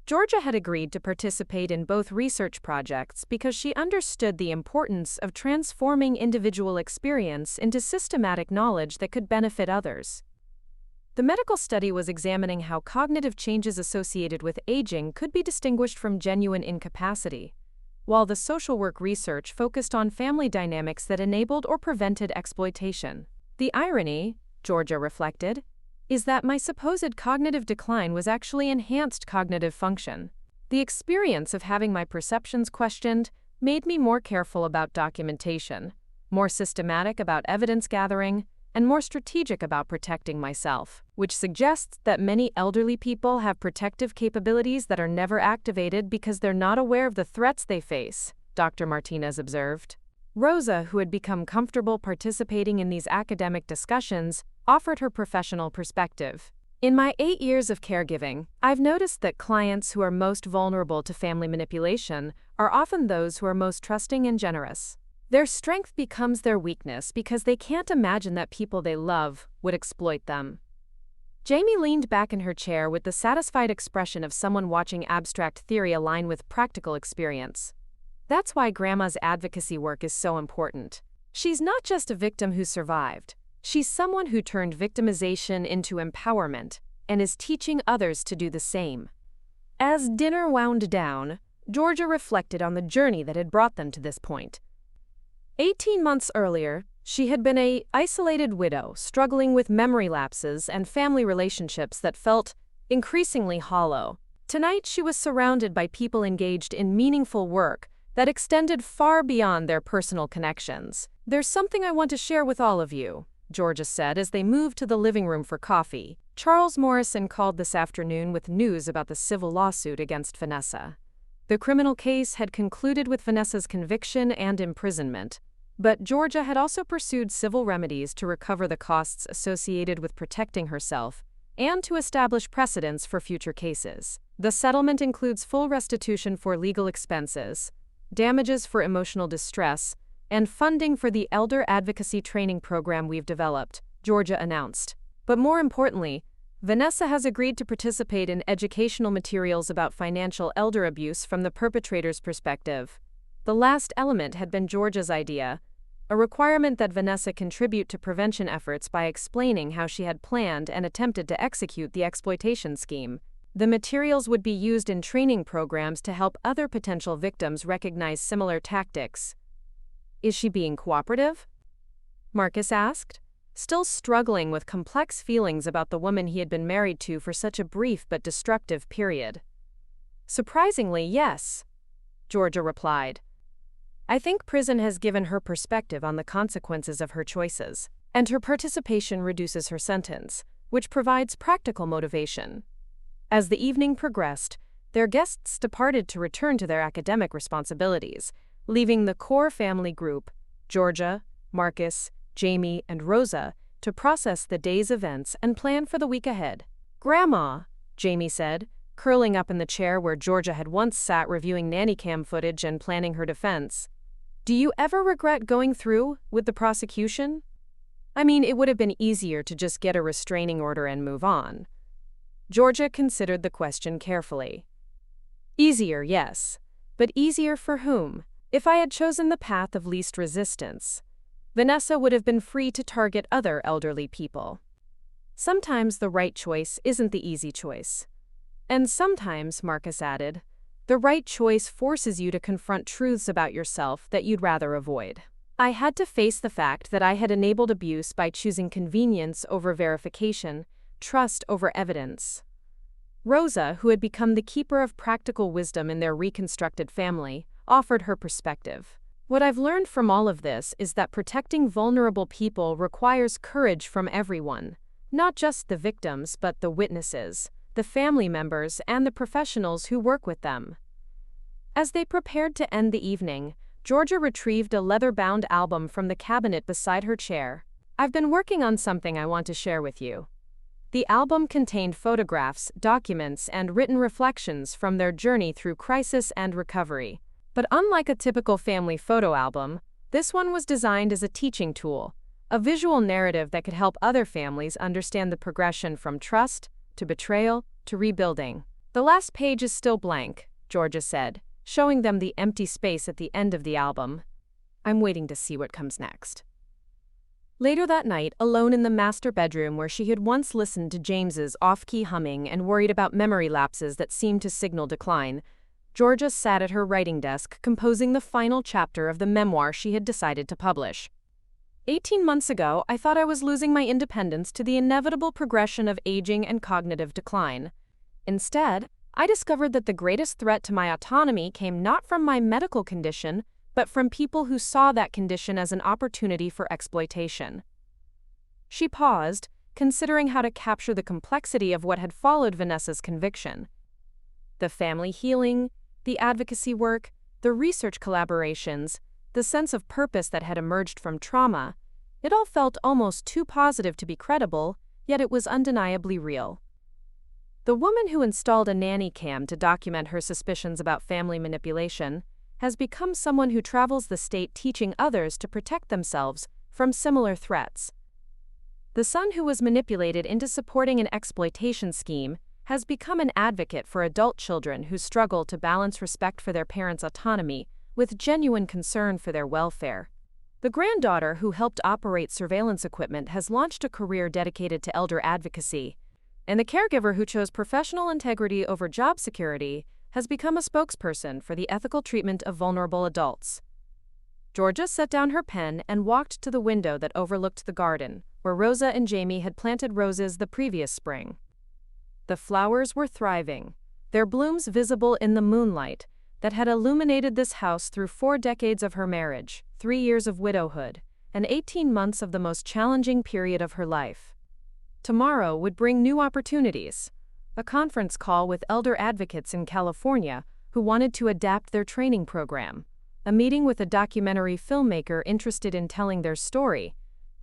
Georgia had agreed to participate in both research projects because she understood the importance of transforming individual experience into systematic knowledge that could benefit others. The medical study was examining how cognitive changes associated with aging could be distinguished from genuine incapacity, while the social work research focused on family dynamics that enabled or prevented exploitation. The irony, Georgia reflected, is that my supposed cognitive decline was actually enhanced cognitive function. The experience of having my perceptions questioned made me more careful about documentation, more systematic about evidence gathering, and more strategic about protecting myself, which suggests that many elderly people have protective capabilities that are never activated because they're not aware of the threats they face, Dr. Martinez observed. Rosa, who had become comfortable participating in these academic discussions, offered her professional perspective. In my 8 years of caregiving, I've noticed that clients who are most vulnerable to family manipulation are often those who are most trusting and generous. Their strength becomes their weakness because they can't imagine that people they love would exploit them. Jamie leaned back in her chair with the satisfied expression of someone watching abstract theory align with practical experience. That's why Grandma's advocacy work is so important. She's not just a victim who survived. She's someone who turned victimization into empowerment and is teaching others to do the same. As dinner wound down, Georgia reflected on the journey that had brought them to this point. 18 months earlier, she had been an isolated widow struggling with memory lapses and family relationships that felt increasingly hollow. Tonight, she was surrounded by people engaged in meaningful work that extended far beyond their personal connections. "There's something I want to share with all of you," Georgia said as they moved to the living room for coffee. Charles Morrison called this afternoon with news about the civil lawsuit against Vanessa. The criminal case had concluded with Vanessa's conviction and imprisonment, but Georgia had also pursued civil remedies to recover the costs associated with protecting herself and to establish precedents for future cases. The settlement includes full restitution for legal expenses, damages for emotional distress, and funding for the elder advocacy training program we've developed, Georgia announced. But more importantly, Vanessa has agreed to participate in educational materials about financial elder abuse from the perpetrator's perspective. The last element had been Georgia's idea, a requirement that Vanessa contribute to prevention efforts by explaining how she had planned and attempted to execute the exploitation scheme. The materials would be used in training programs to help other potential victims recognize similar tactics. "Is she being cooperative?" Marcus asked, still struggling with complex feelings about the woman he had been married to for such a brief but destructive period. "Surprisingly, yes," Georgia replied. "I think prison has given her perspective on the consequences of her choices, and her participation reduces her sentence, which provides practical motivation." As the evening progressed, their guests departed to return to their academic responsibilities, leaving the core family group, Georgia, Marcus, Jamie, and Rosa, to process the day's events and plan for the week ahead. "Grandma," Jamie said, curling up in the chair where Georgia had once sat reviewing nanny cam footage and planning her defense, "do you ever regret going through with the prosecution? I mean, it would have been easier to just get a restraining order and move on." Georgia considered the question carefully. "Easier, yes. But easier for whom? If I had chosen the path of least resistance, Vanessa would have been free to target other elderly people. Sometimes the right choice isn't the easy choice. And sometimes," Marcus added, "the right choice forces you to confront truths about yourself that you'd rather avoid. I had to face the fact that I had enabled abuse by choosing convenience over verification, trust over evidence." Rosa, who had become the keeper of practical wisdom in their reconstructed family, offered her perspective. "What I've learned from all of this is that protecting vulnerable people requires courage from everyone, not just the victims but the witnesses, the family members, and the professionals who work with them." As they prepared to end the evening, Georgia retrieved a leather-bound album from the cabinet beside her chair. "I've been working on something I want to share with you." The album contained photographs, documents, and written reflections from their journey through crisis and recovery. But unlike a typical family photo album, this one was designed as a teaching tool, a visual narrative that could help other families understand the progression from trust to betrayal to rebuilding. "The last page is still blank," Georgia said, showing them the empty space at the end of the album. "I'm waiting to see what comes next." Later that night, alone in the master bedroom where she had once listened to James's off-key humming and worried about memory lapses that seemed to signal decline, Georgia sat at her writing desk composing the final chapter of the memoir she had decided to publish. 18 months ago, I thought I was losing my independence to the inevitable progression of aging and cognitive decline. Instead, I discovered that the greatest threat to my autonomy came not from my medical condition, but from people who saw that condition as an opportunity for exploitation. She paused, considering how to capture the complexity of what had followed Vanessa's conviction. The family healing, the advocacy work, the research collaborations, the sense of purpose that had emerged from trauma, it all felt almost too positive to be credible, yet it was undeniably real. The woman who installed a nanny cam to document her suspicions about family manipulation has become someone who travels the state teaching others to protect themselves from similar threats. The son who was manipulated into supporting an exploitation scheme has become an advocate for adult children who struggle to balance respect for their parents' autonomy with genuine concern for their welfare. The granddaughter who helped operate surveillance equipment has launched a career dedicated to elder advocacy, and the caregiver who chose professional integrity over job security has become a spokesperson for the ethical treatment of vulnerable adults. Georgia set down her pen and walked to the window that overlooked the garden, where Rosa and Jamie had planted roses the previous spring. The flowers were thriving, their blooms visible in the moonlight that had illuminated this house through 4 decades of her marriage, 3 years of widowhood, and 18 months of the most challenging period of her life. Tomorrow would bring new opportunities. A conference call with elder advocates in California who wanted to adapt their training program, a meeting with a documentary filmmaker interested in telling their story,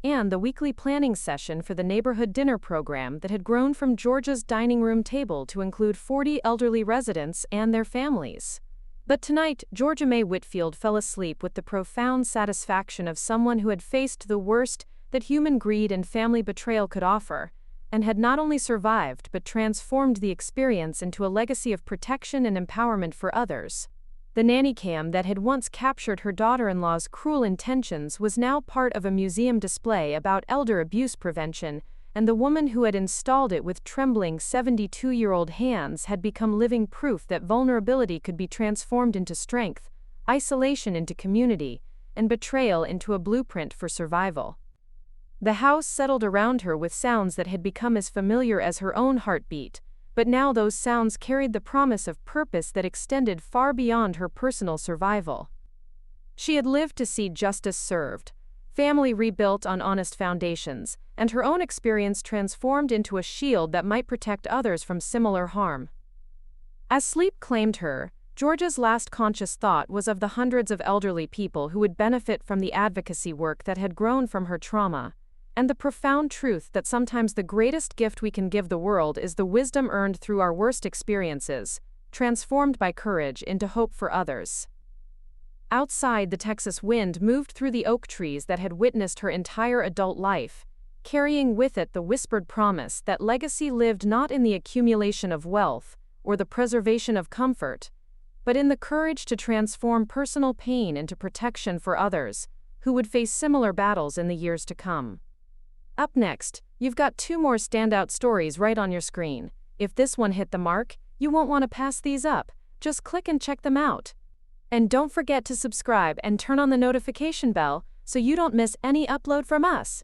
and the weekly planning session for the neighborhood dinner program that had grown from Georgia's dining room table to include 40 elderly residents and their families. But tonight, Georgia Mae Whitfield fell asleep with the profound satisfaction of someone who had faced the worst that human greed and family betrayal could offer, and had not only survived but transformed the experience into a legacy of protection and empowerment for others. The nanny cam that had once captured her daughter-in-law's cruel intentions was now part of a museum display about elder abuse prevention, and the woman who had installed it with trembling 72-year-old hands had become living proof that vulnerability could be transformed into strength, isolation into community, and betrayal into a blueprint for survival. The house settled around her with sounds that had become as familiar as her own heartbeat, but now those sounds carried the promise of purpose that extended far beyond her personal survival. She had lived to see justice served, family rebuilt on honest foundations, and her own experience transformed into a shield that might protect others from similar harm. As sleep claimed her, Georgia's last conscious thought was of the hundreds of elderly people who would benefit from the advocacy work that had grown from her trauma, and the profound truth that sometimes the greatest gift we can give the world is the wisdom earned through our worst experiences, transformed by courage into hope for others. Outside, the Texas wind moved through the oak trees that had witnessed her entire adult life, carrying with it the whispered promise that legacy lived not in the accumulation of wealth or the preservation of comfort, but in the courage to transform personal pain into protection for others who would face similar battles in the years to come. Up next, you've got 2 more standout stories right on your screen. If this one hit the mark, you won't want to pass these up. Just click and check them out. And don't forget to subscribe and turn on the notification bell so you don't miss any upload from us. ...